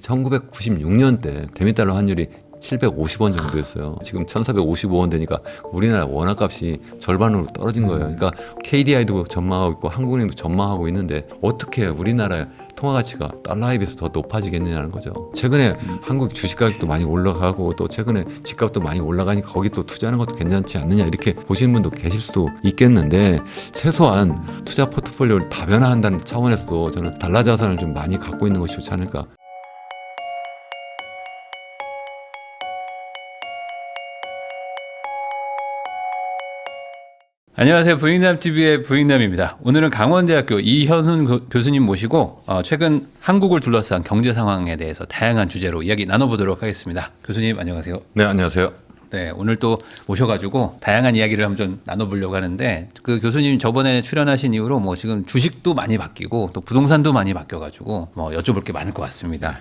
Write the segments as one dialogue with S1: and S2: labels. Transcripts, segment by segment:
S1: 1996년 때 대미달러 환율이 750원 정도였어요. 지금 1455원 되니까 우리나라 원화값이 절반으로 떨어진 거예요. 그러니까 KDI도 전망하고 있고 한국은행도 전망하고 있는데 어떻게 우리나라의 통화 가치가 달러에 비해서 더 높아지겠느냐는 거죠. 최근에 한국 주식 가격도 많이 올라가고 또 최근에 집값도 많이 올라가니까 거기 또 투자하는 것도 괜찮지 않느냐 이렇게 보시는 분도 계실 수도 있겠는데 최소한 투자 포트폴리오를 다변화한다는 차원에서도 저는 달러 자산을 좀 많이 갖고 있는 것이 좋지 않을까.
S2: 안녕하세요. 부익남TV의 부익남입니다. 오늘은 강원대학교 이현훈 교수님 모시고 최근 한국을 둘러싼 경제 상황에 대해서 다양한 주제로 이야기 나눠보도록 하겠습니다. 교수님 안녕하세요.
S1: 네, 안녕하세요.
S2: 네, 오늘 또 모셔가지고 다양한 이야기를 한번 좀 나눠보려고 하는데 그 교수님 저번에 출연하신 이후로 뭐 지금 주식도 많이 바뀌고 또 부동산도 많이 바뀌어가지고 뭐 여쭤볼 게 많을 것 같습니다.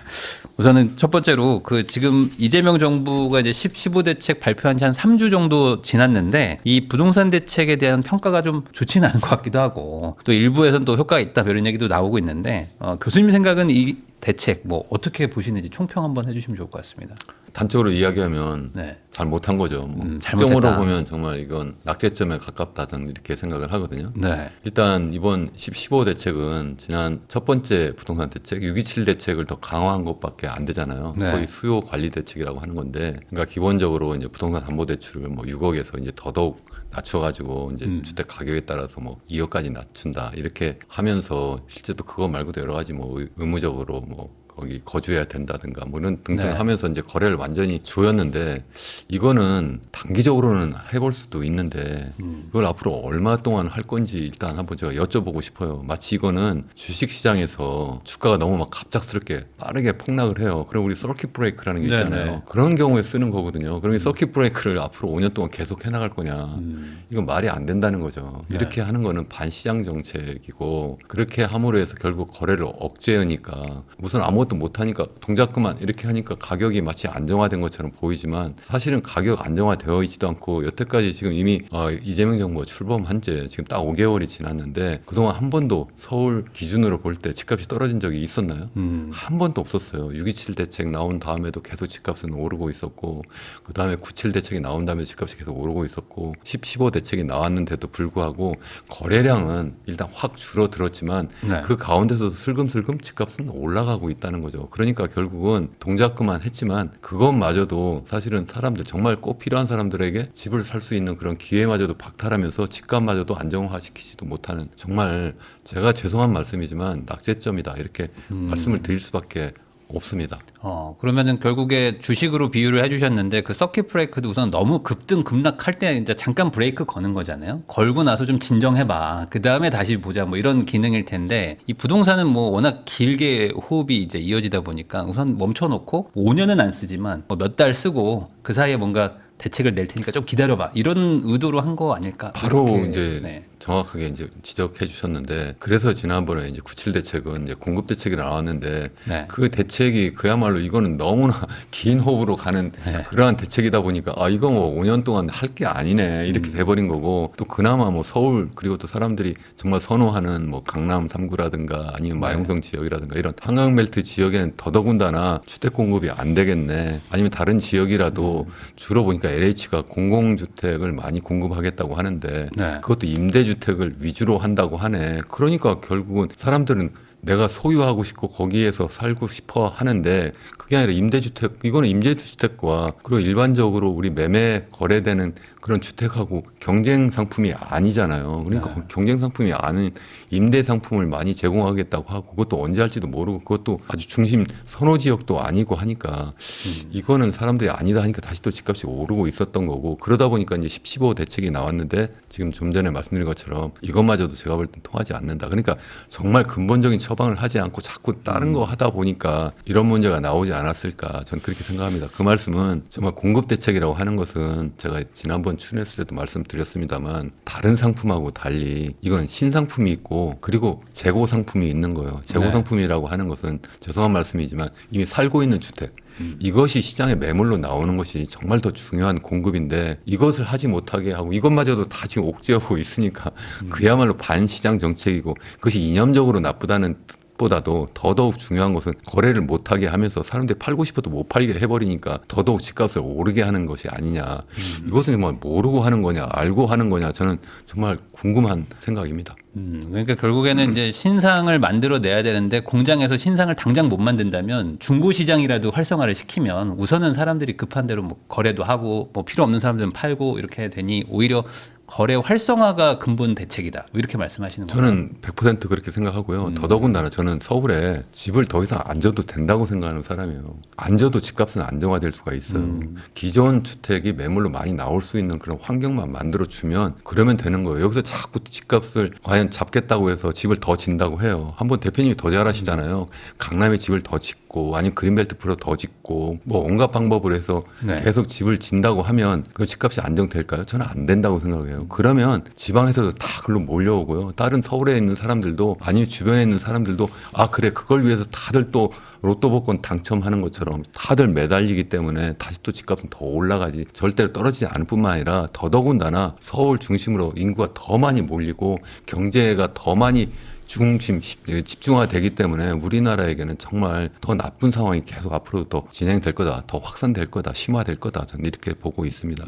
S2: 우선은 첫 번째로 그 지금 이재명 정부가 이제 15 대책 발표한 지 한 3주 정도 지났는데 이 부동산 대책에 대한 평가가 좀 좋지는 않은 것 같기도 하고 또 일부에서는 또 효과가 있다 이런 얘기도 나오고 있는데 교수님 생각은 이 대책 뭐 어떻게 보시는지 총평 한번 해주시면 좋을 것 같습니다.
S1: 단적으로 이야기하면
S2: 네.
S1: 잘 못한 거죠.
S2: 잘못했다.
S1: 점으로 보면 정말 이건 낙제점에 가깝다 저는 이렇게 생각을 하거든요.
S2: 네.
S1: 일단 이번 15 대책은 지난 첫 번째 부동산 대책 6.27 대책을 더 강화한 것밖에 안 되잖아요.
S2: 네.
S1: 거의 수요 관리 대책이라고 하는 건데, 그러니까 기본적으로 이제 부동산 담보 대출을 뭐 6억에서 이제 더더욱 낮춰가지고 이제 주택 가격에 따라서 뭐 2억까지 낮춘다 이렇게 하면서 실제 또 그거 말고도 여러 가지 뭐 의무적으로 뭐 거기 거주해야 된다든가 뭐 이런 등등
S2: 네.
S1: 하면서 이제 거래를 완전히 조였는데 이거는 단기적으로는 해볼 수도 있는데 이걸 앞으로 얼마 동안 할 건지 일단 한번 제가 여쭤보고 싶어요. 마치 이거는 주식시장에서 주가가 너무 막 갑작스럽게 빠르게 폭락을 해요. 그럼 우리 서킷 브레이크라는 게 있잖아요.
S2: 네네.
S1: 그런 경우에 쓰는 거거든요. 그럼 이 서킷 브레이크를 앞으로 5년 동안 계속 해나갈 거냐. 이건 말이 안 된다는 거죠.
S2: 네.
S1: 이렇게 하는 거는 반시장 정책이고 그렇게 함으로 해서 결국 거래를 억제하니까 우선 아무것도 못하니까 동작 그만 이렇게 하니까 가격이 마치 안정화된 것처럼 보이지만 사실은 가격 안정화되어 있지도 않고 여태까지 지금 이미 이재명 정부가 출범한 지 지금 딱 5개월이 지났는데 그동안 한 번도 서울 기준으로 볼 때 집값이 떨어진 적이 있었나요? 한 번도 없었어요. 6.27 대책 나온 다음에도 계속 집값은 오르고 있었고 그 다음에 9.7 대책이 나온 다음에 집값이 계속 오르고 있었고 15 대책이 나왔는데도 불구하고 거래량은 일단 확 줄어들었지만
S2: 네.
S1: 그 가운데서도 슬금슬금 집값은 올라가고 있다는 거죠. 그러니까 결국은 동작 그만 했지만 그것마저도 사실은 사람들 정말 꼭 필요한 사람들에게 집을 살 수 있는 그런 기회마저도 박탈하면서 집값마저도 안정화시키지도 못하는 정말 제가 죄송한 말씀이지만 낙제점이다 이렇게 말씀을 드릴 수밖에 없습니다.
S2: 그러면은 결국에 주식으로 비유를 해주셨는데 그 서킷 브레이크도 우선 너무 급등 급락할 때 이제 잠깐 브레이크 거는 거잖아요. 걸고 나서 좀 진정해봐. 그 다음에 다시 보자. 뭐 이런 기능일 텐데 이 부동산은 뭐 워낙 길게 호흡이 이제 이어지다 보니까 우선 멈춰놓고 5년은 안 쓰지만 뭐 몇 달 쓰고 그 사이에 뭔가 대책을 낼 테니까 좀 기다려봐. 이런 의도로 한 거 아닐까?
S1: 바로
S2: 이렇게,
S1: 이제
S2: 네.
S1: 정확하게 이제 지적해 주셨는데 그래서 지난번에 이제 9.7 대책은 이제 공급 대책이 나왔는데
S2: 네.
S1: 그 대책이 그야말로 이거는 너무나 긴 호흡으로 가는 그러한 대책이다 보니까 이거 뭐 5년 동안 할 게 아니네 이렇게 돼버린 거고 또 그나마 뭐 서울 그리고 또 사람들이 정말 선호하는 뭐 강남 3구라든가 아니면 마용성 지역이라든가 이런 한강벨트 지역에는 더더군다나 주택 공급이 안 되겠네 아니면 다른 지역이라도 주로 보니까 LH가 공공주택을 많이 공급하겠다고 하는데
S2: 네.
S1: 그것도 임대주택을 위주로 한다고 하네. 그러니까 결국은 사람들은 내가 소유하고 싶고 거기에서 살고 싶어 하는데 그게 아니라 임대주택, 이거는 임대주택과 그리고 일반적으로 우리 매매 거래되는 그런 주택하고 경쟁 상품이 아니잖아요. 그러니까 경쟁 상품이 아닌 임대 상품을 많이 제공하겠다고 하고 그것도 언제 할지도 모르고 그것도 아주 중심 선호 지역도 아니고 하니까 이거는 사람들이 아니다 하니까 다시 또 집값이 오르고 있었던 거고 그러다 보니까 이제 15 대책이 나왔는데 지금 좀 전에 말씀드린 것처럼 이것마저도 제가 볼 땐 통하지 않는다. 그러니까 정말 근본적인 처방을 하지 않고 자꾸 다른 거 하다 보니까 이런 문제가 나오지 않았을까 저는 그렇게 생각합니다. 그 말씀은 정말 공급 대책이라고 하는 것은 제가 지난번 출연했을 때도 말씀드렸습니다만 다른 상품하고 달리 이건 신상품이 있고 그리고 재고 상품이 있는 거예요. 재고 상품이라고 하는 것은 죄송한 말씀이지만 이미 살고 있는 주택 이것이 시장에 매물로 나오는 것이 정말 더 중요한 공급인데 이것을 하지 못하게 하고 이것마저도 다 지금 옥죄하고 있으니까 그야말로 반시장 정책이고 그것이 이념적으로 나쁘다는 집값보다도 더더욱 중요한 것은 거래를 못하게 하면서 사람들이 팔고 싶어도 못 팔게 해버리니까 더더욱 집값을 오르게 하는 것이 아니냐. 이것은 정말 모르고 하는 거냐 알고 하는 거냐 저는 정말 궁금한 생각입니다.
S2: 그러니까 결국에는 이제 신상을 만들어내야 되는데 공장에서 신상을 당장 못 만든다면 중고 시장이라도 활성화를 시키면 우선은 사람들이 급한 대로 뭐 거래도 하고 뭐 필요 없는 사람들은 팔고 이렇게 되니 오히려 거래 활성화가 근본 대책이다. 이렇게 말씀하시는 거예요?
S1: 저는 100% 그렇게 생각하고요. 더더군다나 저는 서울에 집을 더 이상 안 져도 된다고 생각하는 사람이에요. 안 져도 집값은 안정화될 수가 있어요. 기존 주택이 매물로 많이 나올 수 있는 그런 환경만 만들어주면 그러면 되는 거예요. 여기서 자꾸 집값을 과연 잡겠다고 해서 집을 더 진다고 해요. 한번 대표님이 더 잘하시잖아요. 강남에 집을 더 짓고 아니면 그린벨트 프로 더 짓고 뭐 온갖 방법을 해서
S2: 네.
S1: 계속 집을 진다고 하면 그 집값이 안정될까요? 저는 안 된다고 생각해요. 그러면 지방에서도 다 글로 몰려오고요. 다른 서울에 있는 사람들도 아니면 주변에 있는 사람들도 아 그래 그걸 위해서 다들 또 로또 복권 당첨하는 것처럼 다들 매달리기 때문에 다시 또 집값은 더 올라가지 절대로 떨어지지 않을 뿐만 아니라 더더군다나 서울 중심으로 인구가 더 많이 몰리고 경제가 더 많이 집중화되기 때문에 우리나라에게는 정말 더 나쁜 상황이 계속 앞으로 더 진행될 거다, 더 확산될 거다, 심화될 거다 저는 이렇게 보고 있습니다.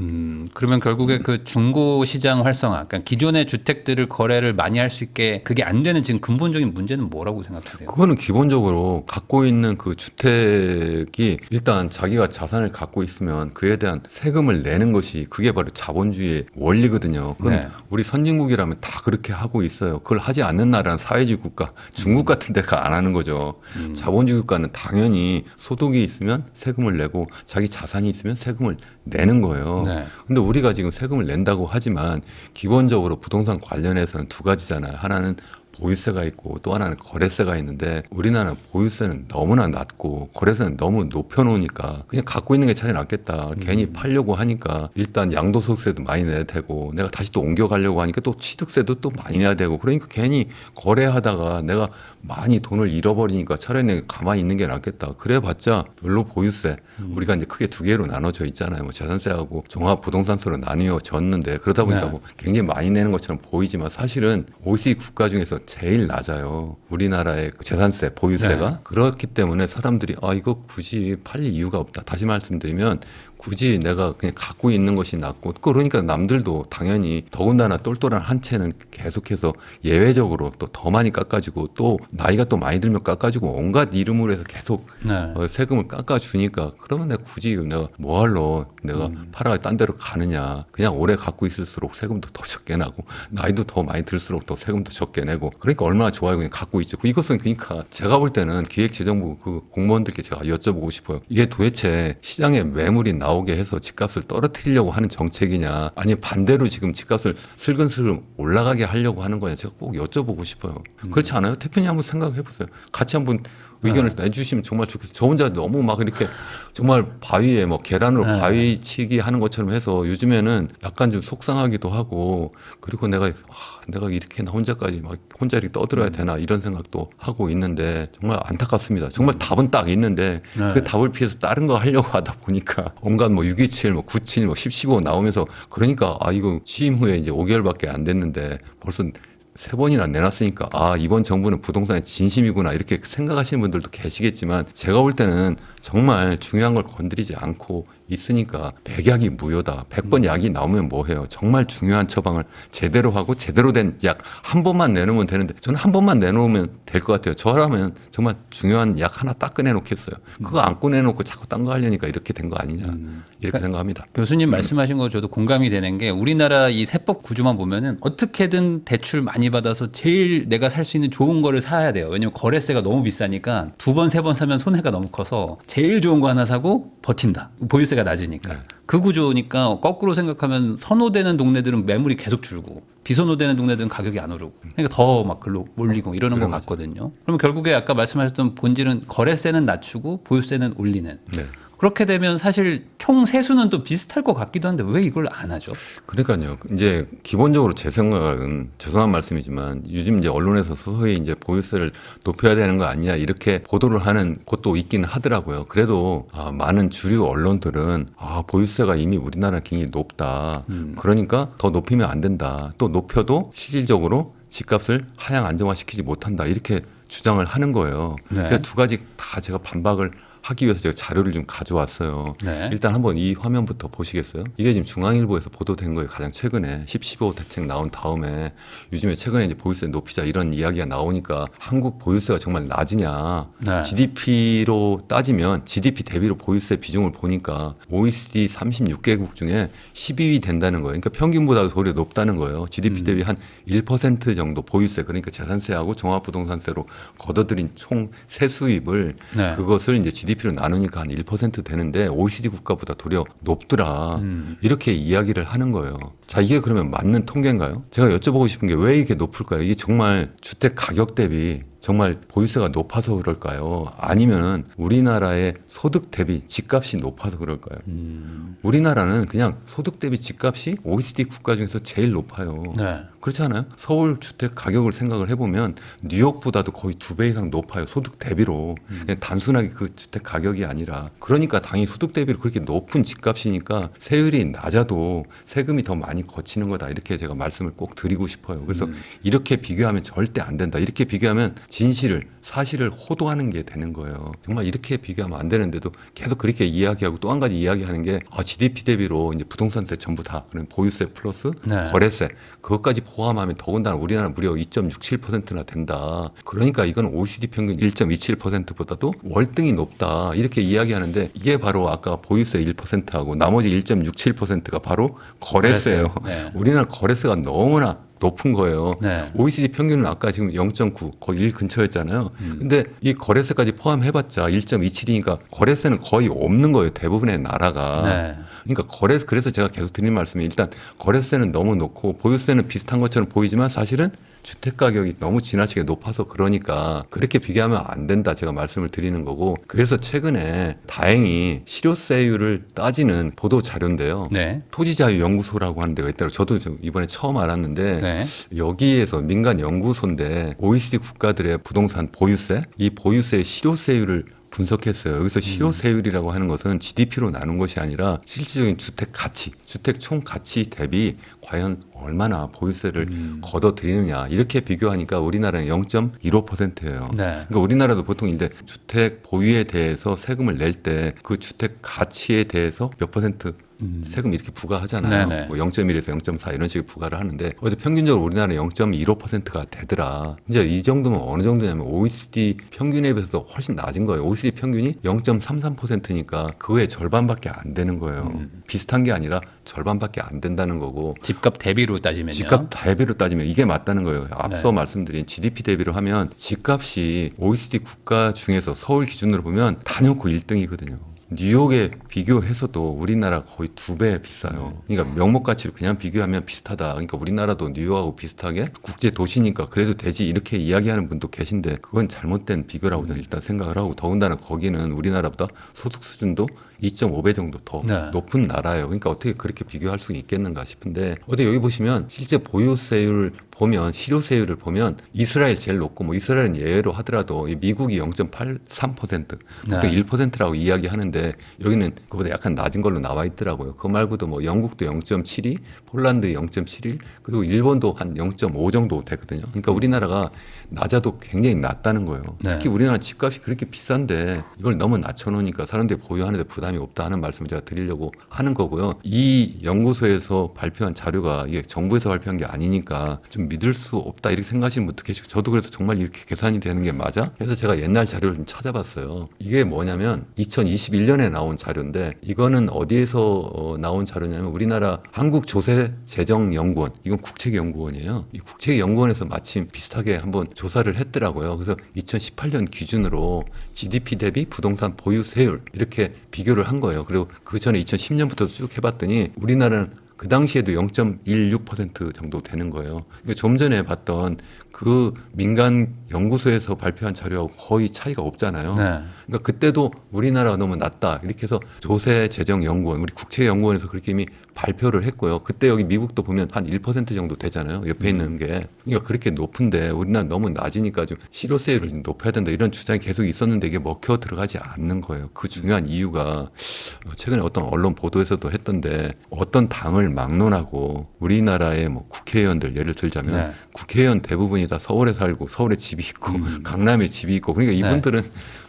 S2: 그러면 결국에 그 중고 시장 활성화, 그러니까 기존의 주택들을 거래를 많이 할 수 있게 그게 안 되는 지금 근본적인 문제는 뭐라고 생각하세요?
S1: 그거는 기본적으로 갖고 있는 그 주택이 일단 자기가 자산을 갖고 있으면 그에 대한 세금을 내는 것이 그게 바로 자본주의의 원리거든요. 그건
S2: 네.
S1: 우리 선진국이라면 다 그렇게 하고 있어요. 그걸 하지 않는 나라는 사회주의 국가, 중국 같은 데가 안 하는 거죠. 자본주의 국가는 당연히 소득이 있으면 세금을 내고 자기 자산이 있으면 세금을 내는 거예요.
S2: 네.
S1: 근데 우리가 지금 세금을 낸다고 하지만 기본적으로 부동산 관련해서는 두 가지잖아요. 하나는 보유세가 있고 또 하나는 거래세가 있는데 우리나라는 보유세는 너무나 낮고 거래세는 너무 높여놓으니까 그냥 갖고 있는 게 차라리 낫겠다. 괜히 팔려고 하니까 일단 양도소득세도 많이 내야 되고 내가 다시 또 옮겨가려고 하니까 또 취득세도 또 많이 내야 되고 그러니까 괜히 거래하다가 내가 많이 돈을 잃어버리니까 차라리 내가 가만히 있는 게 낫겠다. 그래봤자 별로 보유세 우리가 이제 크게 두 개로 나눠져 있잖아요. 뭐 재산세하고 종합부동산세로 나뉘어졌는데 그러다 보니까
S2: 네.
S1: 뭐 굉장히 많이 내는 것처럼 보이지만 사실은 OECD 국가 중에서 제일 낮아요. 우리나라의 그 재산세, 보유세가.
S2: 네.
S1: 그렇기 때문에 사람들이 아 이거 굳이 팔릴 이유가 없다. 다시 말씀드리면 굳이 내가 그냥 갖고 있는 것이 낫고 그러니까 남들도 당연히 더군다나 똘똘한 한 채는 계속해서 예외적으로 또 더 많이 깎아주고 또 나이가 또 많이 들면 깎아주고 온갖 이름으로 해서 계속
S2: 네.
S1: 세금을 깎아주니까 그러면 내가 굳이 내가 뭐하러 내가 팔아 딴 데로 가느냐 그냥 오래 갖고 있을수록 세금도 더 적게 나고 나이도 더 많이 들수록 더 세금도 적게 내고 그러니까 얼마나 좋아요 그냥 갖고 있죠. 이것은 그러니까 제가 볼 때는 기획재정부 그 공무원들께 제가 여쭤보고 싶어요. 이게 도대체 시장에 매물이 나오게 해서 집값을 떨어뜨리려고 하는 정책이냐 아니면 반대로 지금 집값을 슬근슬근 올라가게 하려고 하는 거냐 제가 꼭 여쭤보고 싶어요. 그렇지 않아요? 대표님 한번 생각해 보세요. 같이 한번 의견을 내주시면 정말 좋겠어요. 저 혼자 너무 막 이렇게 정말 바위에 뭐 계란으로
S2: 네.
S1: 바위 치기 하는 것처럼 해서 요즘에는 약간 좀 속상하기도 하고 그리고 내가 이렇게 나 혼자까지 막 혼자 이렇게 떠들어야 되나 이런 생각도 하고 있는데 정말 안타깝습니다. 정말 답은 딱 있는데
S2: 네.
S1: 그 답을 피해서 다른 거 하려고 하다 보니까 온갖 뭐 627, 뭐 97, 뭐 10, 15 나오면서 그러니까 아 이거 취임 후에 이제 5개월밖에 안 됐는데 벌써 3번이나 내놨으니까 아 이번 정부는 부동산에 진심이구나 이렇게 생각하시는 분들도 계시겠지만 제가 볼 때는 정말 중요한 걸 건드리지 않고 있으니까 백약이 무효다. 100번 약이 나오면 뭐해요. 정말 중요한 처방을 제대로 하고 제대로 된 약 한 번만 내놓으면 되는데 저는 한 번만 내놓으면 될 것 같아요. 저라면 정말 중요한 약 하나 딱 꺼내놓겠어요. 그거 안 꺼내놓고 자꾸 딴 거 하려니까 이렇게 된 거 아니냐 이렇게 생각합니다.
S2: 교수님 말씀하신 거 저도 공감이 되는 게 우리나라 이 세법 구조만 보면은 어떻게든 대출 많이 받아서 제일 내가 살 수 있는 좋은 거를 사야 돼요. 왜냐면 거래세가 너무 비싸니까 2번, 3번 사면 손해가 너무 커서 제일 좋은 거 하나 사고 버틴다. 보유세가 낮으니까.
S1: 네.
S2: 그 구조니까 거꾸로 생각하면 선호되는 동네들은 매물이 계속 줄고 비선호되는 동네들은 가격이 안 오르고 그러니까 더 막 글로 몰리고 이러는 것 같거든요. 그러면 결국에 아까 말씀하셨던 본질은 거래세는 낮추고 보유세는 올리는.
S1: 네.
S2: 그렇게 되면 사실 총 세수는 또 비슷할 것 같기도 한데 왜 이걸 안 하죠?
S1: 그러니까요. 이제 기본적으로 제 생각은 죄송한 말씀이지만 요즘 이제 언론에서 서서히 이제 보유세를 높여야 되는 거 아니냐 이렇게 보도를 하는 곳도 있긴 하더라고요. 그래도 많은 주류 언론들은 보유세가 이미 우리나라 굉장히 높다. 그러니까 더 높이면 안 된다. 또 높여도 실질적으로 집값을 하향 안정화시키지 못한다. 이렇게 주장을 하는 거예요.
S2: 네.
S1: 제가 두 가지 다 제가 반박을 하기 위해서 제가 자료를 좀 가져왔어요.
S2: 네.
S1: 일단 한번 이 화면부터 보시겠어요? 이게 지금 중앙일보에서 보도된 거예요. 가장 최근에 15 대책 나온 다음에 요즘에 최근에 이제 보유세 높이자 이런 이야기가 나오니까 한국 보유세가 정말 낮으냐?
S2: 네.
S1: GDP로 따지면 GDP 대비로 보유세 비중을 보니까 OECD 36개국 중에 12위 된다는 거예요. 그러니까 평균보다도 오히려 높다는 거예요. GDP 대비 한 1% 정도 보유세, 그러니까 재산세하고 종합부동산세로 걷어들인 총 세수입을
S2: 네.
S1: 그것을 이제 GDP로 나누니까 한 1% 되는데 OECD 국가보다 도리어 높더라. 이렇게 이야기를 하는 거예요. 자, 이게 그러면 맞는 통계인가요? 제가 여쭤보고 싶은 게 왜 이게 높을까요? 이게 정말 주택 가격 대비 정말 보유세가 높아서 그럴까요? 아니면은 우리나라의 소득 대비 집값이 높아서 그럴까요? 우리나라는 그냥 소득 대비 집값이 OECD 국가 중에서 제일 높아요.
S2: 네.
S1: 그렇지 않아요? 서울 주택 가격을 생각을 해보면 뉴욕보다도 거의 2배 이상 높아요. 소득 대비로. 그냥 단순하게 그 주택 가격이 아니라. 그러니까 당연히 소득 대비로 그렇게 높은 집값이니까 세율이 낮아도 세금이 더 많이 거치는 거다. 이렇게 제가 말씀을 꼭 드리고 싶어요. 그래서 이렇게 비교하면 절대 안 된다. 이렇게 비교하면 진실을, 사실을 호도하는 게 되는 거예요. 정말 이렇게 비교하면 안 되는데도 계속 그렇게 이야기하고 또 한 가지 이야기하는 게 GDP 대비로 이제 부동산세 전부 다 그런 보유세 플러스
S2: 네.
S1: 거래세 그것까지 포함하면 더군다나 우리나라 무려 2.67%나 된다. 그러니까 이건 OECD 평균 1.27%보다도 월등히 높다. 이렇게 이야기하는데 이게 바로 아까 보유세 1%하고 나머지 1.67%가 바로 거래세예요.
S2: 네.
S1: 우리나라 거래세가 너무나 높은 거예요.
S2: 네.
S1: OECD 평균은 아까 지금 0.9 거의 1 근처였잖아요. 근데 이 거래세까지 포함해봤자 1.27이니까 거래세는 거의 없는 거예요. 대부분의 나라가.
S2: 네.
S1: 그러니까 그래서 제가 계속 드린 말씀이 일단 거래세는 너무 높고 보유세는 비슷한 것처럼 보이지만 사실은 주택 가격이 너무 지나치게 높아서 그러니까 그렇게 비교하면 안 된다 제가 말씀을 드리는 거고 그래서 최근에 다행히 실효세율을 따지는 보도 자료인데요.
S2: 네.
S1: 토지자유연구소라고 하는 데가 있더라고요. 저도 이번에 처음 알았는데
S2: 네.
S1: 여기에서 민간 연구소인데 OECD 국가들의 부동산 보유세 이 보유세의 실효세율을 분석했어요. 여기서 실효세율이라고 하는 것은 GDP로 나눈 것이 아니라 실질적인 주택 가치, 주택 총 가치 대비 과연 얼마나 보유세를 걷어들이느냐 이렇게 비교하니까 우리나라는 0.15%예요.
S2: 네.
S1: 그러니까 우리나라도 보통 이제 주택 보유에 대해서 세금을 낼 때 그 주택 가치에 대해서 몇 퍼센트 세금 이렇게 부과하잖아요.
S2: 네네.
S1: 뭐 0.1에서 0.4 이런 식으로 부과를 하는데 어제 평균적으로 우리나라 0.15%가 되더라. 이제 이 정도면 어느 정도냐면 OECD 평균에 비해서 훨씬 낮은 거예요. OECD 평균이 0.33%니까 그거의 절반밖에 안 되는 거예요. 비슷한 게 아니라 절반밖에 안 된다는 거고
S2: 집값 대비로 따지면요.
S1: 집값 대비로 따지면 이게 맞다는 거예요. 앞서 말씀드린 GDP 대비로 하면 집값이 OECD 국가 중에서 서울 기준으로 보면 단연코 1등이거든요. 뉴욕에 비교해서도 우리나라 거의 2배 비싸요. 그러니까 명목 가치로 그냥 비교하면 비슷하다. 그러니까 우리나라도 뉴욕하고 비슷하게 국제 도시니까 그래도 되지 이렇게 이야기하는 분도 계신데 그건 잘못된 비교라고 저는 일단 생각을 하고 더군다나 거기는 우리나라보다 소득 수준도 2.5배 정도 더
S2: 네.
S1: 높은 나라예요. 그러니까 어떻게 그렇게 비교할 수 있겠는가 싶은데 어디 여기 보시면 실제 보유세율을 보면 실효세율을 보면 이스라엘 제일 높고 뭐 이스라엘은 예외로 하더라도 미국이 0.83% 그러니까
S2: 네.
S1: 1%라고 이야기하는데 여기는 그보다 약간 낮은 걸로 나와 있더라고요. 그 말고도 뭐 영국도 0.72, 폴란드 0.71 그리고 일본도 한 0.5 정도 되거든요. 그러니까 우리나라가 낮아도 굉장히 낮다는 거예요.
S2: 네.
S1: 특히 우리나라 집값이 그렇게 비싼데 이걸 너무 낮춰놓으니까 사람들이 보유하는데 부담이 없다 하는 말씀을 제가 드리려고 하는 거고요. 이 연구소에서 발표한 자료가 이게 정부에서 발표한 게 아니니까 좀 믿을 수 없다 이렇게 생각하시는 분도 계시고 저도 그래서 정말 이렇게 계산이 되는 게 맞아? 그래서 제가 옛날 자료를 좀 찾아봤어요. 이게 뭐냐면 2021년에 나온 자료인데 이거는 어디에서 나온 자료냐면 우리나라 한국조세재정연구원 이건 국책연구원이에요. 이 국책연구원에서 마침 비슷하게 한번 조사를 했더라고요. 그래서 2018년 기준으로 GDP 대비 부동산 보유세율 이렇게 비교를 한 거예요. 그리고 그 전에 2010년부터 쭉 해봤더니 우리나라는 그 당시에도 0.16% 정도 되는 거예요. 그러니까 좀 전에 봤던 그 민간 연구소에서 발표한 자료하고 거의 차이가 없잖아요.
S2: 네.
S1: 그러니까 그때도 우리나라가 너무 낮다. 이렇게 해서 조세재정연구원, 우리 국책연구원에서 그렇게 이미 발표를 했고요. 그때 여기 미국도 보면 한 1% 정도 되잖아요. 옆에 있는 게. 그러니까 그렇게 높은데 우리나라 너무 낮으니까 좀 실효세율을 높여야 된다. 이런 주장이 계속 있었는데 이게 먹혀 들어가지 않는 거예요. 그 중요한 이유가 최근에 어떤 언론 보도에서도 했던데 어떤 당을 막론하고 우리나라의 뭐 국회의원들 예를 들자면
S2: 네.
S1: 국회의원 대부분이 다 서울에 살고 서울에 집이 있고 강남에 집이 있고 그러니까 이분들은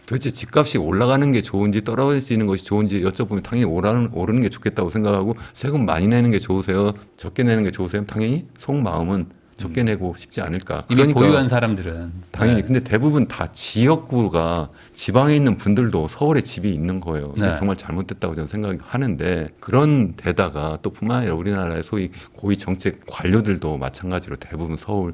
S1: 도대체 집값이 올라가는 게 좋은지 떨어지는 것이 좋은지 여쭤보면 당연히 오르는 게 좋겠다고 생각하고 세금 많이 내는 게 좋으세요? 적게 내는 게 좋으세요? 당연히 속마음은 적게 내고 싶지 않을까.
S2: 이미 보유한 사람들은
S1: 당연히
S2: 네.
S1: 근데 대부분 다 지역구가 지방에 있는 분들도 서울에 집이 있는 거예요. 이게
S2: 네.
S1: 정말 잘못됐다고 저는 생각하는데 그런 데다가 또 뿐만 아니라 우리나라의 소위 고위 정책 관료들도 마찬가지로 대부분 서울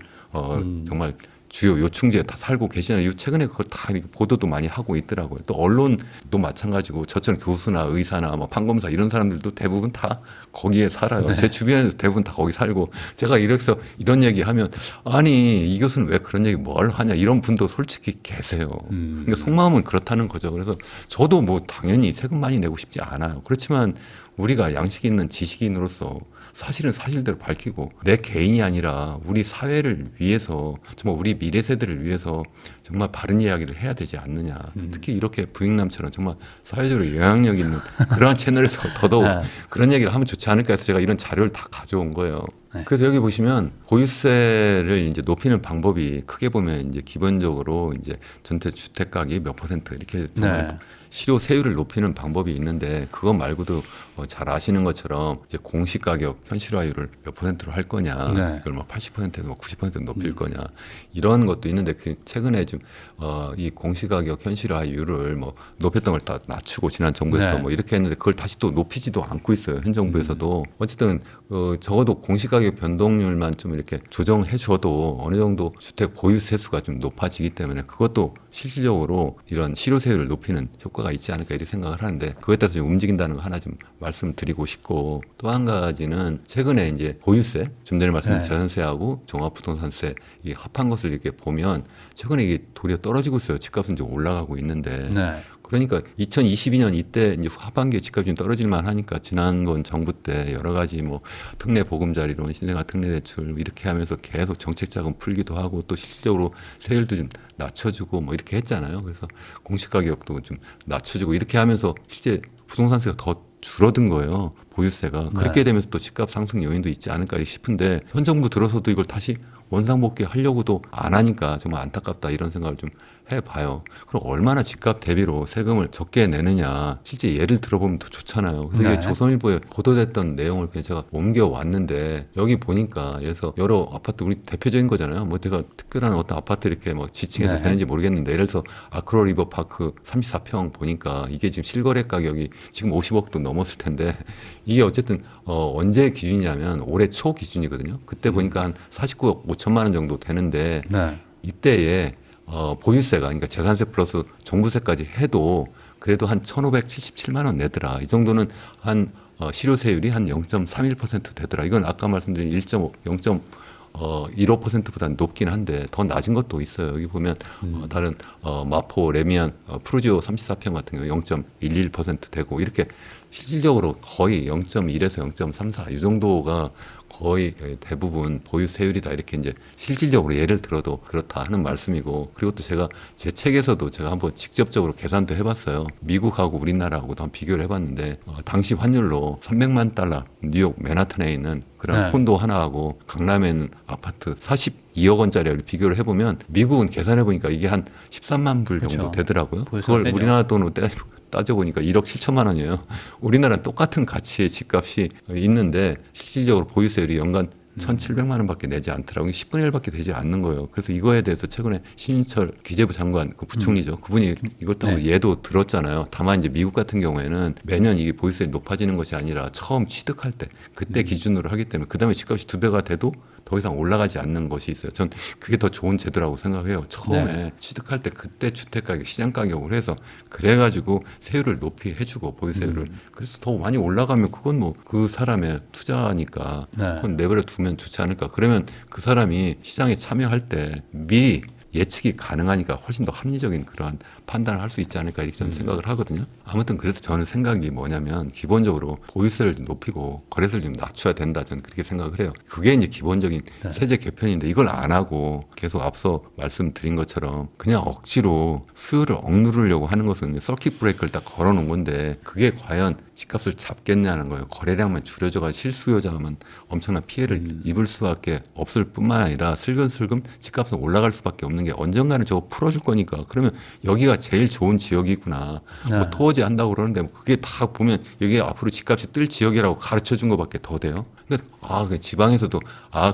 S1: 정말 주요 요충지에 다 살고 계시잖아요. 최근에 그걸 다 이렇게 보도도 많이 하고 있더라고요. 또 언론도 마찬가지고 저처럼 교수나 의사나 뭐 판검사 이런 사람들도 대부분 다 거기에 살아요. 제 주변에서 대부분 다 거기 살고 제가 이래서 이런 얘기하면 아니 이 교수는 왜 그런 얘기 뭘 하냐 이런 분도 솔직히 계세요. 그러니까 속마음은 그렇다는 거죠. 그래서 저도 뭐 당연히 세금 많이 내고 싶지 않아요. 그렇지만 우리가 양식 있는 지식인으로서 사실은 사실대로 밝히고 내 개인이 아니라 우리 사회를 위해서 정말 우리 미래 세대를 위해서 정말 바른 이야기를 해야 되지 않느냐. 특히 이렇게 부익남처럼 정말 사회적으로 영향력 있는 그러한 채널에서 더더욱 그런 얘기를 하면 좋지 않을까 해서 제가 이런 자료를 다 가져온 거예요.
S2: 네.
S1: 그래서 여기 보시면 보유세를 이제 높이는 방법이 크게 보면 이제 기본적으로 이제 전체 주택 가격이 몇 %, 이렇게 정말 실효 세율을 높이는 방법이 있는데 그것 말고도 잘 아시는 것처럼 이제 공시 가격 현실화율을 몇 %로 할 거냐, 이걸 뭐 80%, 뭐 90% 높일 거냐 이런 것도 있는데 그 최근에 좀 이 공시 가격 현실화율을 뭐 높였던 걸 다 낮추고 지난 정부에서 뭐 이렇게 했는데 그걸 다시 또 높이지도 않고 있어요. 현 정부에서도 어쨌든 적어도 공시 가격 변동률만 좀 이렇게 조정해 줘도 어느 정도 주택 보유세 수가 좀 높아지기 때문에 그것도 실질적으로 이런 실효세율을 높이는 효과가 있지 않을까 이렇게 생각을 하는데 그거에 따라서 좀 움직인다는 거 하나 좀 말씀드리고 싶고 또 한 가지는 최근에 이제 보유세 좀 전에 말씀드린 재산세하고 종합부동산세 이 합한 것을 이렇게 보면 최근에 이게 도리어 떨어지고 있어요. 집값은 이제 올라가고 있는데 그러니까 2022년 이때 이제 하반기에 집값이 좀 떨어질만 하니까 지난번 정부 때 여러 가지 뭐 특례 보금자리론, 신생아 특례 대출 이렇게 하면서 계속 정책 자금 풀기도 하고 또 실질적으로 세율도 좀 낮춰주고 뭐 이렇게 했잖아요. 그래서 공시 가격도 좀 낮춰주고 이렇게 하면서 실제 부동산세가 더 줄어든 거예요. 보유세가. 그렇게 되면서 또 집값 상승 요인도 있지 않을까 싶은데 현 정부 들어서도 이걸 다시 원상복귀 하려고도 안 하니까 정말 안타깝다 이런 생각을 좀 해봐요. 그럼 얼마나 집값 대비로 세금을 적게 내느냐 실제 예를 들어보면 더 좋잖아요. 그래서 이게 조선일보에 보도됐던 내용을 그냥 제가 옮겨왔는데 여기 보니까 그래서 여러 아파트 우리 대표적인 거잖아요. 뭐 제가 특별한 어떤 아파트 이렇게 뭐 지칭해도 되는지 모르겠는데 예를 들어서 아크로 리버파크 34평 보니까 이게 지금 실거래 가격이 지금 50억도 넘었을 텐데 이게 어쨌든 언제 기준이냐면 올해 초 기준이거든요. 그때 보니까 한 49억 5천만 원 정도 되는데 이때에 보유세가 그러니까 재산세 플러스 종부세까지 해도 그래도 한 1,577만 원 내더라. 이 정도는 한 실효세율이 한 0.31% 되더라. 이건 아까 말씀드린 1.5, 0.15%보다 높긴 한데 더 낮은 것도 있어요. 여기 보면 다른 마포, 레미안, 프루지오 34평 같은 경우 0.11% 되고 이렇게 실질적으로 거의 0.1에서 0.34 이 정도가 거의 대부분 보유세율이다 이렇게 이제 실질적으로 예를 들어도 그렇다 하는 말씀이고 그리고 또 제가 제 책에서도 제가 한번 직접적으로 계산도 해봤어요. 미국하고 우리나라하고도 한번 비교를 해봤는데 당시 환율로 300만 달러 뉴욕 맨하튼에 있는 그런 콘도 하나하고 강남에 있는 아파트 42억 원짜리를 비교를 해보면 미국은 계산해보니까 이게 한 13만 불 정도 되더라고요. 그걸 우리나라 돈으로 따져보니까 1억 7천만 원이에요. 우리나라는 똑같은 가치의 집값이 있는데 실질적으로 보유세율이 연간 1,700만 원밖에 내지 않더라고요. 10분의 1밖에 되지 않는 거예요. 그래서 이거에 대해서 최근에 신인철 기재부 장관 그 부총리죠. 그분이 이것도 예도 들었잖아요. 다만 이제 미국 같은 경우에는 매년 이게 보유세율이 높아지는 것이 아니라 처음 취득할 때 그때 기준으로 하기 때문에 그다음에 집값이 2배가 돼도 더 이상 올라가지 않는 것이 있어요. 전 그게 더 좋은 제도라고 생각해요. 처음에 취득할 때 그때 주택가격 시장 가격으로 해서 그래가지고 세율을 높이 해주고 보유세율을 그래서 더 많이 올라가면 그건 뭐 그 사람의 투자니까 그건 내버려 두면 좋지 않을까. 그러면 그 사람이 시장에 참여할 때 미리 예측이 가능하니까 훨씬 더 합리적인 그러한 판단을 할 수 있지 않을까 이렇게 저는 생각을 하거든요. 아무튼 그래서 저는 생각이 뭐냐면 기본적으로 보유세를 좀 높이고 거래세를 좀 낮춰야 된다 저는 그렇게 생각을 해요. 그게 이제 기본적인 세제 개편인데 이걸 안 하고 계속 앞서 말씀드린 것처럼 그냥 억지로 수요를 억누르려고 하는 것은 서킷 브레이크를 딱 걸어놓은 건데 그게 과연 집값을 잡겠냐는 거예요. 거래량만 줄여져가 실수요자만 엄청난 피해를 입을 수밖에 없을 뿐만 아니라 슬금슬금 집값은 올라갈 수밖에 없는 게 언젠가는 저거 풀어줄 거니까 그러면 여기가 제일 좋은 지역이구나. 뭐 토어지 한다고 그러는데 그게 다 보면 여기 앞으로 집값이 뜰 지역이라고 가르쳐 준 것밖에 더 돼요. 그러니까 그 지방에서도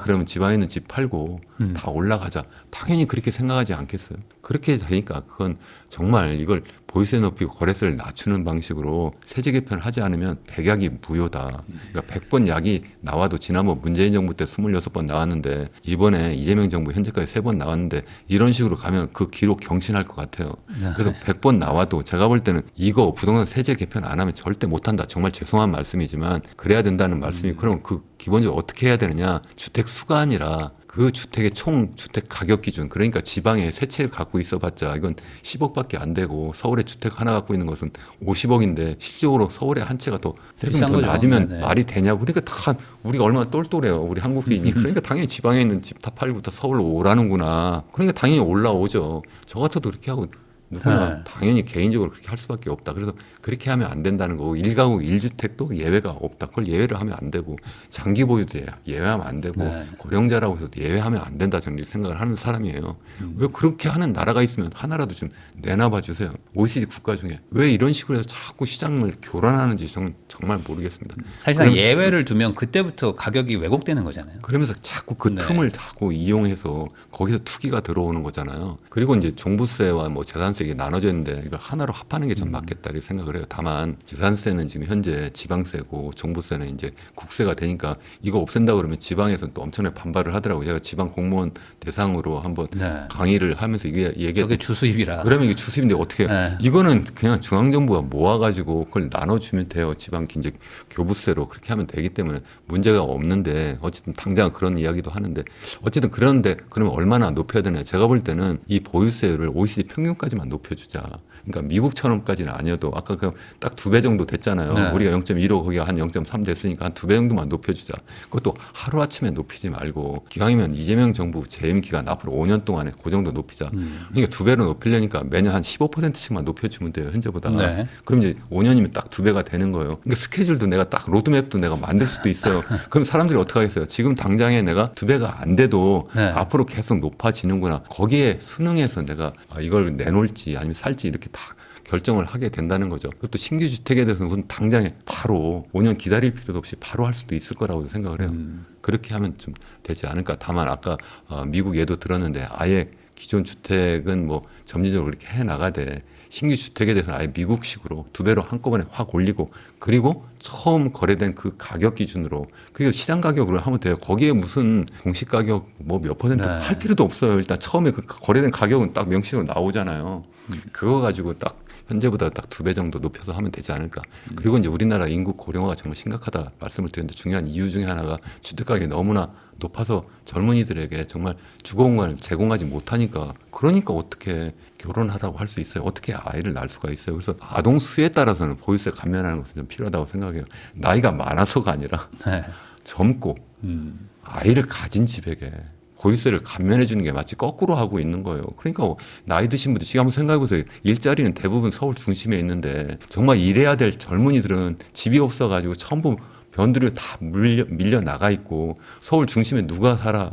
S1: 그러면 지방에 있는 집 팔고 다 올라가자. 당연히 그렇게 생각하지 않겠어요. 그렇게 되니까 그건 정말 이걸 보유세 높이고 거래세를 낮추는 방식으로 세제 개편을 하지 않으면 백약이 무효다. 그러니까 100번 약이 나와도 지난번 문재인 정부 때 26번 나왔는데 이번에 이재명 정부 현재까지 3번 나왔는데 이런 식으로 가면 그 기록 경신할 것 같아요. 그래서 100번 나와도 제가 볼 때는 이거 부동산 세제 개편 안 하면 절대 못한다. 정말 죄송한 말씀이지만 그래야 된다는 말씀이 그럼 그 기본적으로 어떻게 해야 되느냐. 주택 수가 아니라 그 주택의 총 주택 가격 기준 그러니까 지방에 세 채를 갖고 있어봤자 이건 10억밖에 안 되고 서울에 주택 하나 갖고 있는 것은 50억인데 실질적으로 서울에 한 채가 더 세금 더 낮으면 말이 되냐고 그러니까 다 우리가 얼마나 똘똘해요 우리 한국인이 그러니까 당연히 지방에 있는 집 다 팔고 다 서울로 오라는구나 그러니까 당연히 올라오죠 저 같아도 그렇게 하고 누구나 당연히 개인적으로 그렇게 할 수밖에 없다. 그래서 그렇게 하면 안 된다는 거고 1가구 1주택도 예외가 없다. 그걸 예외를 하면 안 되고 장기 보유도 예외하면 안 되고 고령자라고 해서 예외하면 안 된다. 저는 이렇게 생각을 하는 사람이에요. 왜 그렇게 하는 나라가 있으면 하나라도 좀 내놔봐 주세요. OECD 국가 중에 왜 이런 식으로 해서 자꾸 시장을 교란하는지 저는 정말 모르겠습니다.
S2: 사실상 예외를 두면 그때부터 가격이 왜곡되는 거잖아요.
S1: 그러면서 자꾸 그 틈을 자꾸 이용해서 거기서 투기가 들어오는 거잖아요. 그리고 이제 종부세와 뭐 재산세 이게 나눠져 있는데 이걸 하나로 합하는 게 전 맞겠다 이렇게 생각을 해요. 다만 재산세는 지금 현재 지방세고 종부세는 이제 국세가 되니까 이거 없앤다 그러면 지방에서는 또 엄청나게 반발을 하더라고요. 제가 지방 공무원 대상으로 한번 강의를 하면서 이게 얘기했던
S2: 저게 주수입이라.
S1: 그러면 이게 주수입인데 어떻게 이거는 그냥 중앙정부가 모아가지고 그걸 나눠주면 돼요. 지방 이제 교부세로 그렇게 하면 되기 때문에 문제가 없는데 어쨌든 당장 그런 이야기도 하는데 어쨌든 그런데 그러면 얼마나 높여야 되냐. 제가 볼 때는 이 보유세를 OECD 평균까지만 높여주자. 그러니까 미국처럼까지는 아니어도 아까 딱 2배 정도 됐잖아요. 우리가 0.15 거기가 한 0.3 됐으니까 한 2배 정도만 높여주자. 그것도 하루아침에 높이지 말고 기왕이면 이재명 정부 재임 기간 앞으로 5년 동안에 그 정도 높이자. 그러니까 2배로 높이려니까 매년 한 15%씩만 높여주면 돼요. 현재보다. 그럼 이제 5년이면 딱 2배가 되는 거예요. 그러니까 스케줄도 내가 딱 로드맵도 내가 만들 수도 있어요. 그럼 사람들이 어떻게 하겠어요? 지금 당장에 내가 2배가 안 돼도 앞으로 계속 높아지는구나. 거기에 순응해서 내가 이걸 내놓을지 아니면 살지 이렇게 다 결정을 하게 된다는 거죠. 그것도 신규 주택에 대해서는 당장에 바로 5년 기다릴 필요도 없이 바로 할 수도 있을 거라고 생각을 해요. 그렇게 하면 좀 되지 않을까. 다만 아까 미국 예도 들었는데 아예 기존 주택은 뭐 점진적으로 그렇게 해 나가되 신규 주택에 대해서는 아예 미국식으로 2배로 한꺼번에 확 올리고 그리고 처음 거래된 그 가격 기준으로 그리고 시장 가격으로 하면 돼요. 거기에 무슨 공시 가격 뭐 몇 퍼센트 할 필요도 없어요. 일단 처음에 그 거래된 가격은 딱 명시로 나오잖아요. 그거 가지고 딱 현재보다 딱 2배 정도 높여서 하면 되지 않을까. 그리고 이제 우리나라 인구 고령화가 정말 심각하다 말씀을 드렸는데 중요한 이유 중에 하나가 주택 가격이 너무나 높아서 젊은이들에게 정말 주거 공간을 제공하지 못하니까 그러니까 어떻게 결혼하라고 할 수 있어요. 어떻게 아이를 낳을 수가 있어요. 그래서 아동 수에 따라서는 보유세 감면하는 것은 좀 필요하다고 생각해요. 나이가 많아서가 아니라 젊고 아이를 가진 집에게 보유세를 감면해 주는 게 마치 거꾸로 하고 있는 거예요. 그러니까 나이 드신 분들 지금 한번 생각해 보세요. 일자리는 대부분 서울 중심에 있는데 정말 일해야 될 젊은이들은 집이 없어가지고 전부 변두리로 다 밀려 나가 있고 서울 중심에 누가 살아요.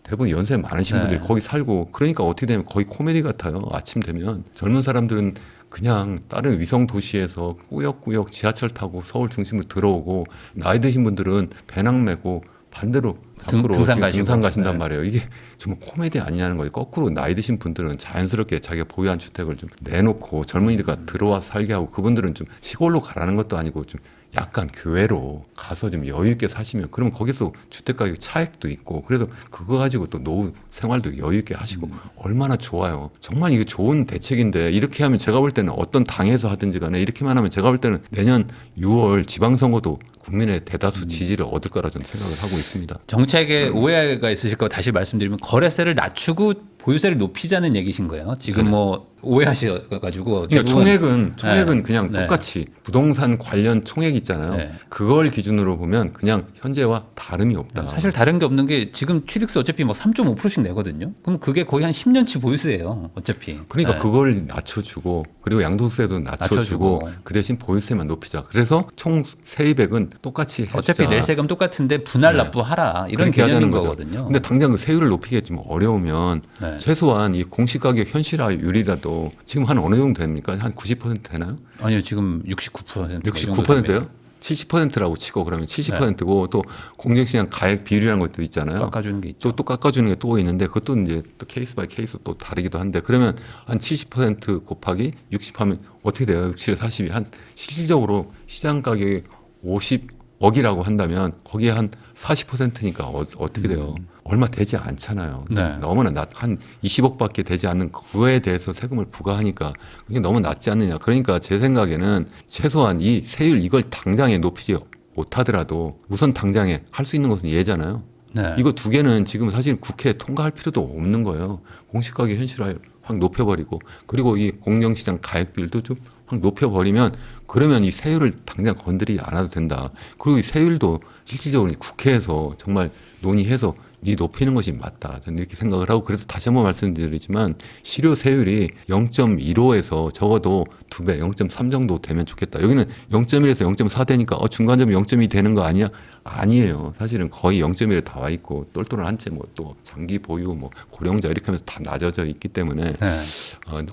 S1: 대부분 연세 많으신 분들이 거기 살고 그러니까 어떻게 되면 거의 코미디 같아요. 아침 되면 젊은 사람들은 그냥 다른 위성 도시에서 꾸역꾸역 지하철 타고 서울 중심으로 들어오고 나이 드신 분들은 배낭 메고 반대로 밖으로 등산 가신단 말이에요. 이게 정말 코미디 아니냐는 거예요. 거꾸로 나이 드신 분들은 자연스럽게 자기가 보유한 주택을 좀 내놓고 젊은이들과 들어와 살게 하고 그분들은 좀 시골로 가라는 것도 아니고 좀 약간 교외로 가서 좀 여유 있게 사시면 그러면 거기서 주택 가격 차익도 있고 그래서 그거 가지고 또 노후 생활도 여유 있게 하시고 얼마나 좋아요. 정말 이게 좋은 대책인데 이렇게 하면 제가 볼 때는 어떤 당에서 하든지 간에 이렇게만 하면 제가 볼 때는 내년 6월 지방선거도 국민의 대다수 지지를 얻을 거라 저는 생각을 하고 있습니다.
S2: 정책에 오해가 있으실 거 다시 말씀드리면 거래세를 낮추고 보유세를 높이자는 얘기신 거예요. 지금 뭐 오해하셔가지고
S1: 그러니까
S2: 결국은
S1: 총액은 그냥
S2: 네.
S1: 똑같이 부동산 관련 총액 있잖아요.
S2: 네.
S1: 그걸 기준으로 보면 그냥 현재와 다름이 없다.
S2: 사실 다른 게 없는 게 지금 취득세 어차피 뭐 3.5%씩 내거든요. 그럼 그게 거의 한 10년치 보유세예요. 어차피.
S1: 그러니까
S2: 네.
S1: 그걸 낮춰주고 그리고 양도세도 낮춰주고
S2: 낮춰주고.
S1: 그 대신 보유세만 높이자. 그래서 총 세입액은 똑같이 해주자.
S2: 어차피 낼 세금 똑같은데 분할
S1: 네.
S2: 납부하라 이런
S1: 그렇게 하자는
S2: 개념인
S1: 거죠.
S2: 거거든요.
S1: 근데 당장 그 세율을 높이겠지 뭐 어려우면
S2: 네.
S1: 최소한 이 공시가격 현실화율이라도 지금 한 어느 정도 됩니까? 한 90% 되나요?
S2: 아니요 지금 69%.
S1: 69%요? 70%라고 치고 그러면 70%고 또 공정시장 가액 비율이라는 것도 있잖아요.
S2: 깎아주는 게 있죠.
S1: 또 깎아주는 게 또 있는데 그것도 이제 또 케이스 바이 케이스 또 다르기도 한데 그러면 한 70% 곱하기 60 하면 어떻게 돼요? 67에 40이 한 실질적으로 시장 가격이 50억이라고 한다면 거기에 한 40%니까 어떻게 돼요? 얼마 되지 않잖아요.
S2: 네.
S1: 너무나 한 20억밖에 되지 않는 그거에 대해서 세금을 부과하니까 그게 너무 낮지 않느냐. 그러니까 제 생각에는 최소한 이 세율 이걸 당장에 높이지 못하더라도 우선 당장에 할 수 있는 것은 예잖아요.
S2: 네.
S1: 이거 두 개는 지금 사실 국회에 통과할 필요도 없는 거예요. 공시가격 현실화율 확 높여버리고 그리고 이 공정시장 가액 비율도 좀 확 높여버리면 그러면 이 세율을 당장 건드리지 않아도 된다. 그리고 이 세율도 실질적으로 국회에서 정말 논의해서 이 높이는 것이 맞다. 저는 이렇게 생각을 하고 그래서 다시 한번 말씀드리지만 실효 세율이 0.15에서 적어도 2배, 0.3 정도 되면 좋겠다. 여기는 0.1에서 0.4 되니까 중간점이 0.2 되는 거 아니야? 아니에요. 사실은 거의 0.1에 다 와 있고 똘똘한 채 뭐 또 장기 보유 뭐 고령자 이렇게 하면서 다 낮아져 있기 때문에
S2: 네.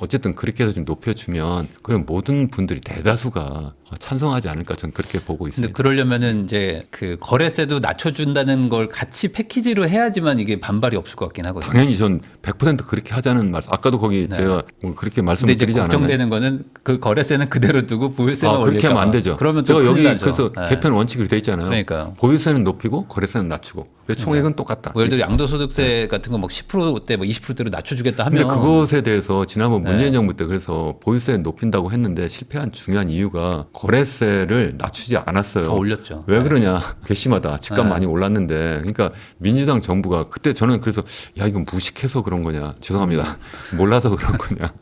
S1: 어쨌든 그렇게 해서 좀 높여주면 그럼 모든 분들이 대다수가 찬성하지 않을까 저는 그렇게 보고
S2: 근데
S1: 있습니다.
S2: 그러려면은 이제 그 거래세도 낮춰준다는 걸 같이 패키지로 해야지만 이게 반발이 없을 것 같긴 하거든요.
S1: 당연히 전 100% 그렇게 하자는 말씀. 아까도 거기
S2: 네.
S1: 제가 그렇게
S2: 근데
S1: 말씀을
S2: 이제
S1: 드리지 않았나요?
S2: 걱정되는 거는 그 거래세는 그대로 두고 보유세만 올릴까
S1: 그렇게 하면 안 되죠.
S2: 그러면 또
S1: 제가
S2: 큰일
S1: 여기
S2: 나죠.
S1: 그래서
S2: 네.
S1: 개편 원칙으로 돼 있잖아요.
S2: 그러니까.
S1: 보유세는 높이고 거래세는 낮추고. 근데 총액은 똑같다.
S2: 뭐 예를 들어 양도소득세 같은 거 막 10%대 뭐 20%대로 낮춰주겠다 하면
S1: 근데 그것에 대해서 지난번
S2: 네.
S1: 문재인 정부 때 그래서 보유세 높인다고 했는데 실패한 중요한 이유가 거래세를 낮추지 않았어요.
S2: 더 올렸죠.
S1: 왜
S2: 네.
S1: 그러냐? 괘씸하다. 집값
S2: 네.
S1: 많이 올랐는데. 그러니까 민주당 정부가 그때 저는 그래서 야 이건 무식해서 그런 거냐? 죄송합니다. 몰라서 그런 거냐?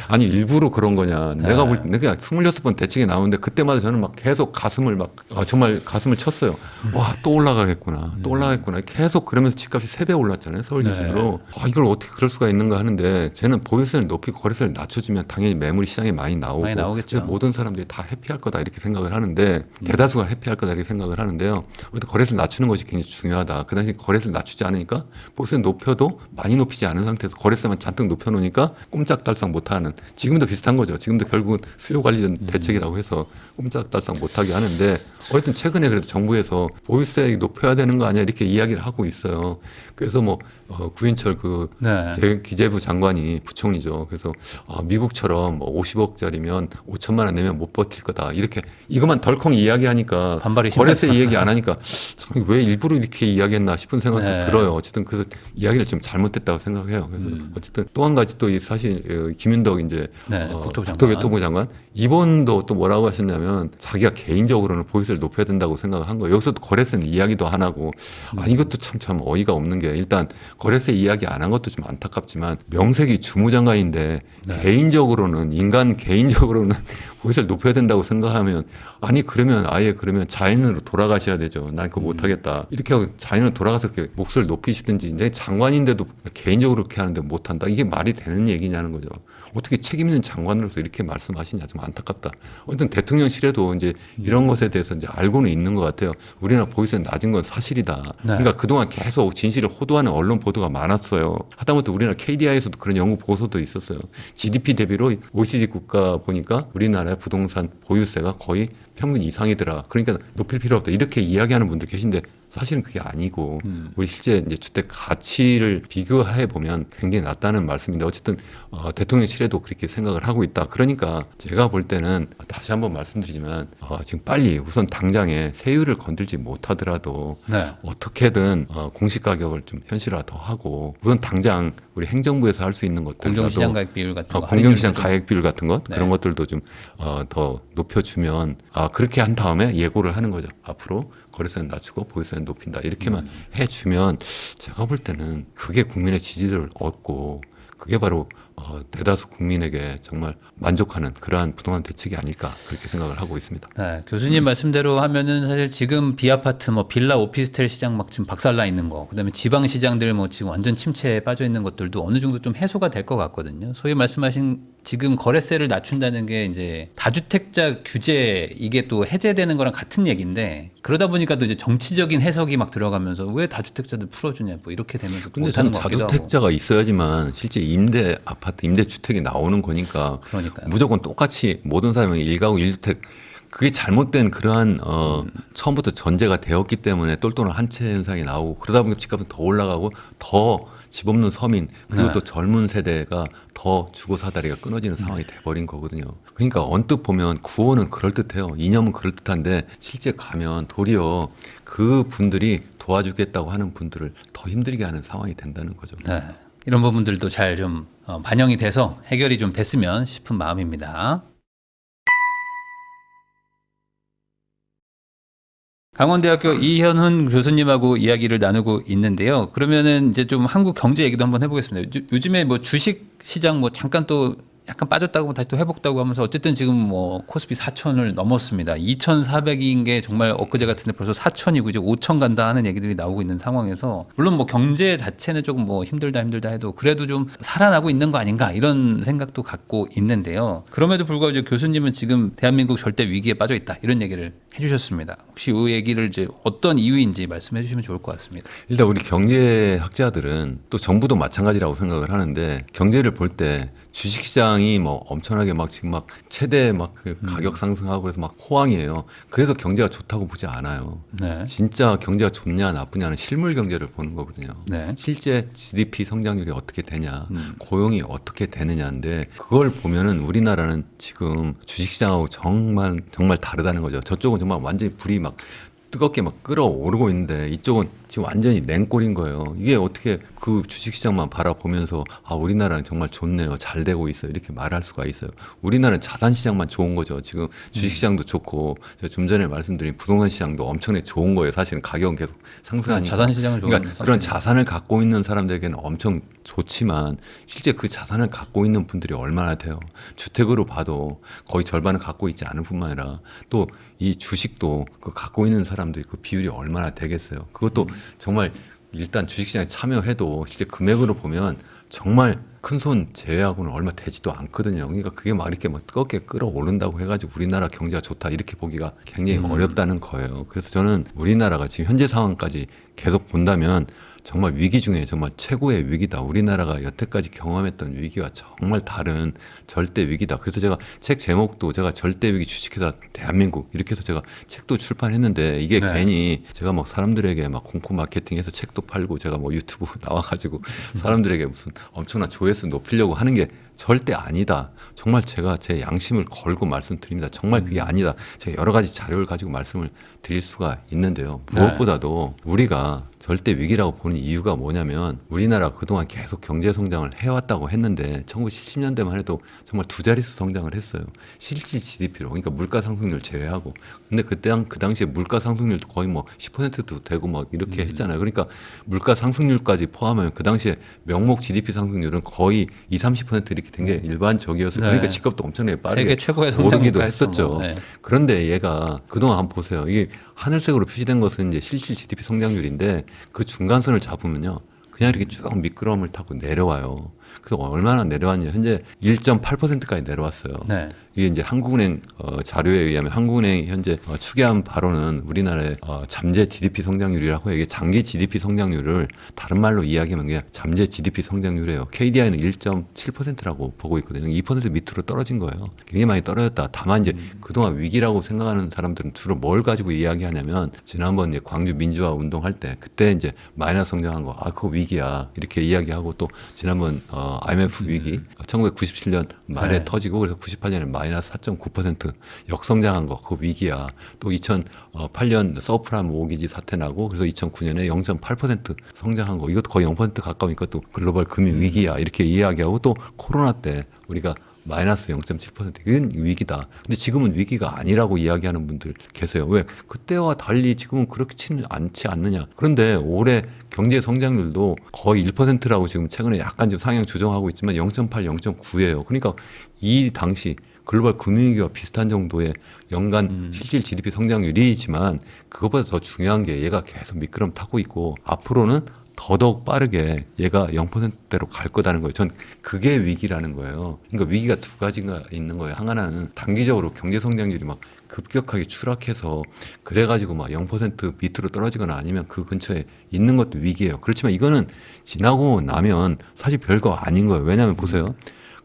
S1: 아니 일부러 그런 거냐? 내가 볼 때 그냥 26번 대책이 나오는데 그때마다 저는 막 계속 가슴을 막 정말 가슴을 쳤어요. 와 또 올라가겠구나. 또 올라가겠구나. 계속 그러면서 집값이 3배 올랐잖아요. 서울 기준으로. 이걸 어떻게 그럴 수가 있는가 하는데 쟤는 보유세를 높이고 거래세를 낮춰주면 당연히 매물이 시장에 많이 나오고
S2: 많이 나오겠죠.
S1: 그래서 모든 사람들이 다 해피할 거다 이렇게 생각을 하는데 대다수가 해피할 거다 이렇게 생각을 하는데요. 거래세를 낮추는 것이 굉장히 중요하다. 그 당시 거래세를 낮추지 않으니까 보유세를 높여도 많이 높이지 않은 상태에서 거래세만 잔뜩 높여놓으니까 꼼짝달싹 못하는 지금도 비슷한 거죠. 지금도 결국은 수요 관리전 대책이라고 해서 꼼짝달싹 못하게 하는데 어쨌든 최근에 그래도 정부에서 보유세 높여야 되는 거 아니야 이렇게 이야기를 하고 있어요. 그래서 뭐 구인철
S2: 네.
S1: 제 기재부 장관이 부총리죠. 그래서 미국처럼 뭐 50억짜리면 5천만 원 내면 못 버틸 거다. 이렇게 이것만 덜컹 이야기하니까
S2: 반발이
S1: 거래세
S2: 심하죠.
S1: 이야기 안 하니까 참 왜 일부러 이렇게 이야기했나 싶은 생각도
S2: 네.
S1: 들어요. 어쨌든 그래서 이야기를 좀 잘못했다고 생각해요. 그래서 어쨌든 또 한 가지 또 이 사실 김윤덕 이제
S2: 네, 국토부
S1: 국토교통부 장관 이번도 또 뭐라고 하셨냐면 자기가 개인적으로는 보유세를 높여야 된다고 생각한 거예요. 여기서도 거래세는 이야기도 안 하고 이것도 참 어이가 없는 게 일단 거래세 이야기 안 한 것도 좀 안타깝지만 명색이 주무장관인데
S2: 네.
S1: 개인적으로는 인간 개인적으로는 보유세를 높여야 된다고 생각하면 아니 그러면 아예 그러면 자연으로 돌아가셔야 되죠. 난 그거 못하겠다. 이렇게 하고 자연으로 돌아가서 이렇게 목소리를 높이시든지 내 장관인데도 개인적으로 그렇게 하는데 못한다. 이게 말이 되는 얘기냐는 거죠. 어떻게 책임 있는 장관으로서 이렇게 말씀하시냐 좀 안타깝다. 어쨌든 대통령실에도 이제 이런 것에 대해서 이제 알고는 있는 것 같아요. 우리나라 보유세 낮은 건 사실이다.
S2: 네.
S1: 그러니까 그동안 계속 진실을 호도하는 언론 보도가 많았어요. 하다못해 우리나라 KDI에서도 그런 연구 보고서도 있었어요. GDP 대비로 OECD 국가 보니까 우리나라의 부동산 보유세가 거의 평균 이상이더라. 그러니까 높일 필요 없다. 이렇게 이야기하는 분들 계신데 사실은 그게 아니고 우리 실제 이제 주택 가치를 비교해 보면 굉장히 낮다는 말씀인데 어쨌든 대통령실에도 그렇게 생각을 하고 있다. 그러니까 제가 볼 때는 다시 한번 말씀드리지만 지금 빨리 우선 당장에 세율을 건들지 못하더라도
S2: 네.
S1: 어떻게든 공시 가격을 좀 현실화 더 하고 우선 당장 우리 행정부에서 할 수 있는 것들
S2: 공정시장 가액 비율 같은 거
S1: 공정시장
S2: 할인율도 좀-
S1: 가액 비율 같은 것
S2: 네.
S1: 그런 것들도 좀 더 높여주면 그렇게 한 다음에 예고를 하는 거죠. 앞으로 거래세는 낮추고 보유세는 높인다. 이렇게만 해주면 제가 볼 때는 그게 국민의 지지를 얻고 그게 바로 대다수 국민에게 정말 만족하는 그러한 부동산 대책이 아닐까 그렇게 생각을 하고 있습니다.
S2: 네, 교수님 말씀대로 하면은 사실 지금 비아파트, 뭐 빌라, 오피스텔 시장 막 지금 박살나 있는 거, 그다음에 지방 시장들 뭐 지금 완전 침체에 빠져 있는 것들도 어느 정도 좀 해소가 될 것 같거든요. 소위 말씀하신 지금 거래세를 낮춘다는 게 이제 다주택자 규제 이게 또 해제되는 거랑 같은 얘기인데 그러다 보니까 또 이제 정치적인 해석이 막 들어가면서 왜 다주택자들 풀어주냐 뭐 이렇게 되면서
S1: 근데
S2: 못하는
S1: 저는
S2: 것 같기도 하고.
S1: 자주택자가 있어야지만 실제 임대 아파트, 임대 주택이 나오는 거니까
S2: 그러니까요.
S1: 무조건 똑같이 모든 사람이 1가구 1주택 그게 잘못된 그러한 처음부터 전제가 되었기 때문에 똘똘한 한채 현상이 나오고 그러다 보니까 집값은 더 올라가고 더 집 없는 서민 그리고
S2: 네.
S1: 또 젊은 세대가 더 주거 사다리가 끊어지는 상황이 돼버린 거거든요. 그러니까 언뜻 보면 구호는 그럴듯해요. 이념은 그럴듯한데 실제 가면 도리어 그 분들이 도와주겠다고 하는 분들을 더 힘들게 하는 상황이 된다는 거죠.
S2: 네, 이런 부분들도 잘 좀 반영이 돼서 해결이 좀 됐으면 싶은 마음입니다. 강원대학교 이현훈 교수님하고 이야기를 나누고 있는데요. 그러면은 이제 좀 한국 경제 얘기도 한번 해보겠습니다. 요즘에 뭐 주식 시장 뭐 잠깐 또 약간 빠졌다고 다시 또 회복다고 하면서 어쨌든 지금 뭐 코스피 4천을 넘었습니다. 2,400인 게 정말 엊그제 같은데 벌써 4천이고 이제 5천 간다 하는 얘기들이 나오고 있는 상황에서 물론 뭐 경제 자체는 조금 뭐 힘들다 해도 그래도 좀 살아나고 있는 거 아닌가 이런 생각도 갖고 있는데요. 그럼에도 불구하고 이제 교수님은 지금 대한민국 절대 위기에 빠져 있다 이런 얘기를 해주셨습니다. 혹시 이 얘기를 이제 어떤 이유인지 말씀해 주시면 좋을 것 같습니다.
S1: 일단 우리 경제학자들은 또 정부도 마찬가지라고 생각을 하는데 경제를 볼 때 주식시장이 뭐 엄청나게 막 지금 막 최대 막 그 가격 상승하고 그래서 막 호황이에요. 그래서 경제가 좋다고 보지 않아요.
S2: 네.
S1: 진짜 경제가 좋냐 나쁘냐는 실물 경제를 보는 거거든요.
S2: 네.
S1: 실제 GDP 성장률이 어떻게 되냐, 고용이 어떻게 되느냐인데 그걸 보면은 우리나라는 지금 주식시장하고 정말 다르다는 거죠. 저쪽은 정말 완전히 불이 막 뜨겁게 막 끓어오르고 있는데 이쪽은 지금 완전히 냉골인 거예요. 이게 어떻게 그 주식시장만 바라보면서 아 우리나라는 정말 좋네요. 잘 되고 있어요. 이렇게 말할 수가 있어요. 우리나라는 자산시장만 좋은 거죠. 지금 주식시장도 좋고 제가 좀 전에 말씀드린 부동산 시장도 엄청나게 좋은 거예요. 사실은 가격은 계속 상승하니까.
S2: 자산시장을 좋은
S1: 그러니까 그런 자산을 갖고 있는 사람들에게는 엄청 좋지만 실제 그 자산을 갖고 있는 분들이 얼마나 돼요. 주택으로 봐도 거의 절반을 갖고 있지 않을 뿐만 아니라 또 이 주식도 그 갖고 있는 사람들이 그 비율이 얼마나 되겠어요. 그것도 정말 일단 주식시장에 참여해도 실제 금액으로 보면 정말 큰 손 제외하고는 얼마 되지도 않거든요. 그러니까 그게 막 이렇게 막 뜨겁게 끓어오른다고 해가지고 우리나라 경제가 좋다 이렇게 보기가 굉장히 어렵다는 거예요. 그래서 저는 우리나라가 지금 현재 상황까지 계속 본다면 정말 위기 중에 정말 최고의 위기다. 우리나라가 여태까지 경험했던 위기와 정말 다른 절대 위기다. 그래서 제가 책 제목도 제가 절대 위기 주식회사 대한민국 이렇게 해서 제가 책도 출판했는데 이게
S2: 네.
S1: 괜히 제가 막 사람들에게 막 공포 마케팅해서 책도 팔고 제가 뭐 유튜브 나와가지고 사람들에게 무슨 엄청난 조회수 높이려고 하는 게 절대 아니다. 정말 제가 제 양심을 걸고 말씀드립니다. 정말 그게 아니다. 제가 여러 가지 자료를 가지고 말씀을 드릴 수가 있는데요. 무엇보다도 우리가 절대 위기라고 보는 이유가 뭐냐면 우리나라 그동안 계속 경제 성장을 해왔다고 했는데 1970년대만 해도 정말 두 자릿수 성장을 했어요. 실질 GDP로. 그러니까 물가 상승률 제외하고. 근데 그 당시에 물가 상승률도 거의 뭐 10%도 되고 막 이렇게 했잖아요. 그러니까 물가 상승률까지 포함하면 그 당시에 명목 GDP 상승률은 거의 30% 이렇게 된 게 일반적이었어요.
S2: 네.
S1: 그러니까 집값도 엄청나게 빠르게
S2: 세계 최고의
S1: 오르기도
S2: 성장국가
S1: 했었죠.
S2: 뭐. 네.
S1: 그런데 얘가 그동안 한번 보세요. 이게 하늘색으로 표시된 것은 이제 실질 GDP 성장률인데 그 중간선을 잡으면요. 그냥 이렇게 쭉 미끄럼을 타고 내려와요. 그래서 얼마나 내려왔냐. 현재 1.8%까지 내려왔어요.
S2: 네.
S1: 이게 이제 한국은행 자료에 의하면 한국은행이 현재 추계한 바로는 우리나라의 잠재 GDP 성장률이라고 해요. 이게 장기 GDP 성장률을 다른 말로 이야기하면 그냥 잠재 GDP 성장률이에요. KDI는 1.7%라고 보고 있거든요. 2% 밑으로 떨어진 거예요. 굉장히 많이 떨어졌다. 다만 이제 그동안 위기라고 생각하는 사람들은 주로 뭘 가지고 이야기하냐면 지난번 이제 광주 민주화 운동할 때 그때 이제 마이너스 성장한 거, 그거 위기야 이렇게 이야기하고 또 지난번 IMF 위기 1997년 말에
S2: 네.
S1: 터지고 그래서 98년에 마이너스 4.9% 역성장한 거 그거 위기야. 또 2008년 서프라임 모기지 사태 나고 그래서 2009년에 0.8% 성장한 거 이것도 거의 0% 가까우니까 또 글로벌 금융 위기야 이렇게 이야기하고 또 코로나 때 우리가 마이너스 0.7%. 이건 위기다. 근데 지금은 위기가 아니라고 이야기하는 분들 계세요. 왜? 그때와 달리 지금은 그렇지는 않지 않느냐. 그런데 올해 경제 성장률도 거의 1%라고 지금 최근에 약간 좀 상향 조정하고 있지만 0.8, 0.9예요. 그러니까 이 당시 글로벌 금융위기와 비슷한 정도의 연간 실질 GDP 성장률이지만 그것보다 더 중요한 게 얘가 계속 미끄럼 타고 있고 앞으로는 더더욱 빠르게 얘가 0%대로 갈 거다는 거예요. 전 그게 위기라는 거예요. 그러니까 위기가 두 가지가 있는 거예요. 하나는 단기적으로 경제 성장률이 막 급격하게 추락해서 그래가지고 막 0% 밑으로 떨어지거나 아니면 그 근처에 있는 것도 위기예요. 그렇지만 이거는 지나고 나면 사실 별거 아닌 거예요. 왜냐하면 보세요.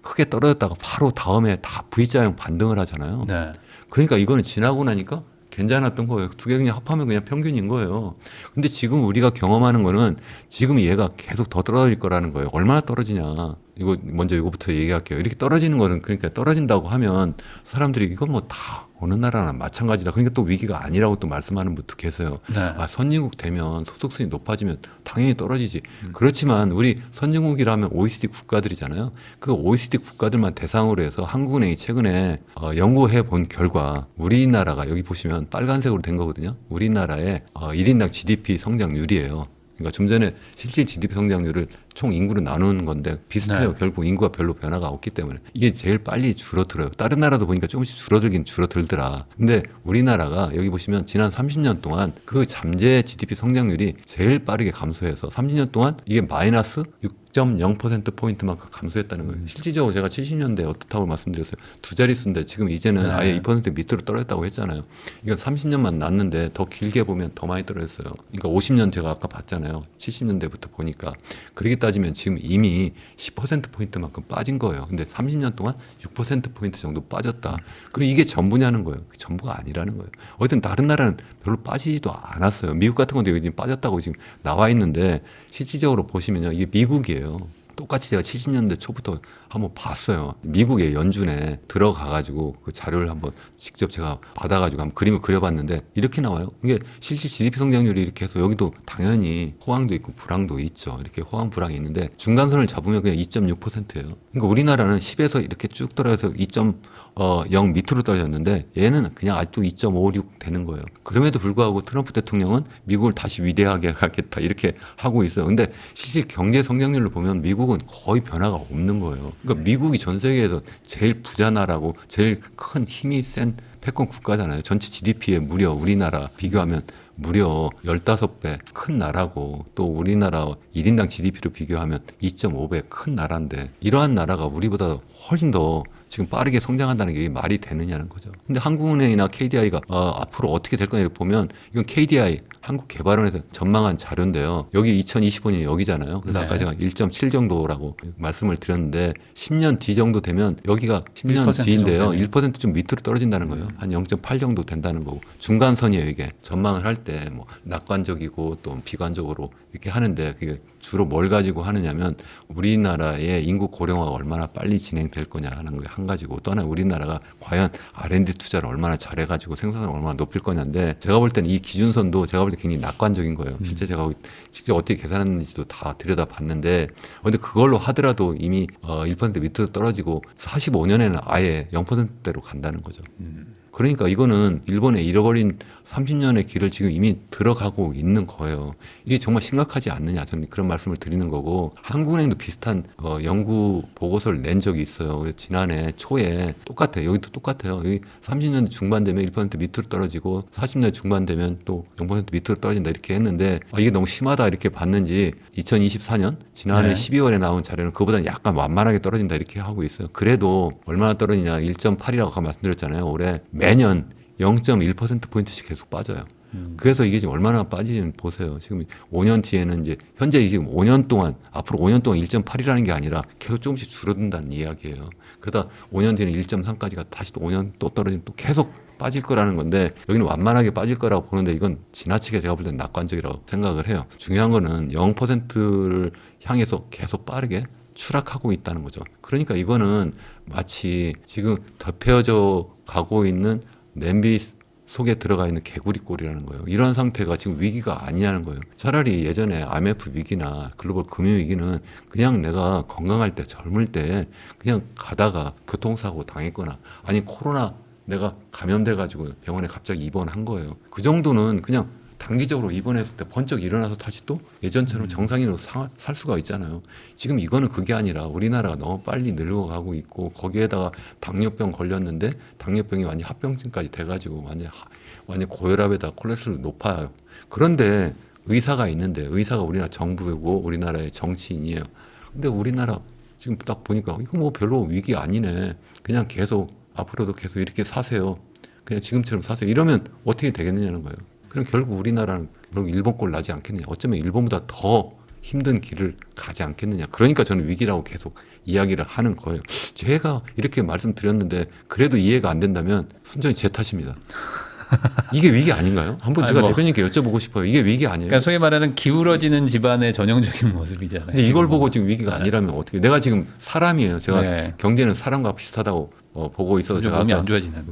S1: 크게 떨어졌다가 바로 다음에 다 V자형 반등을 하잖아요.
S2: 네.
S1: 그러니까 이거는 지나고 나니까 괜찮았던 거예요. 두 개 그냥 합하면 그냥 평균인 거예요. 근데 지금 우리가 경험하는 거는 지금 얘가 계속 더 떨어질 거라는 거예요. 얼마나 떨어지냐. 이거 먼저 이거부터 얘기할게요. 이렇게 떨어지는 거는 그러니까 떨어진다고 하면 사람들이 이건 뭐 다 어느 나라나 마찬가지다. 그러니까 또 위기가 아니라고 또 말씀하는 분도 계세요.
S2: 네.
S1: 아, 선진국 되면 소득순이 높아지면 당연히 떨어지지. 그렇지만 우리 선진국이라면 OECD 국가들이잖아요. 그 OECD 국가들만 대상으로 해서 한국은행이 최근에 연구해 본 결과 우리나라가 여기 보시면 빨간색으로 된 거거든요. 우리나라의 1인당 GDP 성장률이에요. 그러니까 좀 전에 실질 GDP 성장률을 총 인구로 나누는 건데 비슷해요.
S2: 네.
S1: 결국 인구가 별로 변화가 없기 때문에 이게 제일 빨리 줄어들어요. 다른 나라도 보니까 조금씩 줄어들긴 줄어들더라. 근데 우리나라가 여기 보시면 지난 30년 동안 그 잠재 GDP 성장률이 제일 빠르게 감소해서 30년 동안 이게 마이너스 6.0%포인트만큼 감소했다는 거예요. 실질적으로 제가 70년대에 어떻다고 말씀드렸어요. 두 자릿수인데 지금 이제는
S2: 네.
S1: 아예 2% 밑으로 떨어졌다고 했잖아요. 이건 30년만 났는데 더 길게 보면 더 많이 떨어졌어요. 그러니까 50년 제가 아까 봤잖아요. 70년대부터 보니까. 그렇게 따지면 지금 이미 10%포인트만큼 빠진 거예요. 근데 30년 동안 6%포인트 정도 빠졌다. 그리고 이게 전부냐는 거예요. 그게 전부가 아니라는 거예요. 어쨌든 다른 나라는 별로 빠지지도 않았어요. 미국 같은 건데 여기 지금 빠졌다고 지금 나와 있는데 실질적으로 보시면요. 이게 미국이에요. 똑같이 제가 70년대 초부터 한번 봤어요. 미국의 연준에 들어가가지고 그 자료를 한번 직접 제가 받아가지고 한번 그림을 그려봤는데 이렇게 나와요. 이게 실질 GDP 성장률이 이렇게 해서 여기도 당연히 호황도 있고 불황도 있죠. 이렇게 호황 불황이 있는데 중간선을 잡으면 그냥 2.6%예요. 그러니까 우리나라는 10에서 이렇게 쭉 떨어져서 2.0 밑으로 떨어졌는데 얘는 그냥 아직도 2.56 되는 거예요. 그럼에도 불구하고 트럼프 대통령은 미국을 다시 위대하게 하겠다 이렇게 하고 있어요. 근데 실질 경제 성장률로 보면 미국은 거의 변화가 없는 거예요. 그러니까 미국이 전 세계에서 제일 부자 나라고 제일 큰 힘이 센 패권 국가잖아요. 전체 GDP에 무려 우리나라 비교하면 무려 15배 큰 나라고 또 우리나라 1인당 GDP로 비교하면 2.5배 큰 나라인데 이러한 나라가 우리보다 훨씬 더 지금 빠르게 성장한다는 게 말이 되느냐는 거죠. 근데 한국은행이나 KDI가 앞으로 어떻게 될 거냐를 보면 이건 KDI 한국개발원에서 전망한 자료인데요. 여기 2025년이 여기잖아요. 그래서
S2: 네.
S1: 아까 제가 1.7 정도라고 말씀을 드렸는데 10년 뒤 정도 되면 여기가 10년
S2: 1%
S1: 뒤인데요.
S2: 정도 되네요.
S1: 1%좀 밑으로 떨어진다는 거예요. 한 0.8 정도 된다는 거고 중간선이에요. 이게 전망을 할 때 뭐 낙관적이고 또 비관적으로 이렇게 하는데 그게 주로 뭘 가지고 하느냐면 우리나라의 인구 고령화가 얼마나 빨리 진행될 거냐 하는 게 한 가지고 또 하나 우리나라가 과연 R&D 투자를 얼마나 잘해가지고 생산을 얼마나 높일 거냐인데 제가 볼 때는 이 기준선도 제가 볼 때 굉장히 낙관적인 거예요. 실제 제가 직접 어떻게 계산했는지도 다 들여다봤는데 근데 그걸로 하더라도 이미 1% 밑으로 떨어지고 45년에는 아예 0%대로 간다는 거죠. 그러니까 이거는 일본의 잃어버린 30년의 길을 지금 이미 들어가고 있는 거예요. 이게 정말 심각하지 않느냐 저는 그런 말씀을 드리는 거고 한국은행도 비슷한 연구 보고서를 낸 적이 있어요. 그래서 지난해 초에 똑같아요. 여기도 똑같아요. 여기 30년 중반 되면 1% 밑으로 떨어지고 40년 중반 되면 또 0% 밑으로 떨어진다 이렇게 했는데 이게 너무 심하다 이렇게 봤는지 2024년 지난해
S2: 네.
S1: 12월에 나온 자료는 그보다는 약간 완만하게 떨어진다 이렇게 하고 있어요. 그래도 얼마나 떨어지냐 1.8이라고 아까 말씀드렸잖아요. 올해 매년 0.1%포인트씩 계속 빠져요. 그래서 이게 지금 얼마나 빠지는지 보세요. 지금 5년 뒤에는 이제 현재 지금 5년 동안 앞으로 5년 동안 1.8이라는 게 아니라 계속 조금씩 줄어든다는 이야기예요. 그러다 5년 뒤에는 1.3까지가 다시 또 5년 또 떨어지면 또 계속 빠질 거라는 건데 여기는 완만하게 빠질 거라고 보는데 이건 지나치게 제가 볼 때는 낙관적이라고 생각을 해요. 중요한 거는 0%를 향해서 계속 빠르게 추락하고 있다는 거죠. 그러니까 이거는 마치 지금 덮여져 가고 있는 냄비 속에 들어가 있는 개구리 꼴이라는 거예요. 이런 상태가 지금 위기가 아니냐는 거예요. 차라리 예전에 IMF 위기나 글로벌 금융 위기는 그냥 내가 건강할 때 젊을 때 그냥 가다가 교통사고 당했거나 아니 코로나 내가 감염돼 가지고 병원에 갑자기 입원한 거예요. 그 정도는 그냥 단기적으로 입원했을 때 번쩍 일어나서 다시 또 예전처럼 정상인으로 살 수가 있잖아요. 지금 이거는 그게 아니라 우리나라가 너무 빨리 늙어가고 있고 거기에다가 당뇨병 걸렸는데 당뇨병이 완전 합병증까지 돼가지고 완전 고혈압에다 콜레스테롤 높아요. 그런데 의사가 있는데 의사가 우리나라 정부고 우리나라의 정치인이에요. 근데 우리나라 지금 딱 보니까 이거 뭐 별로 위기 아니네. 그냥 계속 앞으로도 계속 이렇게 사세요. 그냥 지금처럼 사세요. 이러면 어떻게 되겠느냐는 거예요. 그럼 결국 우리나라는 결국 일본 꼴 나지 않겠느냐. 어쩌면 일본보다 더 힘든 길을 가지 않겠느냐. 그러니까 저는 위기라고 계속 이야기를 하는 거예요. 제가 이렇게 말씀드렸는데 그래도 이해가 안 된다면 순전히 제 탓입니다. 이게 위기 아닌가요? 한번 제가 대표님께 여쭤보고 싶어요. 이게 위기 아니에요?
S2: 그러니까 소위 말하는 기울어지는 집안의 전형적인 모습이잖아요.
S1: 근데 이걸 보고 지금 위기가 아니라면 어떻게? 내가 지금 사람이에요. 제가 경제는 사람과 비슷하다고 보고 있어서 제가
S2: 몸이 안 좋아지는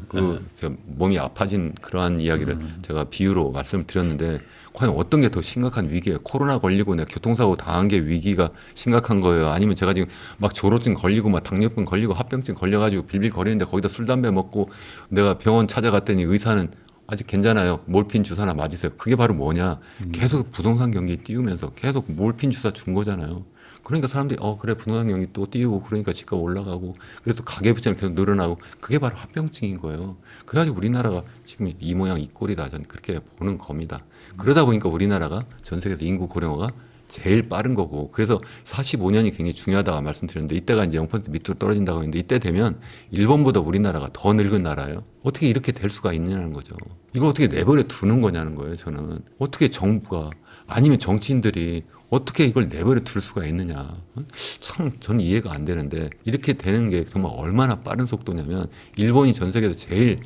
S1: 제가 몸이 아파진 그러한 이야기를 제가 비유로 말씀을 드렸는데 과연 어떤 게 더 심각한 위기예요? 코로나 걸리고 내가 교통사고 당한 게 위기가 심각한 거예요? 아니면 제가 지금 막 조로증 걸리고 막 당뇨병 걸리고 합병증 걸려가지고 빌빌 거리는데 거기다 술 담배 먹고 내가 병원 찾아갔더니 의사는 아직 괜찮아요. 몰핀 주사나 맞으세요. 그게 바로 뭐냐? 계속 부동산 경기에 띄우면서 계속 몰핀 주사 준 거잖아요. 그러니까 사람들이 그래 부동산 경기 또 띄우고 그러니까 집값 올라가고 그래서 가계부채는 계속 늘어나고 그게 바로 합병증인 거예요. 그래가지고 우리나라가 지금 이 모양 이 꼴이다. 저는 그렇게 보는 겁니다. 그러다 보니까 우리나라가 전 세계에서 인구 고령화가 제일 빠른 거고 그래서 45년이 굉장히 중요하다고 말씀드렸는데 이때가 이제 0% 밑으로 떨어진다고 했는데 이때 되면 일본보다 우리나라가 더 늙은 나라예요. 어떻게 이렇게 될 수가 있느냐는 거죠. 이걸 어떻게 내버려 두는 거냐는 거예요. 저는 어떻게 정부가 아니면 정치인들이 어떻게 이걸 내버려 둘 수가 있느냐. 참 저는 이해가 안 되는데 이렇게 되는 게 정말 얼마나 빠른 속도냐면 일본이 전 세계에서 제일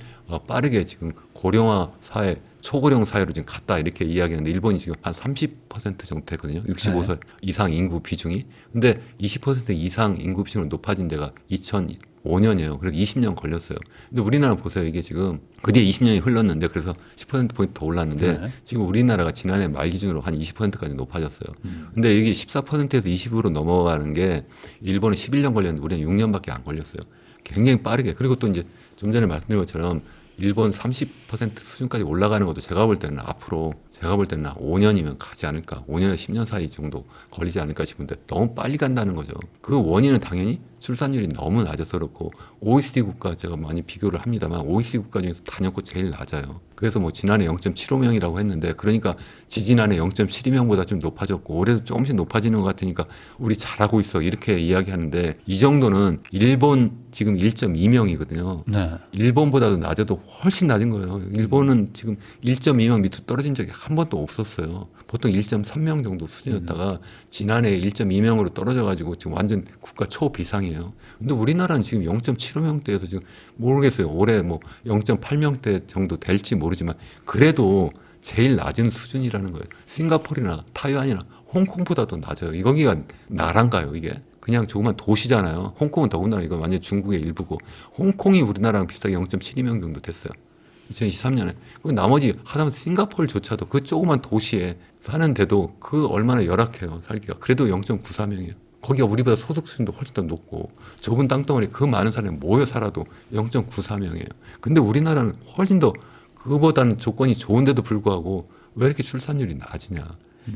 S1: 빠르게 지금 고령화 사회 초고령 사회로 지금 갔다 이렇게 이야기하는데 일본이 지금 한 30% 정도 되거든요. 65세 이상 인구 비중이. 근데 20% 이상 인구 비중으로 높아진 데가 2005년이에요. 그래서 20년 걸렸어요. 근데 우리나라 보세요. 이게 지금 그 뒤에 20년이 흘렀는데 그래서 10%포인트 더 올랐는데 지금 우리나라가 지난해 말 기준으로 한 20%까지 높아졌어요. 근데 이게 14%에서 20으로 넘어가는 게 일본은 11년 걸렸는데 우리는 6년밖에 안 걸렸어요. 굉장히 빠르게. 그리고 또 이제 좀 전에 말씀드린 것처럼 일본 30% 수준까지 올라가는 것도 제가 볼 때는 앞으로 제가 볼 때는 5년이면 가지 않을까 5년에서 10년 사이 정도 걸리지 않을까 싶은데 너무 빨리 간다는 거죠. 그 원인은 당연히 출산율이 너무 낮아서 그렇고 OECD 국가 제가 많이 비교를 합니다만 OECD 국가 중에서 단연코 제일 낮아요. 그래서 뭐 지난해 0.75명이라고 했는데 그러니까 지지난해 0.72명보다 좀 높아졌고 올해도 조금씩 높아지는 것 같으니까 우리 잘하고 있어 이렇게 이야기하는데 이 정도는 일본 지금 1.2명이거든요.
S2: 네.
S1: 일본보다도 낮아도 훨씬 낮은 거예요. 일본은 지금 1.2명 밑으로 떨어진 적이 한 번도 없었어요. 보통 1.3명 정도 수준이었다가 지난해 1.2명으로 떨어져가지고 지금 완전 국가 초비상이에요. 근데 우리나라는 지금 0.75명대에서 지금 모르겠어요. 올해 뭐 0.8명대 정도 될지 모르지만 그래도 제일 낮은 수준이라는 거예요. 싱가포르나 타이완이나 홍콩보다도 낮아요. 거기가 나라인가요, 이게? 그냥 조그만 도시잖아요. 홍콩은 더군다나 이건 완전 중국의 일부고 홍콩이 우리나라랑 비슷하게 0.72명 정도 됐어요. 2023년에. 그리고 나머지 하다못해 싱가포르조차도 그 조그만 도시에 사는데도 그 얼마나 열악해요, 살기가. 그래도 0.94명이에요. 거기가 우리보다 소득 수준도 훨씬 더 높고 좁은 땅덩어리 그 많은 사람이 모여 살아도 0.94명이에요. 근데 우리나라는 훨씬 더 그거보다는 조건이 좋은데도 불구하고 왜 이렇게 출산율이 낮으냐.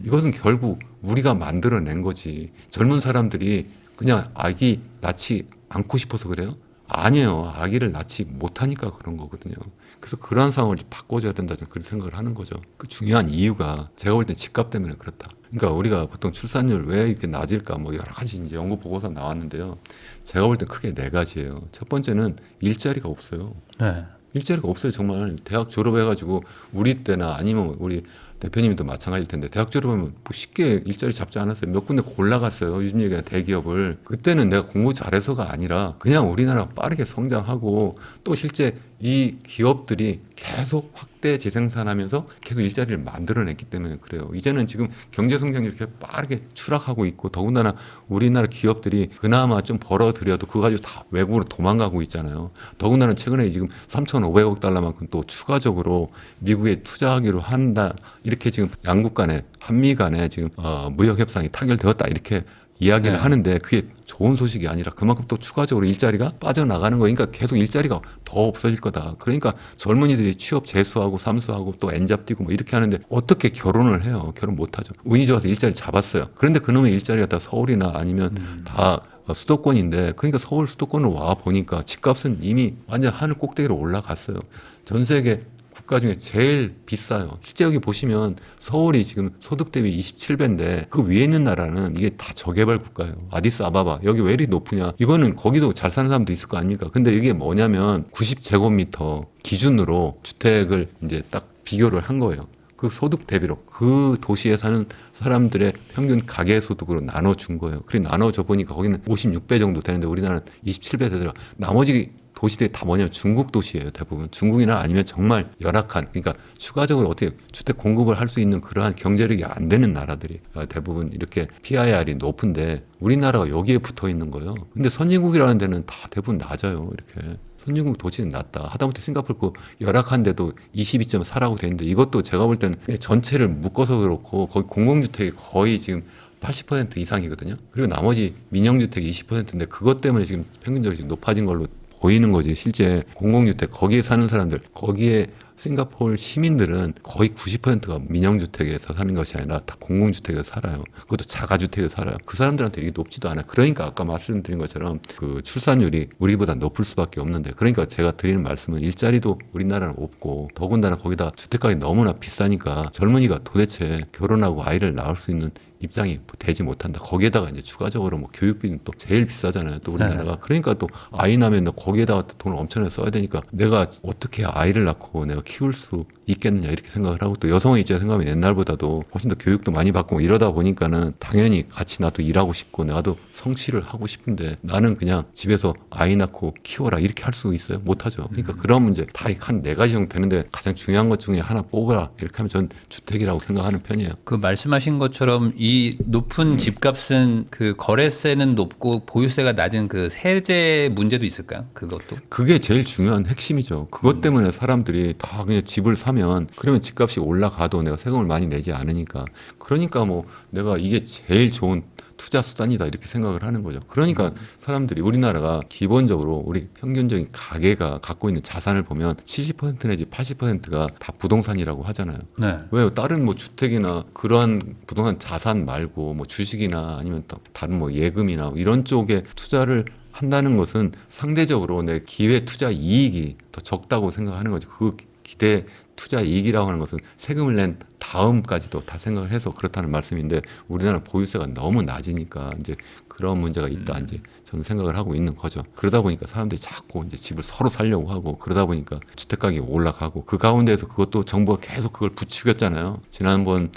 S1: 이것은 결국 우리가 만들어낸 거지. 젊은 사람들이 그냥 아기 낳지 않고 싶어서 그래요? 아니에요. 아기를 낳지 못하니까 그런 거거든요. 그래서 그러한 상황을 바꿔줘야 된다 저는 그런 생각을 하는 거죠. 그 중요한 이유가 제가 볼 땐 집값 때문에 그렇다. 그러니까 우리가 보통 출산율 왜 이렇게 낮을까 뭐 여러 가지 이제 연구 보고서 나왔는데요. 제가 볼 땐 크게 네 가지예요. 첫 번째는 일자리가 없어요.
S2: 네.
S1: 일자리가 없어요. 정말 대학 졸업해가지고 우리 때나 아니면 우리 대표님도 마찬가지일 텐데 대학 졸업하면 뭐 쉽게 일자리 잡지 않았어요. 몇 군데 골라갔어요. 요즘 얘기한 대기업을. 그때는 내가 공부 잘해서가 아니라 그냥 우리나라가 빠르게 성장하고 또 실제 이 기업들이 계속 확대 재생산하면서 계속 일자리를 만들어냈기 때문에 그래요. 이제는 지금 경제 성장이 이렇게 빠르게 추락하고 있고 더군다나 우리나라 기업들이 그나마 좀 벌어들여도 그거 가지고 다 외국으로 도망가고 있잖아요. 더군다나 최근에 지금 3,500억 달러만큼 또 추가적으로 미국에 투자하기로 한다. 이렇게 지금 양국 간에 한미 간에 지금 무역 협상이 타결되었다. 이렇게 이야기를
S2: 네.
S1: 하는데 그게 좋은 소식이 아니라 그만큼 또 추가적으로 일자리가 빠져나가는 거니까 계속 일자리가 더 없어질 거다. 그러니까 젊은이들이 취업 재수하고 삼수하고 또 엔잡 뛰고 뭐 이렇게 하는데 어떻게 결혼을 해요? 결혼 못 하죠. 운이 좋아서 일자리 잡았어요. 그런데 그놈의 일자리가 다 서울이나 아니면 다 수도권인데 그러니까 서울 수도권으로 와 보니까 집값은 이미 완전 하늘 꼭대기로 올라갔어요. 전 세계 국가 중에 제일 비싸요. 실제 여기 보시면 서울이 지금 소득 대비 27배인데 그 위에 있는 나라는 이게 다 저개발 국가예요. 아디스아바바 여기 왜 이리 높으냐? 이거는 거기도 잘 사는 사람도 있을 거 아닙니까? 근데 이게 뭐냐면 90제곱미터 기준으로 주택을 이제 딱 비교를 한 거예요. 그 소득 대비로 그 도시에 사는 사람들의 평균 가계 소득으로 나눠준 거예요. 그리고 나눠줘 보니까 거기는 56배 정도 되는데 우리나라는 27배 되더라. 나머지 도시들이 다 뭐냐면 중국 도시예요. 대부분 중국이나 아니면 정말 열악한 그러니까 추가적으로 어떻게 주택 공급을 할 수 있는 그러한 경제력이 안 되는 나라들이 대부분 이렇게 PIR이 높은데 우리나라가 여기에 붙어 있는 거예요. 근데 선진국이라는 데는 다 대부분 낮아요. 이렇게 선진국 도시는 낮다. 하다못해 싱가포르 그 열악한데도 22.4라고 돼 있는데 이것도 제가 볼 때는 전체를 묶어서 그렇고 거기 공공주택이 거의 지금 80% 이상이거든요. 그리고 나머지 민영주택이 20%인데 그것 때문에 지금 평균적으로 지금 높아진 걸로 보이는 거지. 실제 공공주택 거기에 사는 사람들 거기에 싱가포르 시민들은 거의 90%가 민영주택에서 사는 것이 아니라 다 공공주택에서 살아요. 그것도 자가주택에서 살아요. 그 사람들한테 이게 높지도 않아요. 그러니까 아까 말씀드린 것처럼 그 출산율이 우리보다 높을 수밖에 없는데 그러니까 제가 드리는 말씀은 일자리도 우리나라는 없고 더군다나 거기다 주택가격이 너무나 비싸니까 젊은이가 도대체 결혼하고 아이를 낳을 수 있는 입장이 되지 못한다. 거기에다가 이제 추가적으로 뭐 교육비는 또 제일 비싸잖아요. 또 우리나라가. 그러니까 또 아이 낳으면 너 거기에다가 또 돈을 엄청나게 써야 되니까 내가 어떻게 아이를 낳고 내가 키울 수 있겠느냐 이렇게 생각을 하고 또 여성의 입장에 생각하면 옛날보다도 훨씬 더 교육도 많이 받고 뭐 이러다 보니까는 당연히 같이 나도 일하고 싶고 나도 성취를 하고 싶은데 나는 그냥 집에서 아이 낳고 키워라 이렇게 할 수 있어요? 못하죠. 그러니까 그런 문제 다 한 네 가지 정도 되는데 가장 중요한 것 중에 하나 뽑아라 이렇게 하면 전 주택이라고 생각하는 편이에요.
S2: 그 말씀하신 것처럼 이 높은 집값은 그 거래세는 높고 보유세가 낮은 그 세제 문제도 있을까요? 그것도?
S1: 그게 제일 중요한 핵심이죠. 그것 때문에 사람들이 다 그냥 집을 사면 그러면 집값이 올라가도 내가 세금을 많이 내지 않으니까 그러니까 뭐 내가 이게 제일 좋은 투자 수단이다 이렇게 생각을 하는 거죠. 그러니까 사람들이 우리나라가 기본적으로 우리 평균적인 가계가 갖고 있는 자산을 보면 70% 내지 80%가 다 부동산이라고 하잖아요.
S2: 네.
S1: 왜요? 다른 뭐 주택이나 그러한 부동산 자산 말고 뭐 주식이나 아니면 또 다른 뭐 예금이나 이런 쪽에 투자를 한다는 것은 상대적으로 내 기회 투자 이익이 더 적다고 생각하는 거죠. 그 기대 투자 이익이라고 하는 것은 세금을 낸 다음까지도 다 생각을 해서 그렇다는 말씀인데 우리나라 보유세가 너무 낮으니까 이제 그런 문제가 있다 이제 저는 생각을 하고 있는 거죠. 그러다 보니까 사람들이 자꾸 이제 집을 서로 살려고 하고 그러다 보니까 주택 가격이 올라가고 그 가운데에서 그것도 정부가 계속 그걸 부추겼잖아요. 지난번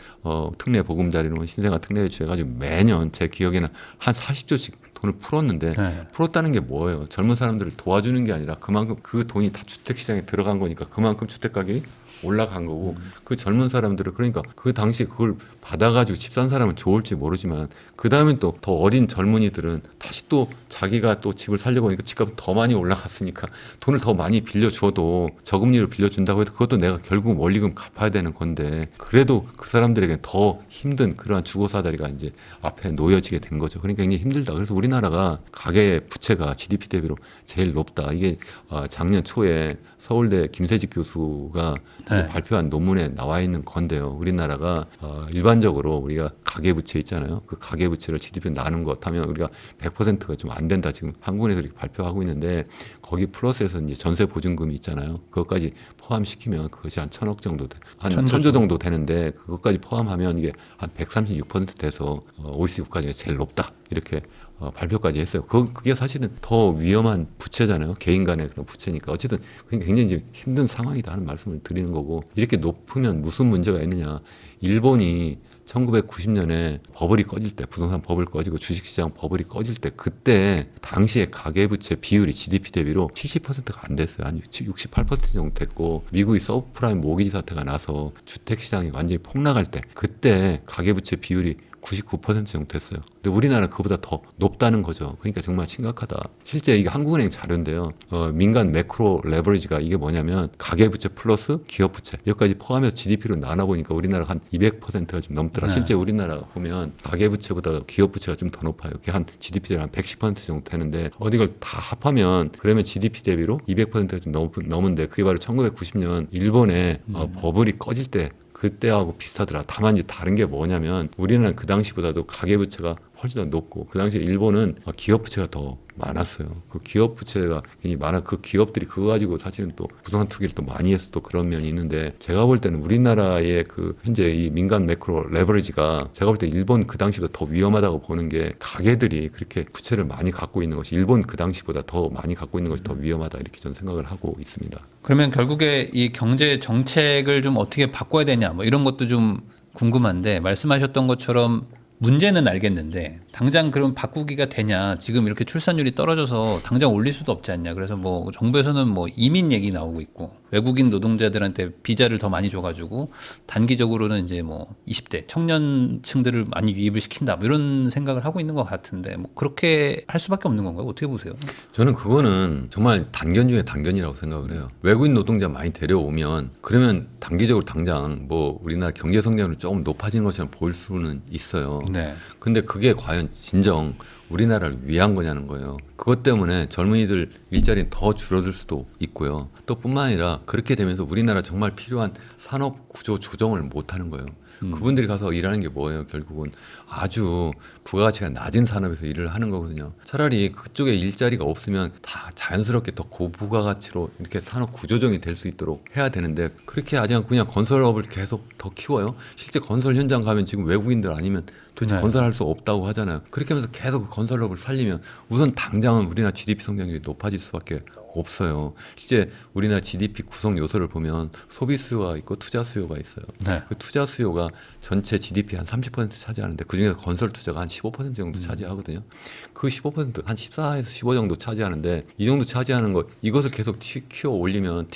S1: 특례 보금자리론 신생아 특례 주해가지고 매년 제 기억에는 한 40조씩 돈을 풀었는데
S2: 네.
S1: 풀었다는 게 뭐예요? 젊은 사람들을 도와주는 게 아니라 그만큼 그 돈이 다 주택 시장에 들어간 거니까 그만큼 주택 가격이 올라간 거고 그 젊은 사람들을 그러니까 그 당시 그걸 받아가지고 집 산 사람은 좋을지 모르지만 그 다음엔 또 더 어린 젊은이들은 다시 또 자기가 또 집을 살려고 하니까 집값이 더 많이 올라갔으니까 돈을 더 많이 빌려줘도 저금리로 빌려준다고 해도 그것도 내가 결국 원리금 갚아야 되는 건데 그래도 그 사람들에게 더 힘든 그러한 주거사다리가 이제 앞에 놓여지게 된 거죠. 그러니까 굉장히 힘들다. 그래서 우리나라가 가계 부채가 GDP 대비로 제일 높다. 이게 작년 초에 서울대 김세직 교수가
S2: 네.
S1: 발표한 논문에 나와 있는 건데요. 우리나라가 일반적으로 우리가 가계부채 있잖아요. 그 가계부채를 GDP로 나눈 것 하면 우리가 100%가 좀 안 된다. 지금 한국에서 이렇게 발표하고 있는데 거기 플러스에서 이제 전세 보증금이 있잖아요. 그것까지 포함시키면 그것이 한 1,000억 정도 한 1,000조 정도 되는데 그것까지 포함하면 이게 한 136% 돼서 OECD 국가 중에 제일 높다. 이렇게 발표까지 했어요. 그게 사실은 더 위험한 부채잖아요. 개인 간의 그런 부채니까. 어쨌든 굉장히 지금 힘든 상황이다 하는 말씀을 드리는 거고, 이렇게 높으면 무슨 문제가 있느냐. 일본이 1990년에 버블이 꺼질 때, 부동산 버블 꺼지고 주식시장 버블이 꺼질 때, 그때 당시에 가계부채 비율이 GDP 대비로 70%가 안 됐어요. 한 68% 정도 됐고, 미국이 서브프라임 모기지 사태가 나서 주택시장이 완전히 폭락할 때, 그때 가계부채 비율이 99% 정도 됐어요. 근데 우리나라는 그보다 더 높다는 거죠. 그러니까 정말 심각하다. 실제 이게 한국은행 자료인데요. 민간 매크로 레버리지가 이게 뭐냐면 가계부채 플러스 기업부채 여기까지 포함해서 GDP로 나눠보니까 우리나라가 한 200%가 좀 넘더라.
S2: 네.
S1: 실제 우리나라가 보면 가계부채보다 기업부채가 좀 더 높아요. 그게 한 GDP 대비 한 110% 정도 되는데 어디 이걸 다 합하면 그러면 GDP 대비로 200%가 좀 넘은데 그게 바로 1990년 일본의 버블이 꺼질 때 그때하고 비슷하더라. 다만 이제 다른 게 뭐냐면 우리는 그 당시보다도 가계부채가 훨씬 더 높고 그 당시에 일본은 기업부채가 더 많았어요. 그 기업부채가 굉장히 많아. 그 기업들이 그거 가지고 사실은 또 부동산 투기를 또 많이 해서 또 그런 면이 있는데 제가 볼 때는 우리나라의 그 현재 이 민간 매크로 레버리지가 제가 볼 때 일본 그 당시보다 더 위험하다고 보는 게 가계들이 그렇게 부채를 많이 갖고 있는 것이 일본 그 당시보다 더 많이 갖고 있는 것이 더 위험하다 이렇게 저는 생각을 하고 있습니다.
S2: 그러면 결국에 이 경제 정책을 좀 어떻게 바꿔야 되냐 뭐 이런 것도 좀 궁금한데 말씀하셨던 것처럼 문제는 알겠는데 당장 그럼 바꾸기가 되냐? 지금 이렇게 출산율이 떨어져서 당장 올릴 수도 없지 않냐? 그래서 뭐 정부에서는 뭐 이민 얘기 나오고 있고 외국인 노동자들한테 비자를 더 많이 줘가지고 단기적으로는 이제 뭐 20대 청년층들을 많이 유입을 시킨다 뭐 이런 생각을 하고 있는 것 같은데 뭐 그렇게 할 수밖에 없는 건가요? 어떻게 보세요?
S1: 저는 그거는 정말 단견 중에 단견이라고 생각을 해요. 외국인 노동자 많이 데려오면 그러면 단기적으로 당장 뭐 우리나라 경제 성장률이 조금 높아지는 것처럼 보일 수는 있어요.
S2: 네.
S1: 근데 그게 과연 진정 우리나라를 위한 거냐는 거예요. 그것 때문에 젊은이들 일자리는 더 줄어들 수도 있고요. 또 뿐만 아니라 그렇게 되면서 우리나라 정말 필요한 산업 구조 조정을 못 하는 거예요. 그분들이 가서 일하는 게 뭐예요? 결국은 아주 부가가치가 낮은 산업에서 일을 하는 거거든요. 차라리 그쪽에 일자리가 없으면 다 자연스럽게 더 고부가가치로 이렇게 산업 구조정이 될 수 있도록 해야 되는데 그렇게 하지 않고 그냥 건설업을 계속 더 키워요. 실제 건설 현장 가면 지금 외국인들 아니면 도대체
S2: 네.
S1: 건설할 수 없다고 하잖아요. 그렇게 하면서 계속 건설업을 살리면 우선 당장은 우리나라 GDP 성장률이 높아질 수밖에 없어요. 실제 우리나라 GDP 구성 요소를 보면 소비 수요가 있고 투자 수요가 있어요.
S2: 네.
S1: 그 투자 수요가 전체 GDP 한 30% 차지하는데 그중에서 건설 투자가 한 15% 정도 차지하거든요. 그 15%, 한 14에서 15 정도 차지하는데 이 정도 차지하는 것 이것을 계속 키워 올리면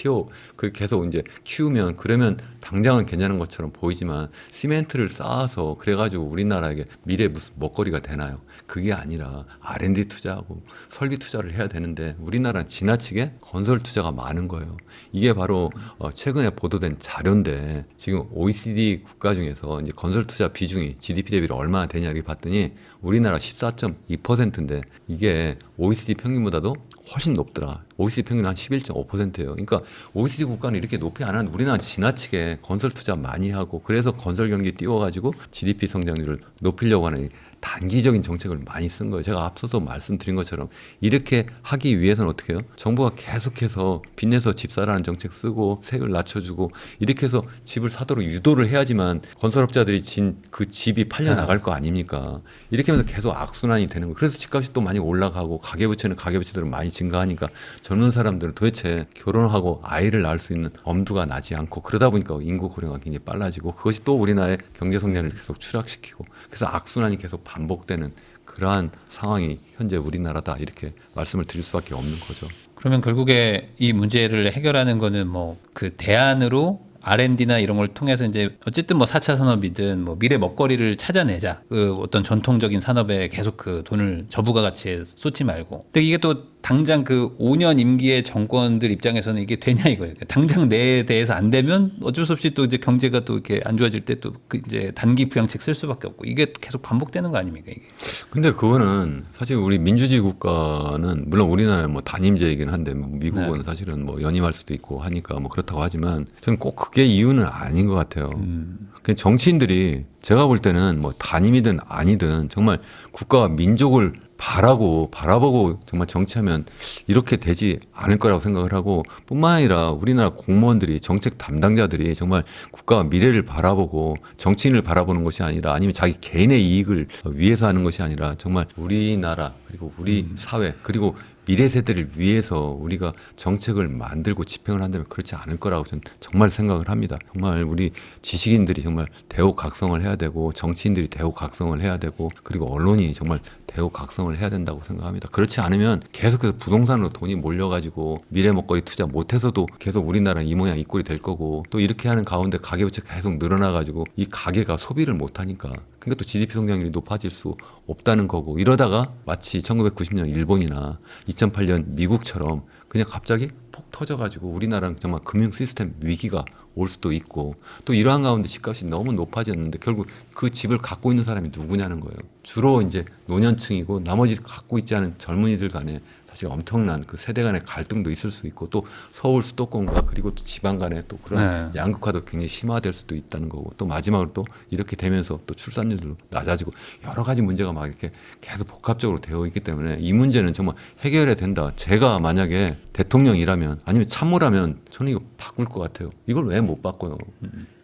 S1: 그 계속 이제 키우면 그러면 당장은 괜찮은 것처럼 보이지만 시멘트를 쌓아서 그래가지고 우리나라에게 미래 무슨 먹거리가 되나요? 그게 아니라 R&D 투자하고 설비 투자를 해야 되는데 우리나라는 지나치게 건설 투자가 많은 거예요. 이게 바로 최근에 보도된 자료인데 지금 OECD 국가 중에서 이제 건설 투자 비중이 GDP 대비로 얼마나 되냐 이렇게 봤더니 우리나라 14.2%인데 이게 OECD 평균보다도 훨씬 높더라. OECD 평균은 한 11.5%예요. 그러니까 OECD 국가는 이렇게 높이 안 하는 우리나라는 지나치게 건설 투자 많이 하고 그래서 건설 경기 띄워가지고 GDP 성장률을 높이려고 하는 단기적인 정책을 많이 쓴 거예요. 제가 앞서서 말씀드린 것처럼 이렇게 하기 위해서는 어떻게 해요? 정부가 계속해서 빚내서 집 사라는 정책 쓰고 세율 낮춰주고 이렇게 해서 집을 사도록 유도를 해야지만 건설업자들이 진 그 집이 팔려 나갈 거 아닙니까? 이렇게 하면서 계속 악순환이 되는 거예요. 그래서 집값이 또 많이 올라가고 가계부채는 가계부채대로 많이 증가하니까 젊은 사람들은 도대체 결혼하고 아이를 낳을 수 있는 엄두가 나지 않고 그러다 보니까 인구 고령화가 굉장히 빨라지고 그것이 또 우리나라의 경제 성장을 계속 추락시키고 그래서 악순환이 계속 반복되는 그러한 상황이 현재 우리나라다 이렇게 말씀을 드릴 수밖에 없는 거죠.
S2: 그러면 결국에 이 문제를 해결하는 거는 뭐 그 대안으로 R&D나 이런 걸 통해서 이제 어쨌든 뭐 4차 산업이든 뭐 미래 먹거리를 찾아내자. 그 어떤 전통적인 산업에 계속 그 돈을 저부가 가치에 쏟지 말고. 근데 이게 또 당장 그 5년 임기의 정권들 입장에서는 이게 되냐 이거예요. 당장 내에 대해서 안 되면 어쩔 수 없이 또 이제 경제가 또 이렇게 안 좋아질 때 또 그 이제 단기 부양책 쓸 수밖에 없고 이게 계속 반복되는 거 아닙니까 이게?
S1: 근데 그거는 사실 우리 민주주의 국가는 물론 우리나라는 뭐 단임제이긴 한데 미국은
S2: 네.
S1: 사실은 뭐 연임할 수도 있고 하니까 뭐 그렇다고 하지만 저는 꼭 그게 이유는 아닌 것 같아요. 그냥 정치인들이 제가 볼 때는 뭐 단임이든 아니든 정말 국가와 민족을 바라보고 정말 정치하면 이렇게 되지 않을 거라고 생각을 하고, 뿐만 아니라 우리나라 공무원들이, 정책 담당자들이 정말 국가와 미래를 바라보고 정치인을 바라보는 것이 아니라, 아니면 자기 개인의 이익을 위해서 하는 것이 아니라 정말 우리나라 그리고 우리 사회 그리고 미래 세대를 위해서 우리가 정책을 만들고 집행을 한다면 그렇지 않을 거라고 저는 정말 생각을 합니다. 정말 우리 지식인들이 정말 대우각성을 해야 되고, 정치인들이 대우각성을 해야 되고, 그리고 언론이 정말 대우각성을 해야 된다고 생각합니다. 그렇지 않으면 계속해서 부동산으로 돈이 몰려가지고 미래 먹거리 투자 못해서도 계속 우리나라는 이 모양 이 꼴이 될 거고, 또 이렇게 하는 가운데 가계부채 계속 늘어나가지고 이 가계가 소비를 못하니까, 그러니까 또 GDP 성장률이 높아질 수 없다는 거고, 이러다가 마치 1990년 일본이나 2008년 미국처럼 그냥 갑자기 폭 터져가지고 우리나라는 정말 금융 시스템 위기가 올 수도 있고, 또 이러한 가운데 집값이 너무 높아졌는데 결국 그 집을 갖고 있는 사람이 누구냐는 거예요. 주로 이제 노년층이고, 나머지 갖고 있지 않은 젊은이들 간에 사실 엄청난 그 세대 간의 갈등도 있을 수 있고, 또 서울 수도권과 그리고 또 지방 간의 또 그런 양극화도 굉장히 심화될 수도 있다는 거고, 또 마지막으로 또 이렇게 되면서 또 출산율도 낮아지고 여러 가지 문제가 막 이렇게 계속 복합적으로 되어 있기 때문에 이 문제는 정말 해결해야 된다. 제가 만약에 대통령이라면, 아니면 참모라면 저는 이거 바꿀 것 같아요. 이걸 왜 못 바꿔요?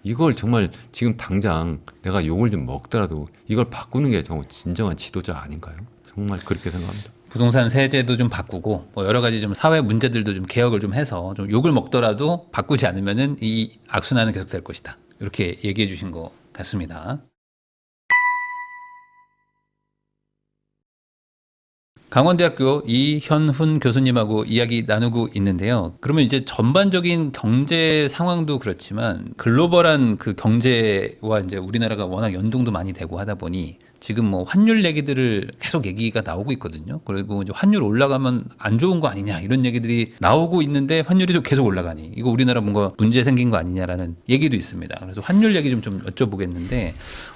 S1: 이걸 정말 지금 당장 내가 욕을 좀 먹더라도 이걸 바꾸는 게 정말 진정한 지도자 아닌가요? 정말 그렇게 생각합니다.
S2: 부동산 세제도 좀 바꾸고 뭐 여러 가지 좀 사회 문제들도 좀 개혁을 좀 해서 좀 욕을 먹더라도 바꾸지 않으면은 이 악순환은 계속될 것이다. 이렇게 얘기해 주신 것 같습니다. 강원대학교 이현훈 교수님하고 이야기 나누고 있는데요. 그러면 이제 전반적인 경제 상황도 그렇지만 글로벌한 그 경제와 이제 우리나라가 워낙 연동도 많이 되고 하다 보니 지금 뭐 환율 얘기들을 계속 얘기가 나오고 있거든요. 그리고 이제 환율 올라가면 안 좋은 거 아니냐 이런 얘기들이 나오고 있는데 환율이 또 계속 올라가니 이거 우리나라 뭔가 문제 생긴 거 아니냐라는 얘기도 있습니다. 그래서 환율 얘기 좀 여쭤보겠는데,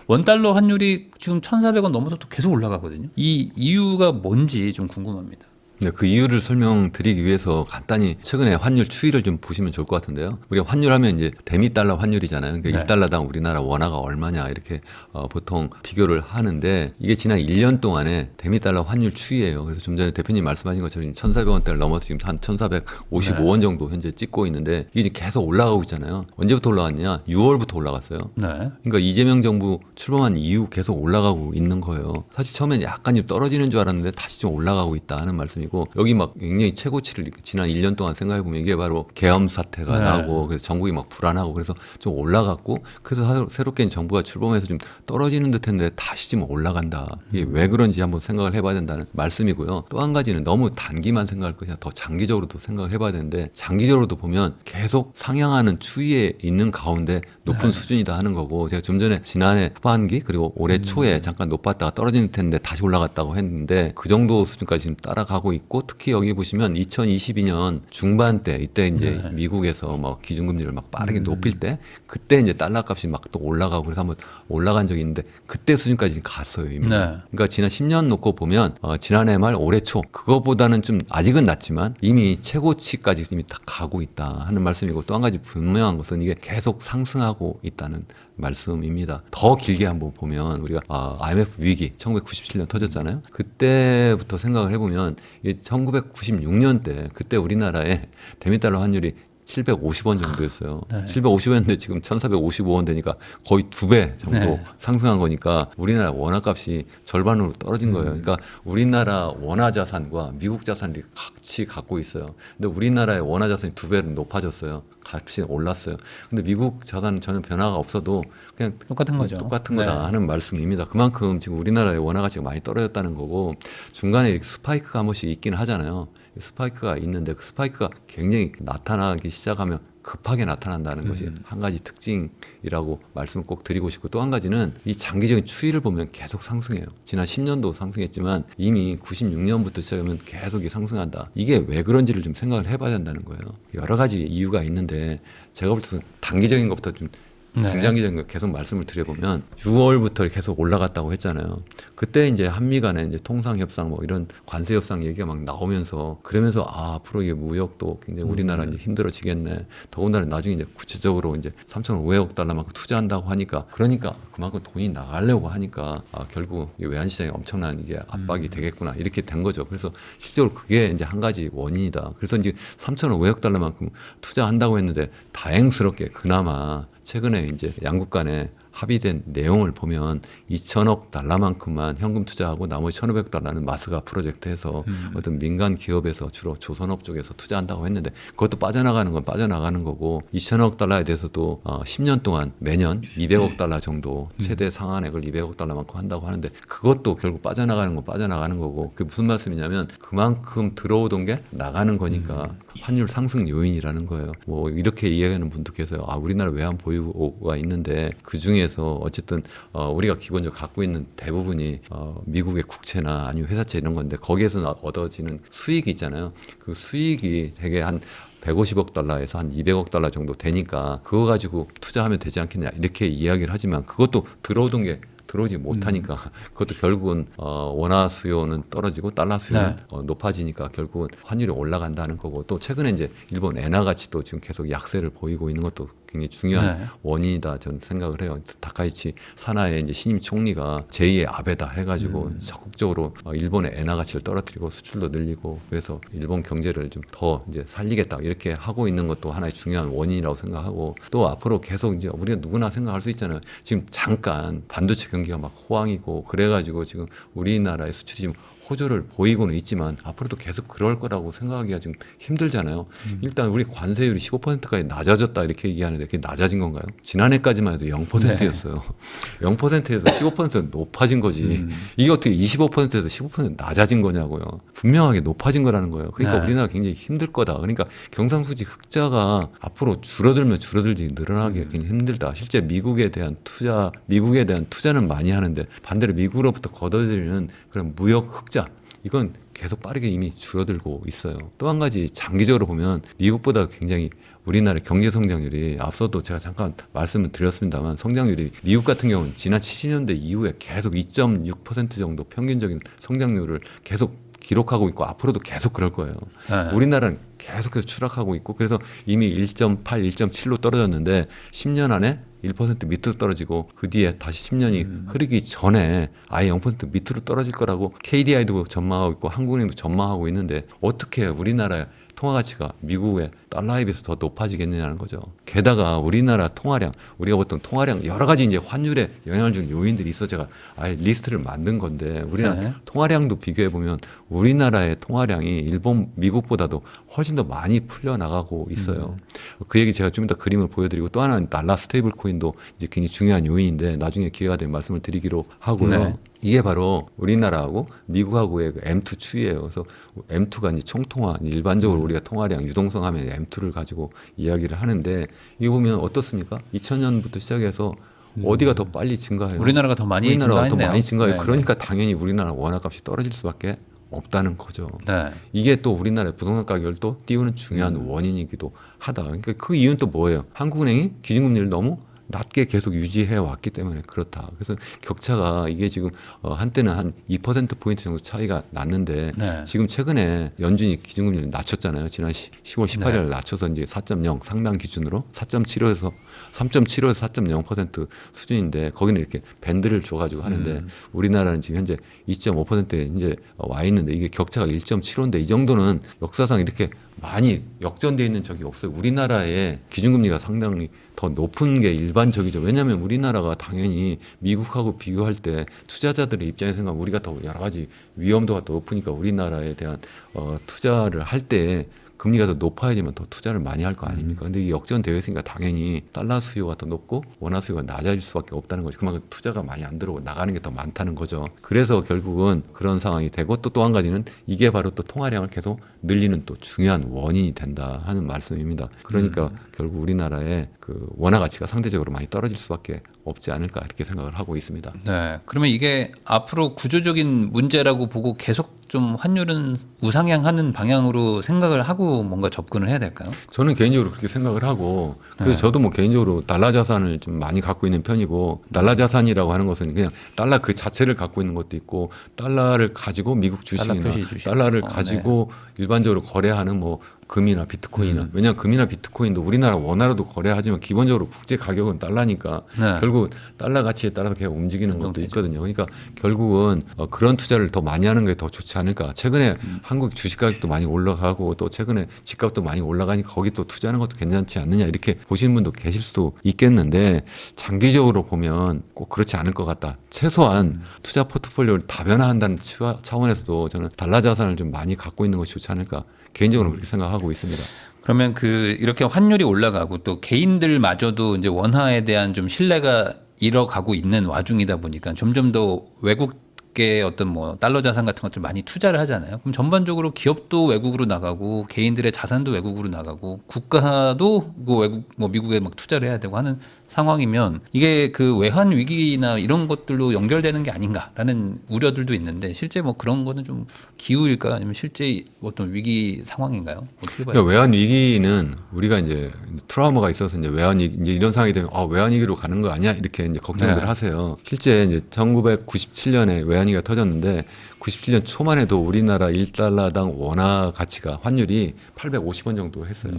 S2: 원달러 환율이 지금 1,400원 넘어서 또 계속 올라가거든요. 이 이유가 뭔지 좀 궁금합니다.
S1: 네, 그 이유를 설명드리기 위해서 간단히 최근에 환율 추이를 좀 보시면 좋을 것 같은데요. 우리가 환율하면 이제 대미 달러 환율이잖아요. 그러니까
S2: 네.
S1: 1달러당 우리나라 원화가 얼마냐 이렇게 보통 비교를 하는데, 이게 지난 1년 동안의 대미 달러 환율 추이예요. 그래서 좀 전에 대표님 말씀하신 것처럼 1,400원대를 넘어서 지금 한 1,455원 정도 현재 찍고 있는데, 이게 지금 계속 올라가고 있잖아요. 언제부터 올라갔냐? 6월부터 올라갔어요.
S2: 네.
S1: 그러니까 이재명 정부 출범한 이후 계속 올라가고 있는 거예요. 사실 처음엔 약간 좀 떨어지는 줄 알았는데 다시 좀 올라가고 있다 하는 말씀이고, 여기 막 굉장히 최고치를 지난 1년 동안 생각해 보면 이게 바로 계엄 사태가 나고, 그래서 전국이 막 불안하고 그래서 좀 올라갔고, 그래서 새롭게 정부가 출범해서 좀 떨어지는 듯했는데 다시 좀 올라간다. 이게 왜 그런지 한번 생각을 해봐야 된다는 말씀이고요. 또 한 가지는 너무 단기만 생각할 것이 아니라 더 장기적으로도 생각을 해봐야 되는데, 장기적으로도 보면 계속 상향하는 추이에 있는 가운데 높은 수준이다 하는 거고, 제가 좀 전에 지난해 후반기 그리고 올해 초에 잠깐 높았다가 떨어지는 텐데 다시 올라갔다고 했는데, 그 정도 수준까지 지금 따라가고 있고, 특히 여기 보시면 2022년 중반 때, 이때 이제 미국에서 막 기준금리를 막 빠르게 높일 때, 그때 이제 달러 값이 막 또 올라가고 그래서 한번 올라간 적이 있는데, 그때 수준까지 지금 갔어요 이미. 그러니까 지난 10년 놓고 보면 지난해 말 올해 초 그거보다는 좀 아직은 낮지만 이미 최고치까지 이미 다 가고 있다 하는 말씀이고, 또 한 가지 분명한 것은 이게 계속 상승하고 있다는 말씀입니다. 더 길게 한번 보면 우리가 IMF 위기 1997년 터졌잖아요. 그때부터 생각을 해보면 1996년 때 그때 우리나라의 대미달러 환율이 750원 정도였어요. 750원인데 지금 1,455원 되니까 거의 2배 정도 상승한 거니까 우리나라 원화 값이 절반으로 떨어진 거예요. 그러니까 우리나라 원화 자산과 미국 자산이 같이 갖고 있어요. 근데 우리나라의 원화 자산이 2배로 높아졌어요. 값이 올랐어요. 근데 미국 자산은 전혀 변화가 없어도 그냥
S2: 똑같은 거죠.
S1: 똑같은 거다 하는 말씀입니다. 그만큼 지금 우리나라의 원화 가치가 많이 떨어졌다는 거고, 중간에 이렇게 스파이크가 한 번씩 있기는 하잖아요. 스파이크가 있는데 그 스파이크가 굉장히 나타나기 시작하면 급하게 나타난다는 것이 한 가지 특징이라고 말씀을 꼭 드리고 싶고, 또 한 가지는 이 장기적인 추이를 보면 계속 상승해요. 지난 10년도 상승했지만 이미 96년부터 시작하면 계속 상승한다. 이게 왜 그런지를 좀 생각을 해봐야 된다는 거예요. 여러 가지 이유가 있는데 제가 볼 때는 단기적인 것부터 좀
S2: 네.
S1: 중장기적인 거 계속 말씀을 드려보면 6월부터 계속 올라갔다고 했잖아요. 그때 이제 한미 간에 이제 통상 협상 뭐 이런 관세 협상 얘기가 막 나오면서 그러면서 앞으로 이게 무역도 굉장히 우리나라 이제 힘들어지겠네. 더군다나 나중에 이제 구체적으로 이제 3,500억 달러만큼 투자한다고 하니까 그러니까 그만큼 돈이 나가려고 하니까 결국 이 외환시장에 엄청난 이게 압박이 되겠구나 이렇게 된 거죠. 그래서 실제로 그게 이제 한 가지 원인이다. 그래서 이제 3,500억 달러만큼 투자한다고 했는데 다행스럽게 그나마 최근에 이제 양국 간에 합의된 내용을 보면 2천억 달러만큼만 현금 투자하고 나머지 1,500억 달러는 마스가 프로젝트해서 어떤 민간 기업에서 주로 조선업 쪽에서 투자한다고 했는데 그것도 빠져나가는 건 빠져나가는 거고 2천억 달러에 대해서도 10년 동안 매년 200억 달러 정도 최대 상한액을 200억 달러만큼 한다고 하는데 그것도 결국 빠져나가는 건 빠져나가는 거고 그게 무슨 말씀이냐면 그만큼 들어오던 게 나가는 거니까 환율 상승 요인이라는 거예요. 뭐 이렇게 이야기하는 분도 계세요. 우리나라 외환 보유고가 있는데 그 중에서 어쨌든 우리가 기본적으로 갖고 있는 대부분이 미국의 국채나 아니면 회사채 이런 건데 거기에서 얻어지는 수익이 있잖아요. 그 수익이 되게 한 150억 달러에서 한 200억 달러 정도 되니까 그거 가지고 투자하면 되지 않겠냐 이렇게 이야기를 하지만 그것도 들어오던 게 들어오지 못하니까 그것도 결국은 원화 수요는 떨어지고 달러 수요는 높아지니까 결국은 환율이 올라간다는 거고 또 최근에 이제 일본 엔화 가치도 지금 계속 약세를 보이고 있는 것도 굉장히 중요한 원인이다 저는 생각을 해요. 다카이치 사나의 이제 신임 총리가 제2의 아베다 해가지고 적극적으로 일본의 엔화 가치를 떨어뜨리고 수출도 늘리고 그래서 일본 경제를 좀 더 이제 살리겠다 이렇게 하고 있는 것도 하나의 중요한 원인이라고 생각하고 또 앞으로 계속 이제 우리가 누구나 생각할 수 있잖아요. 지금 잠깐 반도체 경기가 막 호황이고 그래가지고 지금 우리나라의 수출이 지금 호조를 보이고는 있지만 앞으로도 계속 그럴 거라고 생각하기가 좀 힘들잖아요. 일단 우리 관세율이 15%까지 낮아졌다 이렇게 얘기하는데 그게 낮아진 건가요? 지난해까지만 해도 0%였어요. 0%에서 15% 높아진 거지. 이게 어떻게 25%에서 15% 낮아진 거냐고요. 분명하게 높아진 거라는 거예요. 그러니까 우리나라 굉장히 힘들 거다. 그러니까 경상수지 흑자가 앞으로 줄어들면 줄어들지 늘어나기가 굉장히 힘들다. 실제 미국에 대한 투자는 많이 하는데 반대로 미국으로부터 걷어들이는 그런 무역 흑자 이건 계속 빠르게 이미 줄어들고 있어요. 또 한 가지 장기적으로 보면 미국보다 굉장히 우리나라 경제 성장률이 앞서도 제가 잠깐 말씀을 드렸습니다만 성장률이 미국 같은 경우는 지난 70년대 이후에 계속 2.6% 정도 평균적인 성장률을 계속 기록하고 있고 앞으로도 계속 그럴 거예요. 우리나라는 계속해서 추락하고 있고 그래서 이미 1.8, 1.7로 떨어졌는데 10년 안에 1% 밑으로 떨어지고 그 뒤에 다시 10년이 흐르기 전에 아예 0% 밑으로 떨어질 거라고 KDI도 전망하고 있고 한국은행도 전망하고 있는데 어떻게 우리나라의 통화 가치가 미국의 달러에 비해서 더 높아지겠느냐는 거죠. 게다가 우리나라 통화량, 우리가 보통 통화량 여러 가지 이제 환율에 영향을 주는 요인들이 있어 제가 아예 리스트를 만든 건데 우리나라 통화량도 비교해 보면 우리나라의 통화량이 일본, 미국보다도 훨씬 더 많이 풀려 나가고 있어요. 그 얘기 제가 좀 이따 그림을 보여드리고 또 하나는 달러 스테이블 코인도 이제 굉장히 중요한 요인인데 나중에 기회가 되면 말씀을 드리기로 하고요. 이게 바로 우리나라하고 미국하고의 그 M2 추이예요. 그래서 M2가 이제 총통화, 일반적으로 우리가 통화량 유동성 하면 M2를 가지고 이야기를 하는데 이거 보면 어떻습니까? 2000년부터 시작해서 어디가 더 빨리 증가해요?
S2: 우리나라가 더 많이
S1: 우리나라가 더
S2: 증가했네요.
S1: 많이 증가해요. 그러니까 당연히 우리나라 원화값이 떨어질 수밖에 없다는 거죠. 이게 또 우리나라의 부동산 가격을 또 띄우는 중요한 원인이기도 하다. 그러니까 그 이유는 또 뭐예요? 한국은행이 기준금리를 너무 낮게 계속 유지해 왔기 때문에 그렇다. 그래서 격차가 이게 지금 한때는 한 2%포인트 정도 차이가 났는데 지금 최근에 연준이 기준금리를 낮췄잖아요. 지난 10월 18일 낮춰서 이제 4.0 상당 기준으로 4.75에서 3.75에서 4.0% 수준인데 거기는 이렇게 밴드를 줘가지고 하는데 우리나라는 지금 현재 2.5%에 이제 와 있는데 이게 격차가 1.75인데 이 정도는 역사상 이렇게 많이 역전되어 있는 적이 없어요. 우리나라의 기준금리가 상당히 더 높은 게 일반적이죠. 왜냐하면 우리나라가 당연히 미국하고 비교할 때 투자자들의 입장에서 생각하면 우리가 더 여러 가지 위험도가 더 높으니까 우리나라에 대한 투자를 할 때 금리가 더 높아야지만 더 투자를 많이 할 거 아닙니까? 근데 이게 역전되어 있으니까 당연히 달러 수요가 더 높고 원화 수요가 낮아질 수밖에 없다는 거죠. 그만큼 투자가 많이 안 들어오고 나가는 게 더 많다는 거죠. 그래서 결국은 그런 상황이 되고 또 한 가지는 이게 바로 또 통화량을 계속 늘리는 또 중요한 원인이 된다 하는 말씀입니다. 그러니까 결국 우리나라의 그 원화 가치가 상대적으로 많이 떨어질 수밖에 없지 않을까 이렇게 생각을 하고 있습니다.
S2: 그러면 이게 앞으로 구조적인 문제라고 보고 계속 좀 환율은 우상향하는 방향으로 생각을 하고 뭔가 접근을 해야 될까요?
S1: 저는 개인적으로 그렇게 생각을 하고 그래서
S2: 네.
S1: 저도 뭐 개인적으로 달러 자산을 좀 많이 갖고 있는 편이고 달러 자산이라고 하는 것은 그냥 달러 그 자체를 갖고 있는 것도 있고 달러를 가지고 미국 주식이나
S2: 달러 표시 주식.
S1: 달러를
S2: 네.
S1: 가지고 일반적으로 거래하는 뭐 금이나 비트코인이나 왜냐하면 금이나 비트코인도 우리나라 원화로도 거래하지만 기본적으로 국제 가격은 달러니까
S2: 네.
S1: 결국 달러 가치에 따라서 계속 움직이는 것도
S2: 변동되죠.
S1: 있거든요. 그러니까 결국은 그런 투자를 더 많이 하는 게 더 좋지 않을까. 최근에 한국 주식 가격도 많이 올라가고 또 최근에 집값도 많이 올라가니까 거기 또 투자하는 것도 괜찮지 않느냐 이렇게 보시는 분도 계실 수도 있겠는데 장기적으로 보면 꼭 그렇지 않을 것 같다. 최소한 투자 포트폴리오를 다변화한다는 차원에서도 저는 달러 자산을 좀 많이 갖고 있는 것이 좋지 않을까. 개인적으로 그렇게 생각하고 있습니다.
S2: 그러면 그 이렇게 환율이 올라가고 또 개인들마저도 이제 원화에 대한 좀 신뢰가 잃어가고 있는 와중이다 보니까 점점 더 외국계 어떤 뭐 달러 자산 같은 것들 많이 투자를 하잖아요. 그럼 전반적으로 기업도 외국으로 나가고 개인들의 자산도 외국으로 나가고 국가도 그 외국 뭐 미국에 막 투자를 해야 되고 하는 상황이면 이게 그 외환 위기나 이런 것들로 연결되는 게 아닌가라는 우려들도 있는데 실제 뭐 그런 거는 좀 기우일까 아니면 실제 어떤 위기 상황인가요? 어떻게 봐요?
S1: 그러니까 외환 위기는 우리가 이제 트라우마가 있어서 이제 외환 위기 이제 이런 상황이 되면 외환 위기로 가는 거 아니야 이렇게 이제 걱정들
S2: 네.
S1: 하세요. 실제 이제 1997년에 외환 위기가 터졌는데 97년 초만 해도 우리나라 1달러당 원화 가치가 환율이 850원 정도 했어요.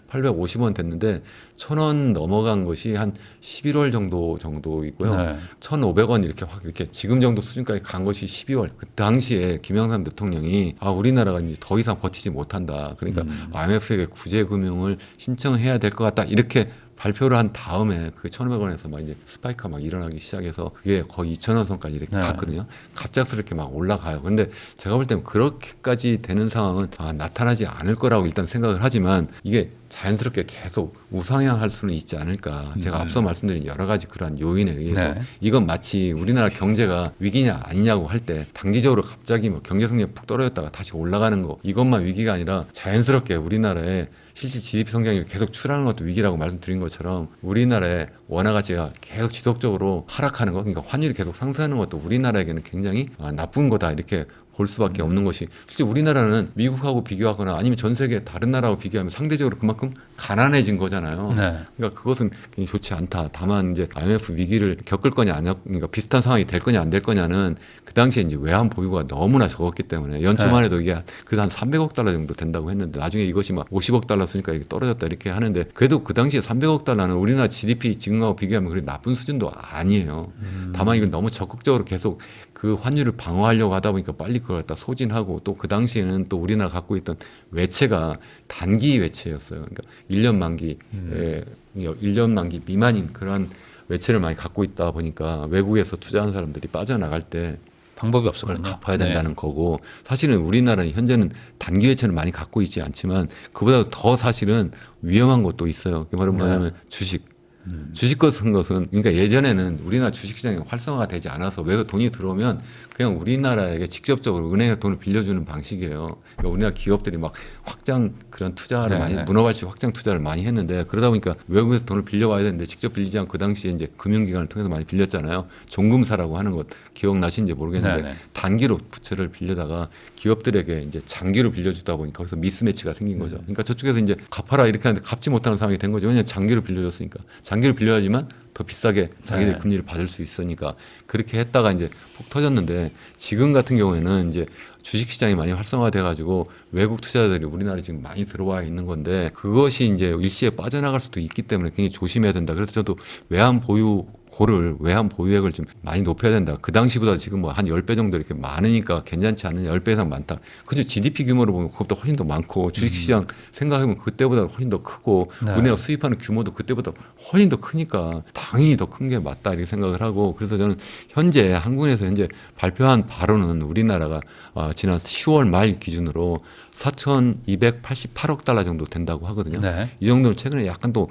S1: 850원 됐는데 1,000원 넘어간 것이 한 11월 정도이고요.
S2: 네.
S1: 1,500원 이렇게 확 이렇게 지금 정도 수준까지 간 것이 12월. 그 당시에 김영삼 대통령이 우리나라가 이제 더 이상 버티지 못한다. 그러니까 IMF에게 구제 금융을 신청해야 될 것 같다. 이렇게 발표를 한 다음에 그 1,500원에서 막 이제 스파이크가 막 일어나기 시작해서 그게 거의 2,000원 선까지 이렇게
S2: 네.
S1: 갔거든요. 갑작스럽게 막 올라가요. 근데 제가 볼 때는 그렇게까지 되는 상황은 나타나지 않을 거라고 일단 생각을 하지만 이게 자연스럽게 계속 우상향할 수는 있지 않을까. 제가 앞서 말씀드린 여러 가지 그러한 요인에 의해서
S2: 네.
S1: 이건 마치 우리나라 경제가 위기냐 아니냐고 할 때 단기적으로 갑자기 뭐 경제 성장이 푹 떨어졌다가 다시 올라가는 거 이것만 위기가 아니라 자연스럽게 우리나라의 실질 GDP 성장이 계속 추락하는 것도 위기라고 말씀드린 것처럼 우리나라의 원화 가치가 계속 지속적으로 하락하는 거, 그러니까 환율이 계속 상승하는 것도 우리나라에게는 굉장히 나쁜 거다 이렇게 볼 수밖에 없는 것이 실제 우리나라는 미국하고 비교하거나 아니면 전 세계 다른 나라하고 비교하면 상대적으로 그만큼 가난해진 거잖아요.
S2: 네.
S1: 그러니까 그것은 굉장히 좋지 않다. 다만 이제 IMF 위기를 겪을 거냐 아니냐, 그러니까 비슷한 상황이 될 거냐 안 될 거냐는 그 당시에 이제 외환 보유가 너무나 적었기 때문에 연초만 해도 이게 그래도 한 300억 달러 정도 된다고 했는데 나중에 이것이 막 50억 달러 쓰니까 이게 떨어졌다 이렇게 하는데 그래도 그 당시에 300억 달러는 우리나라 GDP 지금하고 비교하면 그렇게 나쁜 수준도 아니에요. 다만 이걸 너무 적극적으로 계속 그 환율을 방어하려고 하다 보니까 빨리 그걸 갖다 소진하고 또 그 당시에는 또 우리나라 갖고 있던 외채가 단기 외채였어요. 그러니까 1년 만기, 1년 만기 미만인 그런 외채를 많이 갖고 있다 보니까 외국에서 투자하는 사람들이 빠져나갈 때
S2: 방법이
S1: 그걸
S2: 없었군요.
S1: 갚아야 된다는 거고 사실은 우리나라는 현재는 단기 외채를 많이 갖고 있지 않지만 그보다 더 사실은 위험한 것도 있어요. 그게 바로 뭐냐면 주식. 주식 같은 것은 그러니까 예전에는 우리나라 주식시장이 활성화가 되지 않아서 외국 돈이 들어오면 그냥 우리나라에게 직접적으로 은행에 돈을 빌려주는 방식이에요. 그러니까 우리나라 기업들이 막 확장 그런 투자를 많이 문어발식 확장 투자를 많이 했는데 그러다 보니까 외국에서 돈을 빌려와야 되는데 직접 빌리지 않고 그 당시에 이제 금융기관을 통해서 많이 빌렸잖아요. 종금사라고 하는 것 기억나신지 모르겠는데
S2: 네네.
S1: 단기로 부채를 빌려다가 기업들에게 이제 장기로 빌려주다 보니까 거기서 미스매치가 생긴 거죠. 그러니까 저쪽에서 이제 갚아라 이렇게 하는데 갚지 못하는 상황이 된 거죠. 왜냐하면 장기로 빌려줬으니까. 장기로 빌려야지만 더 비싸게 자기들 금리를 받을 수 있으니까 그렇게 했다가 이제 폭 터졌는데 지금 같은 경우에는 이제 주식시장이 많이 활성화돼 가지고 외국 투자자들이 우리나라에 지금 많이 들어와 있는 건데 그것이 이제 일시에 빠져나갈 수도 있기 때문에 굉장히 조심해야 된다. 그래서 저도 외환 보유액을 좀 많이 높여야 된다. 그 당시보다 지금 뭐 한 10배 정도 이렇게 많으니까 괜찮지 않느냐. 10배 이상 많다. 그죠. GDP 규모로 보면 그것보다 훨씬 더 많고 주식시장 생각해보면 그때보다 훨씬 더 크고 우리나라 수입하는 규모도 그때보다 훨씬 더 크니까 당연히 더 큰 게 맞다 이렇게 생각을 하고 그래서 저는 현재 한국에서 현재 발표한 바로는 우리나라가 지난 10월 말 기준으로 4,288억 달러 정도 된다고 하거든요.
S2: 네.
S1: 이 정도는 최근에 약간 또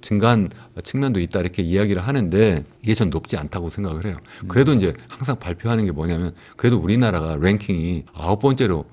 S1: 증가한 측면도 있다 이렇게 이야기를 하는데 이게 전 높지 않다고 생각을 해요. 그래도 이제 항상 발표하는 게 뭐냐면 그래도 우리나라가 랭킹이 9번째로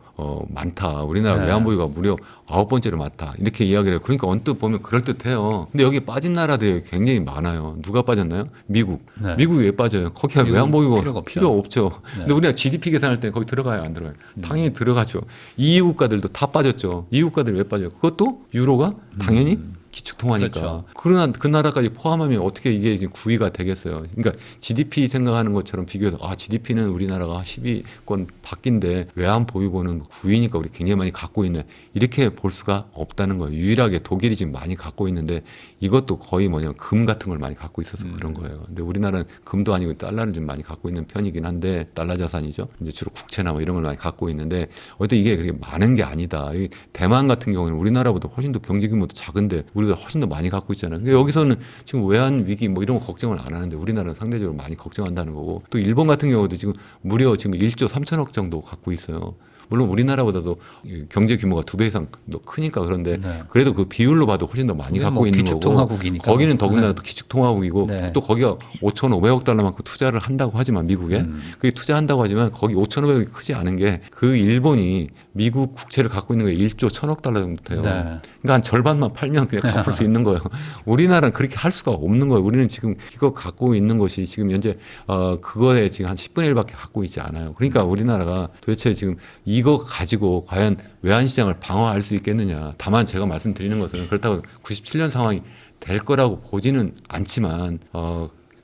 S1: 많다. 우리나라
S2: 네.
S1: 외환보유가 무려 9번째로 많다. 이렇게 이야기를 해요. 그러니까 언뜻 보면 그럴듯해요. 근데 여기 빠진 나라들이 굉장히 많아요. 누가 빠졌나요? 미국.
S2: 네.
S1: 미국이 왜 빠져요? 거기가
S2: 미국은
S1: 외환보유가
S2: 필요가 없죠.
S1: 필요 없죠.
S2: 네.
S1: 근데 우리가 GDP 계산할 때 거기 들어가요? 안 들어가요? 당연히 들어가죠. EU 국가들도 다 빠졌죠. EU 국가들이 왜 빠져요? 그것도 유로가 당연히 기축통화니까.
S2: 그렇죠.
S1: 그러나 그 나라까지 포함하면 어떻게 이게 지금 9위가 되겠어요. 그러니까 GDP 생각하는 것처럼 비교해서 GDP는 우리나라가 10위권 밖인데 외환 보유고는 9위니까 우리 굉장히 많이 갖고 있네. 이렇게 볼 수가 없다는 거예요. 유일하게 독일이 지금 많이 갖고 있는데 이것도 거의 금 같은 걸 많이 갖고 있어서 그런 거예요. 근데 우리나라는 금도 아니고 달러를 좀 많이 갖고 있는 편이긴 한데 달러 자산이죠. 이제 주로 국채나 뭐 이런 걸 많이 갖고 있는데 어쨌든 이게 그렇게 많은 게 아니다. 대만 같은 경우는 우리나라보다 훨씬 더 경제 규모도 작은데 우리가 훨씬 더 많이 갖고 있잖아요. 근데 여기서는 지금 외환 위기 뭐 이런 거 걱정을 안 하는데 우리나라는 상대적으로 많이 걱정한다는 거고 또 일본 같은 경우도 지금 무려 지금 1조 3천억 정도 갖고 있어요. 물론 우리나라보다도 경제 규모가 2배 이상 더 크니까 그런데
S2: 네.
S1: 그래도 그 비율로 봐도 훨씬 더 많이 갖고
S2: 뭐
S1: 있는 거고
S2: 기축통화국이니까.
S1: 거기는 더군다나
S2: 네.
S1: 또 기축통화국이고
S2: 네.
S1: 또 거기가 5,500억 달러만큼 투자를 한다고 하지만 미국에 그게 투자한다고 하지만 거기 5,500억이 크지 않은 게 그 일본이 미국 국채를 갖고 있는 게 1조 1,000억 달러 정도 돼요.
S2: 네.
S1: 그러니까 한 절반만 팔면 그냥 갚을 수 있는 거예요. 우리나라는 그렇게 할 수가 없는 거예요. 우리는 지금 이거 갖고 있는 것이 지금 현재 그거에 지금 한 10분의 1밖에 갖고 있지 않아요. 그러니까 우리나라가 도대체 지금 이거 가지고 과연 외환시장을 방어할 수 있겠느냐. 다만 제가 말씀드리는 것은 그렇다고 97년 상황이 될 거라고 보지는 않지만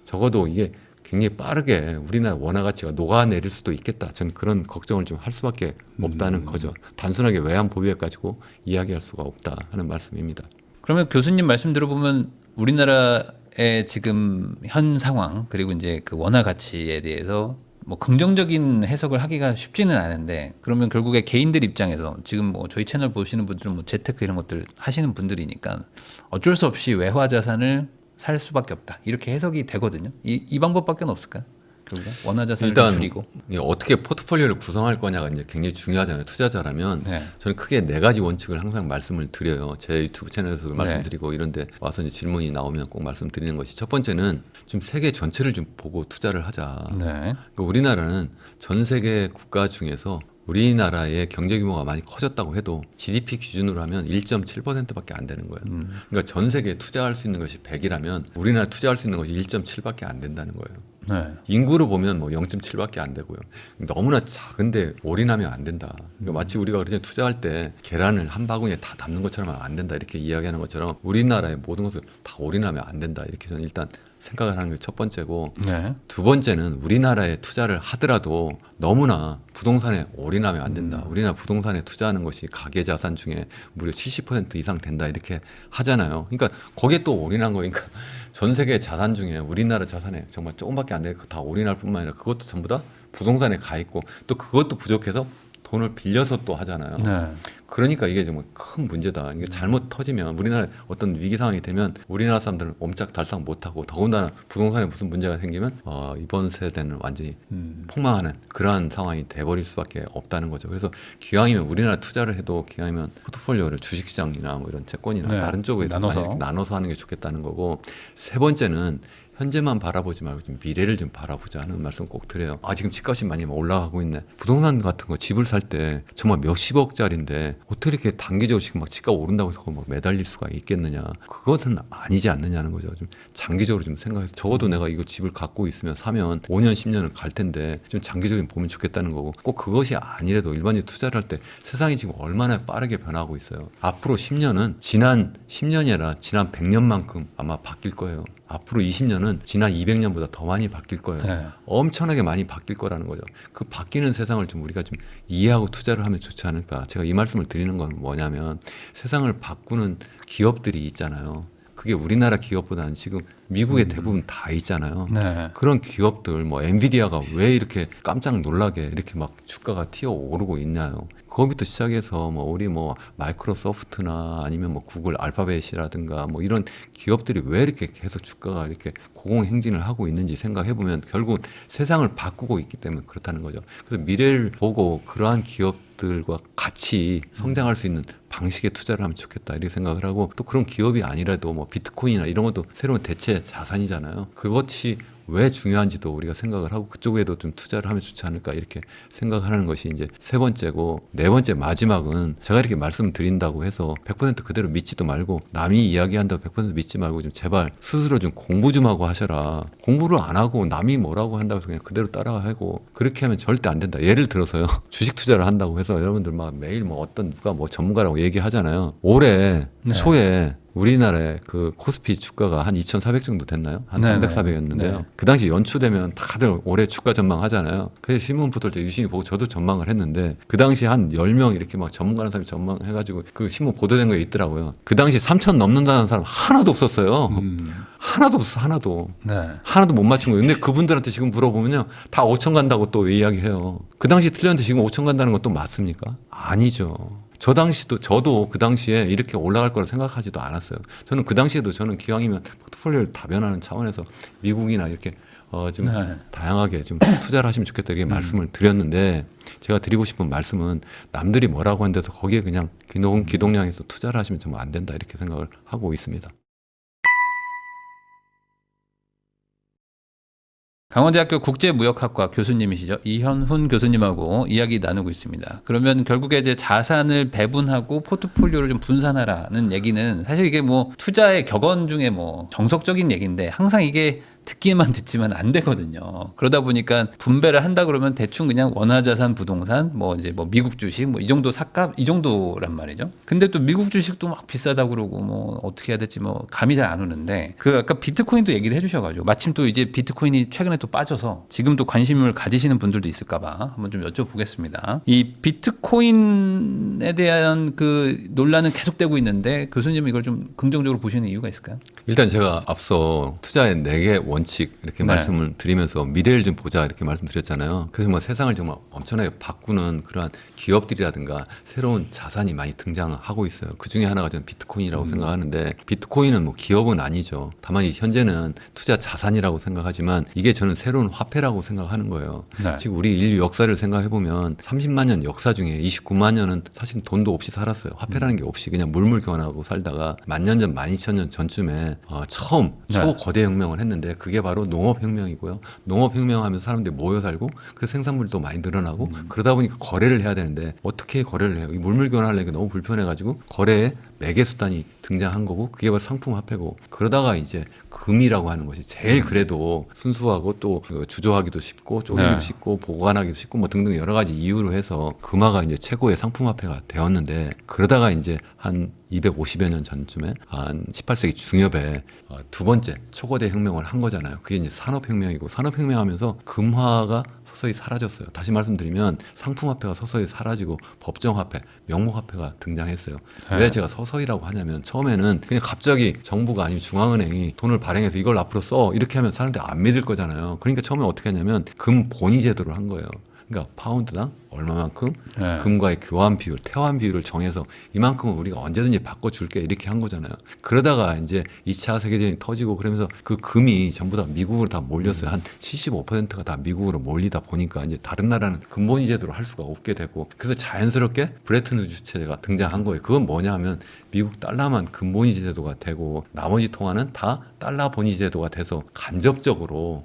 S1: 적어도 이게 굉장히 빠르게 우리나라 원화 가치가 녹아내릴 수도 있겠다. 저는 그런 걱정을 좀 할 수밖에 없다는 거죠. 단순하게 외환 보유액 가지고 이야기할 수가 없다 하는 말씀입니다.
S2: 그러면 교수님 말씀 들어보면 우리나라의 지금 현 상황 그리고 이제 그 원화 가치에 대해서 뭐 긍정적인 해석을 하기가 쉽지는 않은데 그러면 결국에 개인들 입장에서 지금 뭐 저희 채널 보시는 분들은 뭐 재테크 이런 것들 하시는 분들이니까 어쩔 수 없이 외화 자산을 살 수밖에 없다 이렇게 해석이 되거든요. 이 방법밖에 없을까요? 결국에 원화 자산을
S1: 일단
S2: 줄이고
S1: 어떻게 포트폴리오를 구성할 거냐가 이제 굉장히 중요하잖아요. 투자자라면
S2: 네.
S1: 저는 크게 4가지 원칙을 항상 말씀을 드려요. 제 유튜브 채널에서도 말씀드리고 이런데 와서 이제 질문이 나오면 꼭 말씀드리는 것이 첫 번째는 좀 세계 전체를 좀 보고 투자를 하자.
S2: 네.
S1: 그러니까 우리나라는 전 세계 국가 중에서 우리나라의 경제 규모가 많이 커졌다고 해도 GDP 기준으로 하면 1.7%밖에 안 되는 거예요. 그러니까 전 세계에 투자할 수 있는 것이 100이라면 우리나라 투자할 수 있는 것이 1.7밖에 안 된다는 거예요.
S2: 네.
S1: 인구로 보면 뭐 0.7밖에 안 되고요. 너무나 작은데 올인하면 안 된다. 그러니까 마치 우리가 그렇게 투자할 때 계란을 한 바구니에 다 담는 것처럼 안 된다 이렇게 이야기하는 것처럼 우리나라의 모든 것을 다 올인하면 안 된다 이렇게 저는 일단 생각을 하는 게 첫 번째고
S2: 네.
S1: 두 번째는 우리나라에 투자를 하더라도 너무나 부동산에 올인하면 안 된다. 우리나라 부동산에 투자하는 것이 가계자산 중에 무려 70% 이상 된다 이렇게 하잖아요. 그러니까 거기에 또 올인한 거니까 전 세계 자산 중에 우리나라 자산에 정말 조금밖에 안 되니까 다 올인할 뿐만 아니라 그것도 전부 다 부동산에 가 있고 또 그것도 부족해서 돈을 빌려서 또 하잖아요.
S2: 네.
S1: 그러니까 이게 정말 큰 문제다. 이게 잘못 터지면 우리나라 어떤 위기 상황이 되면 우리나라 사람들은 옴짝달싹 못하고 더군다나 부동산에 무슨 문제가 생기면 이번 세대는 완전히 폭망하는 그러한 상황이 돼버릴 수밖에 없다는 거죠. 그래서 기왕이면 우리나라 투자를 해도 기왕이면 포트폴리오를 주식시장이나 뭐 이런 채권이나
S2: 네.
S1: 다른 쪽에 나눠서 하는 게 좋겠다는 거고 세 번째는 현재만 바라보지 말고 좀 미래를 좀 바라보자 하는 말씀 꼭 드려요. 지금 집값이 많이 올라가고 있네. 부동산 같은 거 집을 살 때 정말 몇십억짜리인데 어떻게 이렇게 단기적으로 지금 막 집값 오른다고 해서 막 매달릴 수가 있겠느냐. 그것은 아니지 않느냐는 거죠. 좀 장기적으로 좀 생각해서 적어도 내가 이거 집을 갖고 있으면 사면 5년 10년을 갈 텐데 좀 장기적으로 보면 좋겠다는 거고 꼭 그것이 아니라도 일반적으로 투자를 할 때 세상이 지금 얼마나 빠르게 변하고 있어요. 앞으로 10년은 지난 10년이 아니라 지난 100년만큼 아마 바뀔 거예요. 앞으로 20년은 지난 200년보다 더 많이 바뀔 거예요.
S2: 네.
S1: 엄청나게 많이 바뀔 거라는 거죠. 그 바뀌는 세상을 좀 우리가 좀 이해하고 투자를 하면 좋지 않을까. 제가 이 말씀을 드리는 건 뭐냐면 세상을 바꾸는 기업들이 있잖아요. 그게 우리나라 기업보다는 지금 미국에 대부분 다 있잖아요.
S2: 네.
S1: 그런 기업들 뭐 엔비디아가 왜 이렇게 깜짝 놀라게 이렇게 막 주가가 튀어 오르고 있나요? 거기부터 시작해서 뭐 우리 뭐 마이크로소프트나 아니면 뭐 구글 알파벳이라든가 뭐 이런 기업들이 왜 이렇게 계속 주가가 이렇게 고공행진을 하고 있는지 생각해 보면 결국 세상을 바꾸고 있기 때문에 그렇다는 거죠. 그래서 미래를 보고 그러한 기업들과 같이 성장할 수 있는 방식의 투자를 하면 좋겠다 이렇게 생각을 하고 또 그런 기업이 아니라도 뭐 비트코인이나 이런 것도 새로운 대체 자산이잖아요. 그것이 왜 중요한지도 우리가 생각을 하고 그쪽에도 좀 투자를 하면 좋지 않을까 이렇게 생각하는 것이 이제 세 번째고, 네 번째 마지막은 제가 이렇게 말씀드린다고 해서 100% 그대로 믿지도 말고, 남이 이야기한다고 100% 믿지 말고 좀 제발 스스로 좀 공부 좀 하고 하셔라. 공부를 안 하고 남이 뭐라고 한다고 해서 그냥 그대로 따라하고 그렇게 하면 절대 안 된다. 예를 들어서요, 주식 투자를 한다고 해서 여러분들 막 매일 뭐 어떤 누가 뭐 전문가라고 얘기하잖아요. 올해
S2: 네.
S1: 초에 우리나라의 그 코스피 주가가 한 2,400 정도 됐나요? 한
S2: 네네.
S1: 300, 400였는데요.
S2: 네.
S1: 그 당시 연초되면 다들 올해 주가 전망하잖아요. 그래서 신문 보도 때 유심히 보고 저도 전망을 했는데, 그 당시 한 10명 이렇게 막 전문가라는 사람이 전망해가지고 그 신문 보도된 거 있더라고요. 그 당시 3,000 넘는다는 사람 하나도 없었어요. 하나도 없어, 하나도.
S2: 네.
S1: 하나도 못 맞춘 거예요. 근데 그분들한테 지금 물어보면요, 다 5천 간다고 또 이야기해요. 그 당시 틀렸는데 지금 5천 간다는 건 또 맞습니까? 아니죠. 저도 그 당시에 이렇게 올라갈 거라 생각하지도 않았어요. 저는 그 당시에도 저는 기왕이면 포트폴리오를 다변하는 차원에서 미국이나 이렇게 좀
S2: 네.
S1: 다양하게 좀 투자를 하시면 좋겠다 이렇게 말씀을 드렸는데, 제가 드리고 싶은 말씀은 남들이 뭐라고 한 데서 거기에 그냥 기동량에서 투자를 하시면 정말 안 된다 이렇게 생각을 하고 있습니다.
S2: 강원대학교 국제무역학과 교수님이시죠. 이현훈 교수님하고 이야기 나누고 있습니다. 그러면 결국에 이제 자산을 배분하고 포트폴리오를 좀 분산하라는 얘기는 사실 이게 뭐 투자의 격언 중에 뭐 정석적인 얘기인데, 항상 이게 듣기만 듣지만 안 되거든요. 그러다 보니까 분배를 한다 그러면 대충 그냥 원화자산, 부동산, 뭐 이제 뭐 미국 주식 뭐 이 정도 삭감 이 정도란 말이죠. 근데 또 미국 주식도 막 비싸다고 그러고 뭐 어떻게 해야 될지 뭐 감이 잘 안 오는데, 그 아까 비트코인도 얘기를 해주셔가지고 마침 또 이제 비트코인이 최근에 또 빠져서 지금 또 관심을 가지시는 분들도 있을까봐 한번 좀 여쭤보겠습니다. 이 비트코인에 대한 그 논란은 계속되고 있는데, 교수님은 이걸 좀 긍정적으로 보시는 이유가 있을까요?
S1: 일단 제가 앞서 투자의 4개 원칙 이렇게
S2: 네.
S1: 말씀을 드리면서 미래를 좀 보자 이렇게 말씀드렸잖아요. 그래서 뭐 세상을 정말 엄청나게 바꾸는 그러한 기업들이라든가 새로운 자산이 많이 등장하고 있어요. 그 중에 하나가 저는 비트코인이라고 생각하는데, 비트코인은 뭐 기업은 아니죠. 다만 현재는 투자 자산이라고 생각하지만 이게 저는 새로운 화폐라고 생각하는 거예요.
S2: 네.
S1: 지금 우리 인류 역사를 생각해 보면 30만 년 역사 중에 29만 년은 사실 돈도 없이 살았어요. 화폐라는 게 없이 그냥 물물 교환하고 살다가 10,000년 전, 12,000년 전쯤에 처음
S2: 네.
S1: 초거대 혁명을 했는데, 그게 바로 농업혁명이고요. 농업혁명하면서 사람들이 모여 살고, 그래서 생산물도 많이 늘어나고, 그러다 보니까 거래를 해야 되는데 어떻게 거래를 해요? 이 물물 교환하려니까 너무 불편해가지고 거래에 매개 수단이 등장한 거고, 그게 바로 상품 화폐고, 그러다가 이제 금이라고 하는 것이 제일 그래도 순수하고 또 주조하기도 쉽고 쪼개기도
S2: 네.
S1: 쉽고 보관하기도 쉽고 뭐 등등 여러 가지 이유로 해서 금화가 이제 최고의 상품 화폐가 되었는데, 그러다가 이제 한 250여 년 전쯤에 한 18세기 중엽에 두 번째 초거대 혁명을 한 거잖아요. 그게 이제 산업혁명이고, 산업혁명하면서 금화가 서서히 사라졌어요. 다시 말씀드리면 상품화폐가 서서히 사라지고 법정화폐, 명목화폐가 등장했어요.
S2: 네.
S1: 왜 제가 서서히라고 하냐면, 처음에는 그냥 갑자기 정부가 아니면 중앙은행이 돈을 발행해서 이걸 앞으로 써 이렇게 하면 사람들이 안 믿을 거잖아요. 그러니까 처음에 어떻게 했냐면 금 본위 제도를 한 거예요. 그러니까 파운드당 얼마만큼
S2: 네.
S1: 금과의 교환 비율, 태환 비율을 정해서 이만큼은 우리가 언제든지 바꿔줄게 이렇게 한 거잖아요. 그러다가 이제 2차 세계대전이 터지고 그러면서 그 금이 전부 다 미국으로 다 몰렸어요. 한 75%가 다 미국으로 몰리다 보니까 이제 다른 나라는 금본위 제도를 할 수가 없게 되고, 그래서 자연스럽게 브레튼-우드 체제가 등장한 거예요. 그건 뭐냐 하면 미국 달러만 금본위 제도가 되고 나머지 통화는 다 달러 본위 제도가 돼서 간접적으로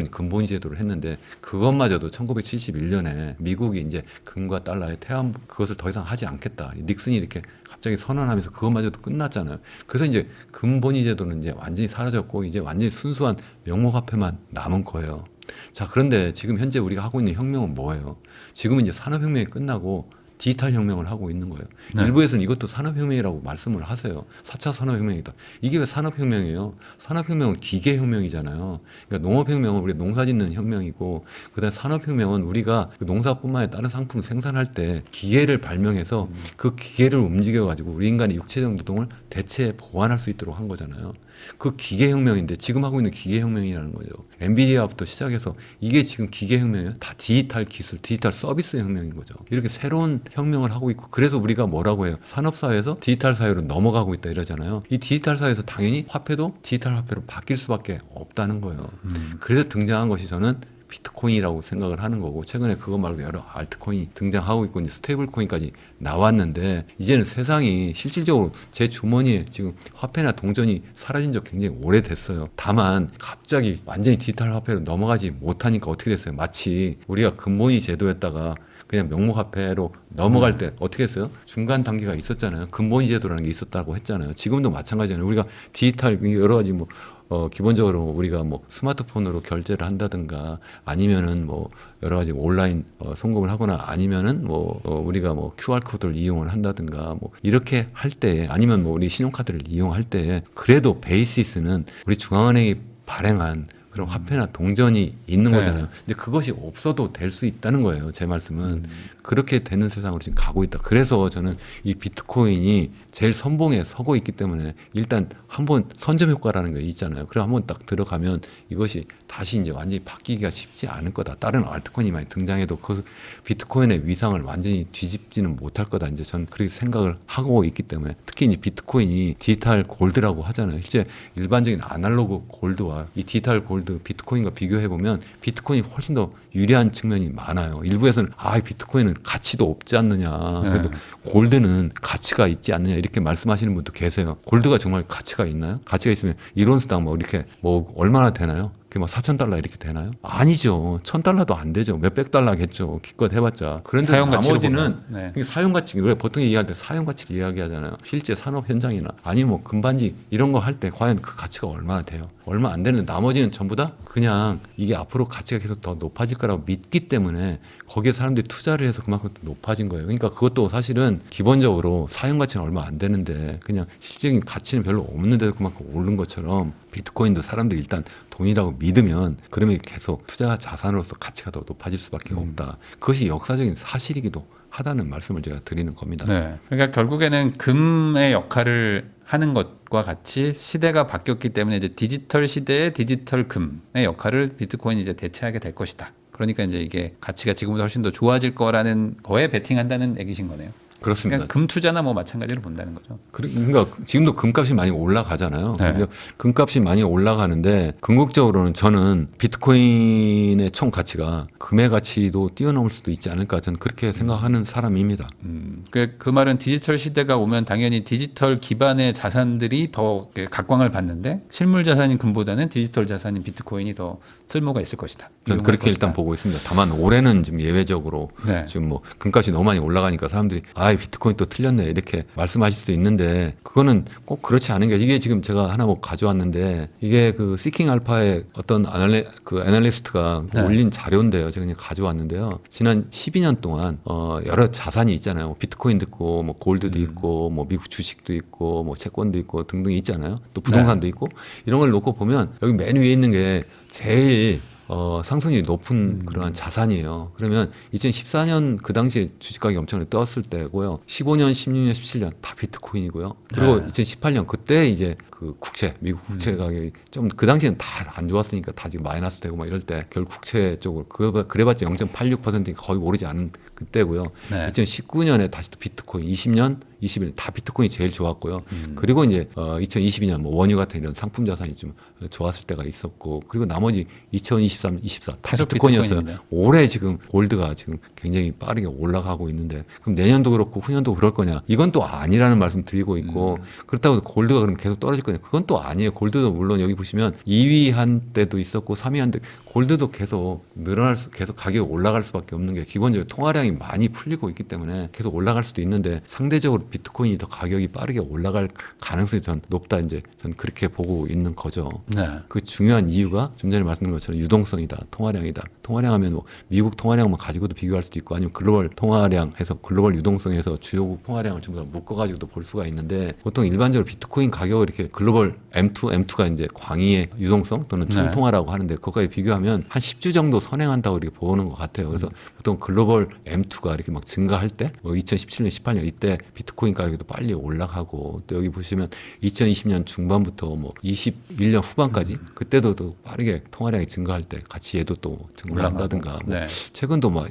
S1: 금본위 제도를 했는데, 그것마저도 1971년에 미국이 이제 금과 달러의 태환 그것을 더 이상 하지 않겠다. 닉슨이 이렇게 갑자기 선언하면서 그것마저도 끝났잖아요. 그래서 이제 금본위 제도는 이제 완전히 사라졌고 이제 완전히 순수한 명목화폐만 남은 거예요. 자, 그런데 지금 현재 우리가 하고 있는 혁명은 뭐예요? 지금은 이제 산업혁명이 끝나고 디지털 혁명을 하고 있는 거예요.
S2: 네.
S1: 일부에서는 이것도 산업혁명이라고 말씀을 하세요. 4차 산업혁명이다. 이게 왜 산업혁명이에요? 산업혁명은 기계혁명이잖아요. 그러니까 농업혁명은 우리 농사 짓는 혁명이고, 그다음에 산업혁명은 우리가 그 농사뿐만 아니라 다른 상품을 생산할 때 기계를 발명해서 그 기계를 움직여가지고 우리 인간의 육체적 노동을 대체 보완할 수 있도록 한 거잖아요. 그 기계혁명인데 지금 하고 있는 기계혁명이라는 거죠. 엔비디아부터 시작해서 이게 지금 기계혁명이에요. 다 디지털 기술, 디지털 서비스 혁명인 거죠. 이렇게 새로운 혁명을 하고 있고, 그래서 우리가 뭐라고 해요? 산업사회에서 디지털 사회로 넘어가고 있다 이러잖아요. 이 디지털 사회에서 당연히 화폐도 디지털 화폐로 바뀔 수밖에 없다는 거예요. 그래서 등장한 것이 저는 비트코인이라고 생각을 하는 거고 최근에 그거 말고 여러 알트코인이 등장하고 있고 이제 스테이블 코인까지 나왔는데 이제는 세상이 실질적으로 제 주머니에 지금 화폐나 동전이 사라진 지 굉장히 오래됐어요. 다만 갑자기 완전히 디지털 화폐로 넘어가지 못하니까 어떻게 됐어요? 마치 우리가 금본위 제도였다가 그냥 명목화폐로 넘어갈 때 어떻게 했어요? 중간 단계가 있었잖아요. 금본위 제도라는 게 있었다고 했잖아요. 지금도 마찬가지잖아요. 우리가 디지털 여러 가지 뭐 기본적으로 우리가 뭐 스마트폰으로 결제를 한다든가 아니면은 뭐 여러 가지 온라인 송금을 하거나 아니면은 뭐 우리가 뭐 QR 코드를 이용을 한다든가 뭐 이렇게 할 때 아니면 뭐 우리 신용카드를 이용할 때 그래도 베이시스는 우리 중앙은행이 발행한 그런 화폐나 동전이 있는 거잖아요. 근데 그것이 없어도 될 수 있다는 거예요. 제 말씀은 그렇게 되는 세상으로 지금 가고 있다. 그래서 저는 이 비트코인이 제일 선봉에 서고 있기 때문에 일단 한번 선점 효과라는 게 있잖아요. 그럼 한번 딱 들어가면 이것이 다시 이제 완전히 바뀌기가 쉽지 않을 거다. 다른 알트코인이 많이 등장해도 그 비트코인의 위상을 완전히 뒤집지는 못할 거다. 이제 저는 그렇게 생각을 하고 있기 때문에 특히 이제 비트코인이 디지털 골드라고 하잖아요. 실제 일반적인 아날로그 골드와 이 디지털 골드 비트코인과 비교해 보면 비트코인이 훨씬 더 유리한 측면이 많아요. 일부에서는 비트코인은 가치도 없지 않느냐. 그래도 골드는 가치가 있지 않느냐 이렇게 말씀하시는 분도 계세요. 골드가 정말 가치가 있나요? 가치가 있으면 1온스당 뭐 이렇게 뭐 얼마나 되나요? 그게 막 4,000달러 이렇게 되나요? 아니죠. 1,000달러도 안 되죠. 몇백 달러겠죠. 기껏 해봤자. 그런데 나머지는 사용가치, 우리가 보통 얘기할 때 사용가치를 이야기하잖아요. 실제 산업 현장이나 아니면 뭐 금반지 이런 거 할 때 과연 그 가치가 얼마나 돼요? 얼마 안 되는데 나머지는 전부 다 그냥 이게 앞으로 가치가 계속 더 높아질 거라고 믿기 때문에 거기에 사람들이 투자를 해서 그만큼 높아진 거예요. 그러니까 그것도 사실은 기본적으로 사용가치는 얼마 안 되는데 그냥 실질적인 가치는 별로 없는데도 그만큼 오른 것처럼 비트코인도 사람들이 일단 돈이라고 믿으면 그러면 계속 투자 자산으로서 가치가 더 높아질 수밖에 없다. 그것이 역사적인 사실이기도 하다는 말씀을 제가 드리는 겁니다.
S2: 네. 그러니까 결국에는 금의 역할을 하는 것과 같이 시대가 바뀌었기 때문에 이제 디지털 시대의 디지털 금의 역할을 비트코인이 이제 대체하게 될 것이다. 그러니까 이제 이게 가치가 지금보다 훨씬 더 좋아질 거라는 거에 베팅한다는 얘기신 거네요.
S1: 그렇습니다.
S2: 그러니까 금 투자나 뭐 마찬가지로 본다는 거죠.
S1: 그러니까 지금도 금값이 많이 올라가잖아요.
S2: 네.
S1: 근데 금값이 많이 올라가는데 궁극적으로는 저는 비트코인의 총 가치가 금의 가치도 뛰어넘을 수도 있지 않을까 저는 그렇게 생각하는 사람입니다.
S2: 그 말은 디지털 시대가 오면 당연히 디지털 기반의 자산들이 더 각광을 받는데 실물 자산인 금보다는 디지털 자산인 비트코인이 더 쓸모가 있을 것이다.
S1: 저는 그렇게 일단 보고 있습니다. 다만 올해는 지금 예외적으로 지금 뭐 금값이 너무 많이 올라가니까 사람들이 비트코인 또 틀렸네 이렇게 말씀하실 수도 있는데 그거는 꼭 그렇지 않은 게 이게 지금 제가 하나 뭐 가져왔는데 이게 그 시킹 알파의 어떤 애널리스트가 올린 자료인데요. 제가 그냥 가져왔는데요. 지난 12년 동안 여러 자산이 있잖아요. 비트코인도 있고 뭐 골드도 있고 뭐 미국 주식도 있고 뭐 채권도 있고 등등 있잖아요. 또 부동산도 있고 이런 걸 놓고 보면 여기 맨 위에 있는 게 제일 상승률이 높은 그러한 자산이에요. 그러면 2014년 그 당시에 주식 가격이 엄청나게 떴을 때고요. 15년, 16년, 17년 다 비트코인이고요. 그리고 2018년 그때 이제 그 국채, 미국 국채 가격이 좀 그 당시에는 다 안 좋았으니까 다 지금 마이너스 되고 막 이럴 때 결국 국채 쪽으로 그래봤자 0.86%니까 거의 오르지 않은 그때고요. 2019년에 다시 또 비트코인, 20년, 21년 다 비트코인이 제일 좋았고요. 그리고 이제 2022년 뭐 원유 같은 이런 상품 자산이 좀 좋았을 때가 있었고 그리고 나머지 2023, 24 다 비트코인이었어요. 올해 지금 골드가 지금 굉장히 빠르게 올라가고 있는데 그럼 내년도 그렇고 후년도 그럴 거냐? 이건 또 아니라는 말씀 드리고 있고 그렇다고 골드가 그럼 계속 떨어질 거냐? 그건 또 아니에요. 골드도 물론 여기 보시면 2위 한 때도 있었고 3위 한 때 골드도 계속 계속 가격이 올라갈 수밖에 없는 게 기본적으로 통화량이 많이 풀리고 있기 때문에 계속 올라갈 수도 있는데 상대적으로 비트코인이 더 가격이 빠르게 올라갈 가능성이 전 높다 이제 전 그렇게 보고 있는 거죠. 그 중요한 이유가 좀 전에 말씀드린 것처럼 유동성이다, 통화량이다. 통화량하면 뭐 미국 통화량만 가지고도 비교할 수도 있고 아니면 글로벌 통화량해서 글로벌 유동성에서 주요국 통화량을 전부 다 묶어가지고도 볼 수가 있는데 보통 일반적으로 비트코인 가격을 이렇게 글로벌 M2가 이제 광의의 유동성 또는 총통화라고 하는데 그거까지 비교하면 한 10주 정도 선행한다고 이렇게 보는 것 같아요. 그래서 보통 글로벌 M2가 이렇게 막 증가할 때 뭐 2017년, 18년 이때 비트코인 가격도 빨리 올라가고 또 여기 보시면 2020년 중반부터 뭐 21년 후반까지 그때도 또 빠르게 통화량이 증가할 때 같이 얘도 또 증가한다든가 뭐 최근도 뭐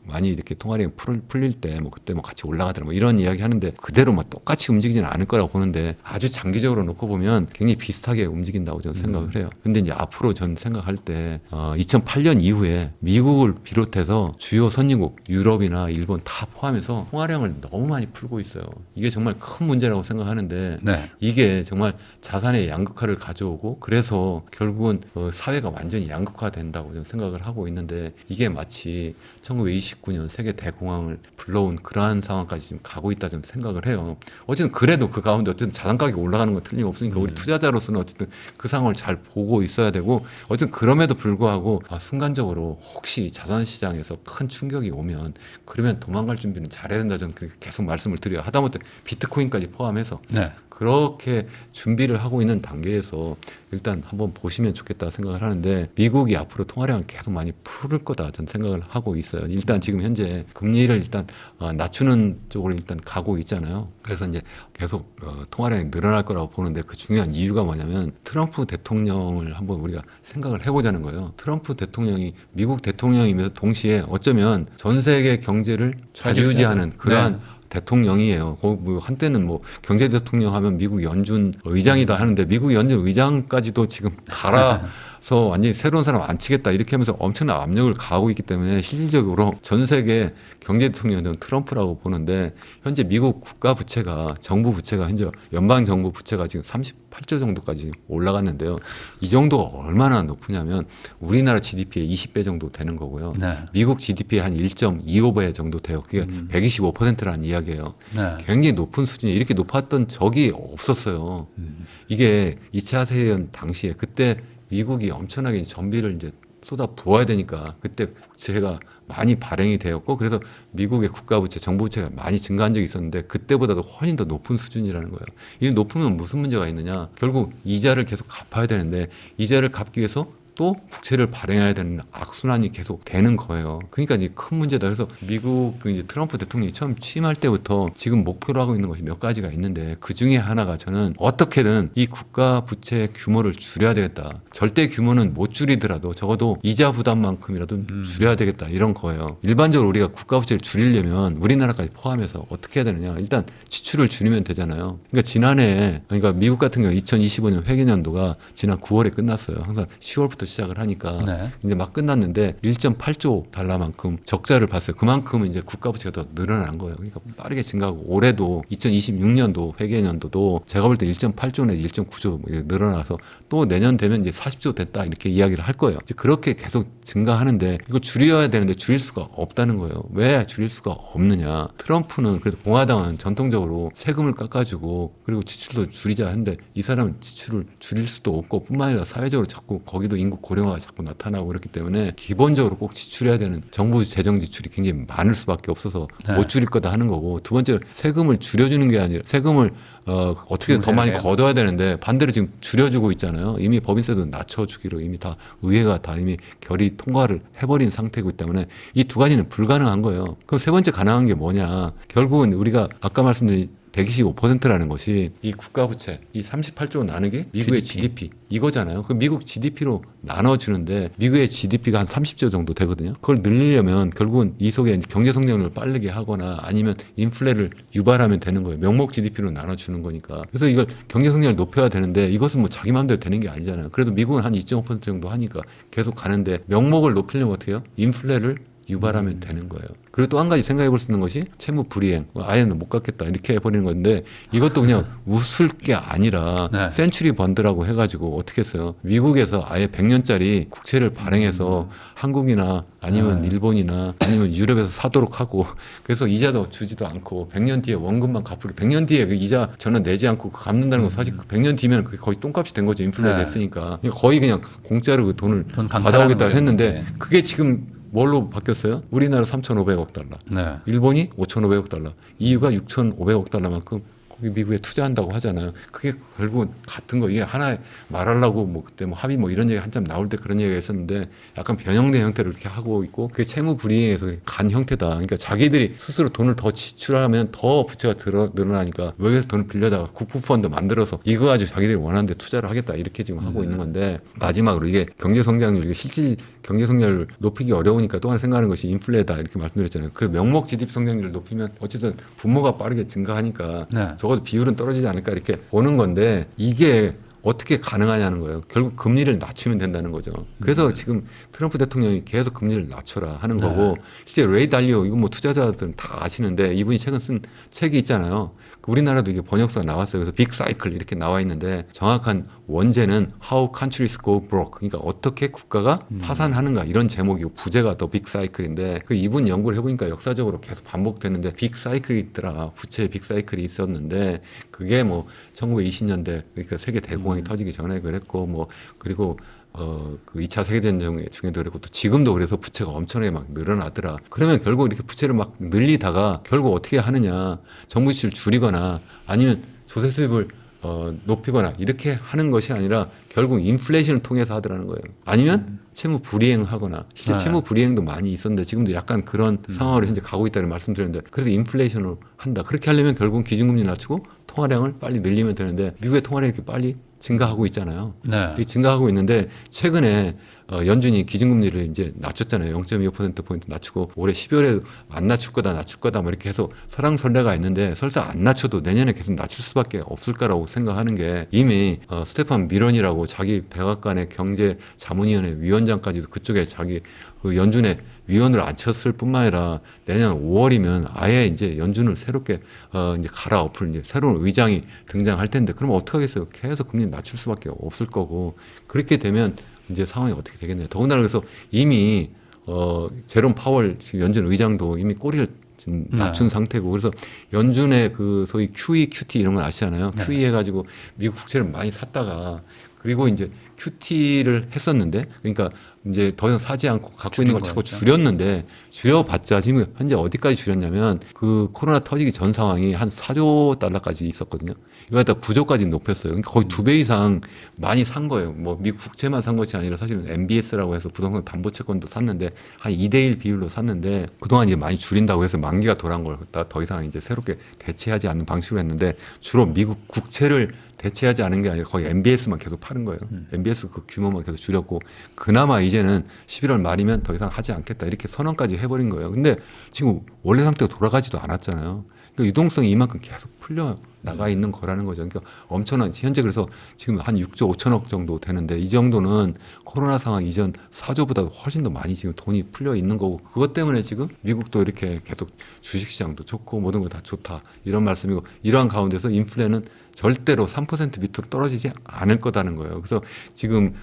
S1: 많이 이렇게 통화량이 풀릴 때 뭐 그때 뭐 같이 올라가더라 뭐 이런 이야기 하는데 그대로 뭐 똑같이 움직이지는 않을 거라고 보는데 아주 장기적으로 놓고 보면 굉장히 비슷하게 움직인다고 저는 생각을 해요. 근데 이제 앞으로 전 생각할 때 2008년 이후에 미국을 비롯해서 주요 선진국 유럽이나 일본 다 포함해서 통화량을 너무 많이 풀고 있어요. 이게 정말 큰 문제라고 생각하는데
S2: 네.
S1: 이게 정말 자산의 양극화를 가져오고 그래서 결국은 사회가 완전히 양극화된다고 저는 생각을 하고 있는데 이게 마치 1929년 세계 대공황을 불러온 그러한 상황까지 지금 가고 있다 저는 생각을 해요. 어쨌든 그래도 그 가운데 어쨌든 자산 가격이 올라가는 건 틀림없으니까 우리 투자자로서는 어쨌든 그 상황을 잘 보고 있어야 되고 어쨌든 그럼에도 불구하고 순간적으로 혹시 자산 시장에서 큰 충격이 오면 그러면 도망갈 준비는 잘해야 된다 저는 그렇게 계속 말씀을 드려요. 하다못해 비트코인까지 포함해서
S2: 네.
S1: 그렇게 준비를 하고 있는 단계에서 일단 한번 보시면 좋겠다 생각을 하는데 미국이 앞으로 통화량을 계속 많이 풀을 거다 저는 생각을 하고 있어요. 일단 지금 현재 금리를 일단 낮추는 쪽으로 일단 가고 있잖아요. 그래서 이제 계속 통화량이 늘어날 거라고 보는데 그 중요한 이유가 뭐냐면 트럼프 대통령을 한번 우리가 생각을 해보자는 거예요. 트럼프 대통령이 미국 대통령이면서 동시에 어쩌면 전 세계 경제를 좌지우지하는 그러한
S2: 네.
S1: 대통령이에요. 뭐 한때는 뭐 경제 대통령 하면 미국 연준 의장이다 하는데 미국 연준 의장까지도 지금 갈아서 완전히 새로운 사람 안 치겠다 이렇게 하면서 엄청난 압력을 가하고 있기 때문에 실질적으로 전 세계 경제 대통령은 트럼프라고 보는데 현재 미국 국가 부채가 정부 부채가 현재 연방 정부 부채가 지금 38조 정도까지 올라갔는데요. 이 정도가 얼마나 높으냐면 우리나라 GDP의 20배 정도 되는 거고요.
S2: 네.
S1: 미국 GDP의 한 1.25배 정도 돼요. 그게 125%라는 이야기예요.
S2: 네.
S1: 굉장히 높은 수준이 이렇게 높았던 적이 없었어요. 이게 2차 세계대전 당시에 그때 미국이 엄청나게 전비를 이제 쏟아 부어야 되니까 그때 국채가 많이 발행이 되었고 그래서 미국의 국가부채, 정부부채가 많이 증가한 적이 있었는데 그때보다도 훨씬 더 높은 수준이라는 거예요. 이 높으면 무슨 문제가 있느냐? 결국 이자를 계속 갚아야 되는데 이자를 갚기 위해서 또 국채를 발행해야 되는 악순환이 계속 되는 거예요. 그러니까 이제 큰 문제다. 그래서 미국 이제 트럼프 대통령이 처음 취임할 때부터 지금 목표로 하고 있는 것이 몇 가지가 있는데 그 중에 하나가 저는 어떻게든 이 국가 부채 규모를 줄여야 되겠다. 절대 규모는 못 줄이더라도 적어도 이자 부담만큼이라도 줄여야 되겠다 이런 거예요. 일반적으로 우리가 국가 부채를 줄이려면 우리나라까지 포함해서 어떻게 해야 되느냐? 일단 지출을 줄이면 되잖아요. 그러니까 지난해 그러니까 미국 같은 경우 2025년 회계연도가 지난 9월에 끝났어요. 항상 10월부터 시작을 하니까
S2: 네.
S1: 이제 막 끝났는데 1.8조 달러만큼 적자를 봤어요. 그만큼은 이제 국가 부채가 더 늘어난 거예요. 그러니까 빠르게 증가하고 올해도 2026년도 회계연도도 제가 볼 때 1.8조 내지 1.9조 늘어나서 또 내년 되면 이제 40조 됐다 이렇게 이야기를 할 거예요. 이제 그렇게 계속 증가하는데 이거 줄여야 되는데 줄일 수가 없다는 거예요. 왜 줄일 수가 없느냐? 트럼프는 그래도 공화당은 전통적으로 세금을 깎아주고 그리고 지출도 줄이자 하는데 이 사람은 지출을 줄일 수도 없고 뿐만 아니라 사회적으로 자꾸 거기도 인구 고령화가 자꾸 나타나고 그렇기 때문에 기본적으로 꼭 지출해야 되는 정부 재정 지출이 굉장히 많을 수밖에 없어서
S2: 네.
S1: 못 줄일 거다 하는 거고 두 번째 세금을 줄여주는 게 아니라 세금을 어떻게 더 많이 걷어야 되는데 반대로 지금 줄여주고 있잖아요. 이미 법인세도 낮춰주기로 이미 다 의회가 다 이미 결의 통과를 해버린 상태이기 때문에 이 두 가지는 불가능한 거예요. 그럼 세 번째 가능한 게 뭐냐? 결국은 우리가 아까 말씀드린 125%라는 것이 이 국가부채, 이 38조 나누기 미국의 GDP 이거잖아요. 그 미국 GDP로 나눠주는데 미국의 GDP가 한 30조 정도 되거든요. 그걸 늘리려면 결국은 이 속에 경제 성장률을 빠르게 하거나 아니면 인플레를 유발하면 되는 거예요. 명목 GDP로 나눠주는 거니까. 그래서 이걸 경제 성장을 높여야 되는데 이것은 뭐 자기 마음대로 되는 게 아니잖아요. 그래도 미국은 한 2.5% 정도 하니까 계속 가는데 명목을 높이려면 어떻게 해요? 인플레를 유발하면 되는 거예요. 그리고 또 한 가지 생각해 볼 수 있는 것이 채무 불이행. 아예는 못 갚겠다 이렇게 해버리는 건데 이것도 그냥 웃을 게 아니라
S2: 네.
S1: 센츄리 번드라고 해가지고 어떻게 했어요. 미국에서 아예 100년짜리 국채를 발행해서 한국이나 아니면 일본이나 아니면 유럽에서 사도록 하고 그래서 이자도 주지도 않고 100년 뒤에 원금만 갚으려 100년 뒤에 그 이자 저는 내지 않고 갚는다는 건 사실 100년 뒤면 그게 거의 똥값이 된 거죠. 인플레
S2: 네.
S1: 됐으니까 거의 그냥 공짜로 그 돈을
S2: 돈 강탈하는
S1: 받아오겠다
S2: 거예요.
S1: 했는데
S2: 네.
S1: 그게 지금 뭘로 바뀌었어요? 우리나라 3,500억 달러,
S2: 네.
S1: 일본이 5,500억 달러, EU가 6,500억 달러만큼 거기 미국에 투자한다고 하잖아요. 그게 결국은 같은 거 이게 하나의 말하려고 뭐 그때 뭐 합의 뭐 이런 얘기 한참 나올 때 그런 얘기가 있었는데 약간 변형된 형태로 이렇게 하고 있고 그게 채무 불이행에서 간 형태다. 그러니까 자기들이 스스로 돈을 더 지출하면 더 부채가 늘어나니까 외국에서 돈을 빌려다가 국부펀드 만들어서 이거 가지고 자기들이 원하는 데 투자를 하겠다 이렇게 지금 하고 있는 건데 마지막으로 이게 경제 성장률 이게 실질 경제 성장률을 높이기 어려우니까 또 하나 생각하는 것이 인플레다 이렇게 말씀드렸잖아요. 그 명목 GDP 성장률을 높이면 어쨌든 분모가 빠르게 증가하니까
S2: 네.
S1: 적어도 비율은 떨어지지 않을까 이렇게 보는 건데 이게 어떻게 가능하냐는 거예요. 결국 금리를 낮추면 된다는 거죠. 그래서 지금 트럼프 대통령이 계속 금리를 낮춰라 하는 거고 실제 레이 달리오 이거 뭐 투자자들은 다 아시는데 이분이 최근 쓴 책이 있잖아요. 우리나라도 이게 번역서가 나왔어요. 그래서 빅 사이클 이렇게 나와 있는데 정확한 원제는 How Countries Go Broke 그러니까 어떻게 국가가 파산하는가 이런 제목이고 부제가 더 빅 사이클인데 그 이분 연구를 해보니까 역사적으로 계속 반복되는데 빅 사이클이 있더라. 부채 빅 사이클이 있었는데 그게 뭐 1920년대 그러니까 세계 대공황이 터지기 전에 그랬고 뭐 그리고 그 2차 세계대전 중에도 그랬고 또 지금도 그래서 부채가 엄청나게 막 늘어나더라. 그러면 결국 이렇게 부채를 막 늘리다가 결국 어떻게 하느냐. 정부 지출 줄이거나 아니면 조세 수입을 높이거나 이렇게 하는 것이 아니라 결국 인플레이션을 통해서 하더라는 거예요. 아니면 채무 불이행하거나 실제
S2: 네.
S1: 채무 불이행도 많이 있었는데 지금도 약간 그런 상황으로 현재 가고 있다는 말씀드렸는데 그래서 인플레이션으로 한다. 그렇게 하려면 결국은 기준금리 낮추고 통화량을 빨리 늘리면 되는데 미국의 통화량이 이렇게 빨리 증가하고 있잖아요.
S2: 네.
S1: 이 증가하고 있는데 최근에 연준이 기준금리를 이제 낮췄잖아요. 0.25%포인트 낮추고 올해 12월에 안 낮출 거다 뭐 이렇게 해서 설왕설래가 있는데 설사 안 낮춰도 내년에 계속 낮출 수밖에 없을 거라고 생각하는 게 이미 스테판 미런이라고 자기 백악관의 경제자문위원회 위원장까지도 그쪽에 자기 그 연준의 위원으로 앉혔을 뿐만 아니라 내년 5월이면 아예 이제 연준을 새롭게 이제 갈아엎을 이제 새로운 의장이 등장할 텐데 그러면 어떻게 하겠어요? 계속 금리 낮출 수밖에 없을 거고 그렇게 되면 이제 상황이 어떻게 되겠네요. 더군다나 그래서 이미 제롬 파월 지금 연준 의장도 이미 꼬리를 지금 낮춘 상태고 그래서 연준의 그 소위 QE, QT 이런 건 아시잖아요.
S2: 네.
S1: QE 해가지고 미국 국채를 많이 샀다가 그리고 이제 QT를 했었는데 그러니까 이제 더 이상 사지 않고 갖고 있는 걸 자꾸
S2: 거였죠.
S1: 줄였는데 줄여봤자 지금 현재 어디까지 줄였냐면 그 코로나 터지기 전 상황이 한 4조 달러까지 있었거든요. 이거 갖다 9조까지 높였어요. 그러니까 거의 2배 이상 많이 산 거예요. 뭐 미국 국채만 산 것이 아니라 사실은 MBS라고 해서 부동산 담보채권도 샀는데 한 2대1 비율로 샀는데 그동안 이제 많이 줄인다고 해서 만기가 돌아온 걸 갖다 더 이상 이제 새롭게 대체하지 않는 방식으로 했는데 주로 미국 국채를 대체하지 않은 게 아니라 거의 MBS만 계속 파는 거예요. MBS 그 규모만 계속 줄였고 그나마 이제는 11월 말이면 더 이상 하지 않겠다 이렇게 선언까지 해버린 거예요. 근데 지금 원래 상태로 돌아가지도 않았잖아요. 그러니까 유동성이 이만큼 계속 풀려 나가 있는 거라는 거죠. 그러니까 엄청난 현재 그래서 지금 한 6조 5천억 정도 되는데 이 정도는 코로나 상황 이전 4조보다 훨씬 더 많이 지금 돈이 풀려 있는 거고 그것 때문에 지금 미국도 이렇게 계속 주식시장도 좋고 모든 거 다 좋다 이런 말씀이고 이러한 가운데서 인플레는 절대로 3% 밑으로 떨어지지 않을 거다는 거예요. 그래서 지금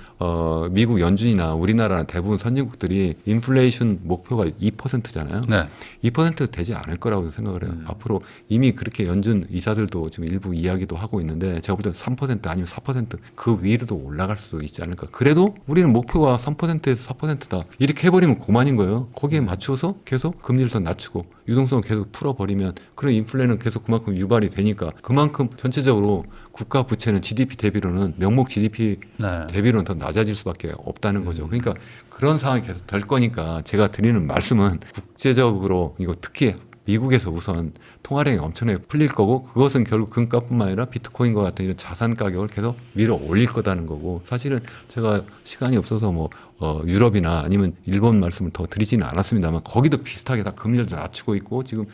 S1: 미국 연준이나 우리나라 대부분 선진국들이 인플레이션 목표가 2%잖아요.
S2: 네.
S1: 2% 되지 않을 거라고 생각을 해요. 앞으로 이미 그렇게 연준 이사들도 지금 일부 이야기도 하고 있는데 제가 볼 때는 3% 아니면 4%그 위로도 올라갈 수도 있지 않을까. 그래도 우리는 목표가 3%에서 4%다. 이렇게 해버리면 고만인 거예요. 거기에 맞춰서 계속 금리를 더 낮추고 유동성을 계속 풀어버리면 그런 인플레는 계속 그만큼 유발이 되니까 그만큼 전체적으로 국가 부채는 GDP 대비로는 명목 GDP
S2: 네.
S1: 대비로는 더 낮아질 수밖에 없다는 거죠. 그러니까 그런 상황이 계속 될 거니까 제가 드리는 말씀은 국제적으로 이거 특히 미국에서 우선 통화량이 엄청나게 풀릴 거고 그것은 결국 금값뿐만 아니라 비트코인과 같은 이런 자산 가격을 계속 밀어 올릴 거다는 거고 사실은 제가 시간이 없어서 뭐 유럽이나 아니면 일본 말씀을 더 드리지는 않았습니다만 거기도 비슷하게 다 금리를 낮추고 있고 지금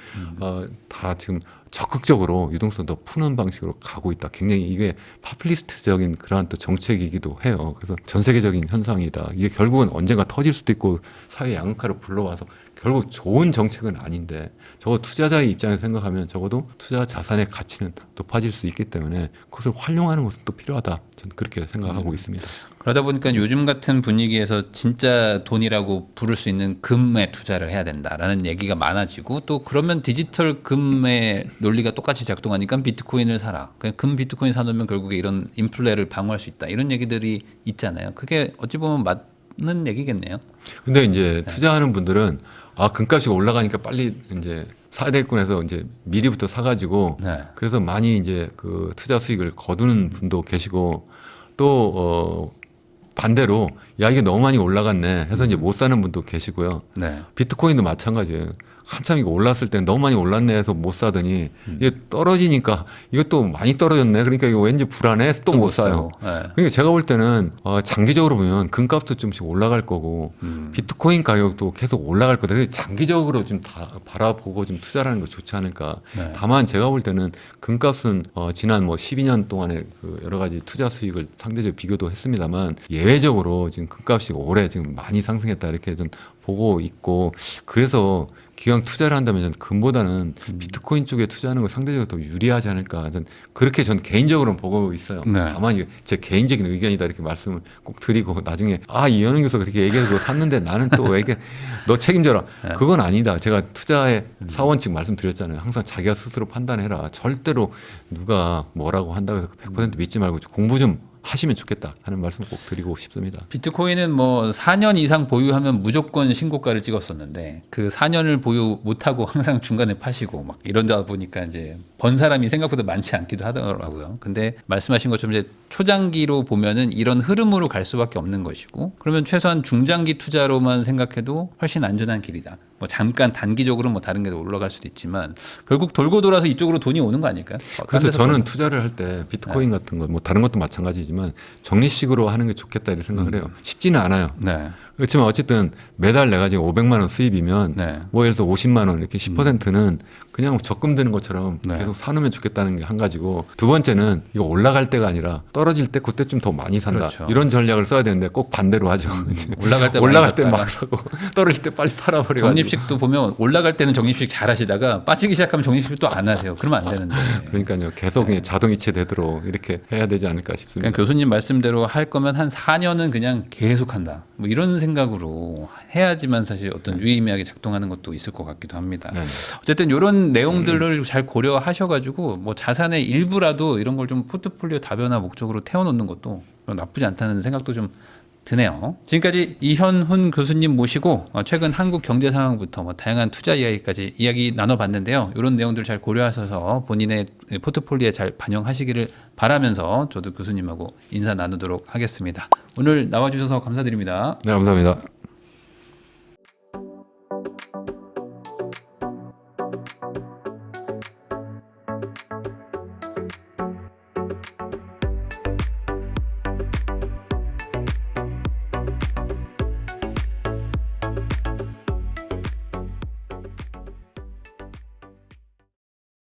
S1: 다 지금 적극적으로 유동성 더 푸는 방식으로 가고 있다. 굉장히 이게 파퓰리스트적인 그러한 또 정책이기도 해요. 그래서 전 세계적인 현상이다. 이게 결국은 언젠가 터질 수도 있고 사회 양극화를 불러와서 결국 좋은 정책은 아닌데 적어도 투자자의 입장에서 생각하면 적어도 투자 자산의 가치는 높아질 수 있기 때문에 그것을 활용하는 것은 또 필요하다. 저는 그렇게 생각하고 있습니다.
S2: 그러다 보니까 요즘 같은 분위기에서 진짜 돈이라고 부를 수 있는 금에 투자를 해야 된다라는 얘기가 많아지고 또 그러면 디지털 금의 논리가 똑같이 작동하니까 비트코인을 사라. 그냥 금 비트코인 사놓으면 결국에 이런 인플레를 방어할 수 있다. 이런 얘기들이 있잖아요. 그게 어찌 보면 맞는 얘기겠네요.
S1: 근데 이제 투자하는 분들은 금값이 올라가니까 빨리 이제 사대꾼에서 이제 미리부터 사가지고
S2: 네.
S1: 그래서 많이 이제 그 투자 수익을 거두는 분도 계시고 또 반대로 야 이게 너무 많이 올라갔네 해서 이제 못 사는 분도 계시고요.
S2: 네.
S1: 비트코인도 마찬가지예요. 한참 이거 올랐을 때 너무 많이 올랐네 해서 못 사더니 이게 떨어지니까 이것도 많이 떨어졌네. 그러니까 이거 왠지 불안해 해서 또 못 사요.
S2: 네.
S1: 그러니까 제가 볼 때는 장기적으로 보면 금값도 좀씩 올라갈 거고 비트코인 가격도 계속 올라갈 거다. 그래서 장기적으로 좀 다 바라보고 좀 투자하는 거 좋지 않을까.
S2: 네.
S1: 다만 제가 볼 때는 금값은 지난 뭐 12년 동안에 그 여러 가지 투자 수익을 상대적으로 비교도 했습니다만 예외적으로 지금 금값이 올해 지금 많이 상승했다 이렇게 좀 보고 있고 그래서 기왕 투자를 한다면 저는 금보다는 비트코인 쪽에 투자하는 거 상대적으로 더 유리하지 않을까. 저는 그렇게 전 개인적으로는 보고 있어요.
S2: 네.
S1: 다만 이게 제 개인적인 의견이다 이렇게 말씀을 꼭 드리고 나중에 이현웅 교수가 그렇게 얘기해서 샀는데 나는 또 왜 이게 너 책임져라.
S2: 네.
S1: 그건 아니다. 제가 투자의 사원칙 말씀드렸잖아요. 항상 자기가 스스로 판단해라. 절대로 누가 뭐라고 한다고 해서 100% 믿지 말고 공부 좀 하시면 좋겠다 하는 말씀 꼭 드리고 싶습니다.
S2: 비트코인은 뭐 4년 이상 보유하면 무조건 신고가를 찍었었는데 그 4년을 보유 못하고 항상 중간에 파시고 막 이러다 보니까 이제 번 사람이 생각보다 많지 않기도 하더라고요. 근데 말씀하신 것처럼 이제 초장기로 보면은 이런 흐름으로 갈 수밖에 없는 것이고 그러면 최소한 중장기 투자로만 생각해도 훨씬 안전한 길이다. 뭐 잠깐 단기적으로 뭐 다른 게 올라갈 수도 있지만 결국 돌고 돌아서 이쪽으로 돈이 오는 거 아닐까요?
S1: 그래서 저는 투자를 할 때 비트코인 같은 거 뭐 다른 것도 마찬가지지만 적립식으로 하는 게 좋겠다 이렇게 생각을 해요. 쉽지는 않아요.
S2: 네.
S1: 그렇지만 어쨌든 매달 내가 지금 500만 원 수입이면
S2: 네.
S1: 뭐 예를 들어 50만 원 이렇게 10%는 그냥 적금 드는 것처럼
S2: 네.
S1: 계속 사놓으면 좋겠다는 게 한 가지고 두 번째는 이거 올라갈 때가 아니라 떨어질 때 그때 좀 더 많이 산다.
S2: 그렇죠.
S1: 이런 전략을 써야 되는데 꼭 반대로 하죠.
S2: 올라갈 때
S1: 올라갈 때
S2: 많이
S1: 막 사고 떨어질 때 빨리 팔아버려가지고.
S2: 적립식도 보면 올라갈 때는 적립식 잘 하시다가 빠지기 시작하면 적립식 또 안 하세요. 그러면 안 되는데.
S1: 그러니까요. 계속 그냥 자동이체 되도록 이렇게 해야 되지 않을까 싶습니다.
S2: 그냥 교수님 말씀대로 할 거면 한 4년은 그냥 계속한다. 뭐 이런 생각으로 해야지만 사실 어떤 유의미하게 작동하는 것도 있을 것 같기도 합니다.
S1: 네.
S2: 어쨌든 이런 내용들을 잘 고려하셔가지고 뭐 자산의 일부라도 이런 걸 좀 포트폴리오 다변화 목적으로 태워놓는 것도 나쁘지 않다는 생각도 좀 드네요. 지금까지 이현훈 교수님 모시고 최근 한국 경제 상황부터 뭐 다양한 투자 이야기까지 이야기 나눠봤는데요. 이런 내용들 잘 고려하셔서 본인의 포트폴리오에 잘 반영하시기를 바라면서 저도 교수님하고 인사 나누도록 하겠습니다. 오늘 나와주셔서 감사드립니다.
S1: 네, 감사합니다.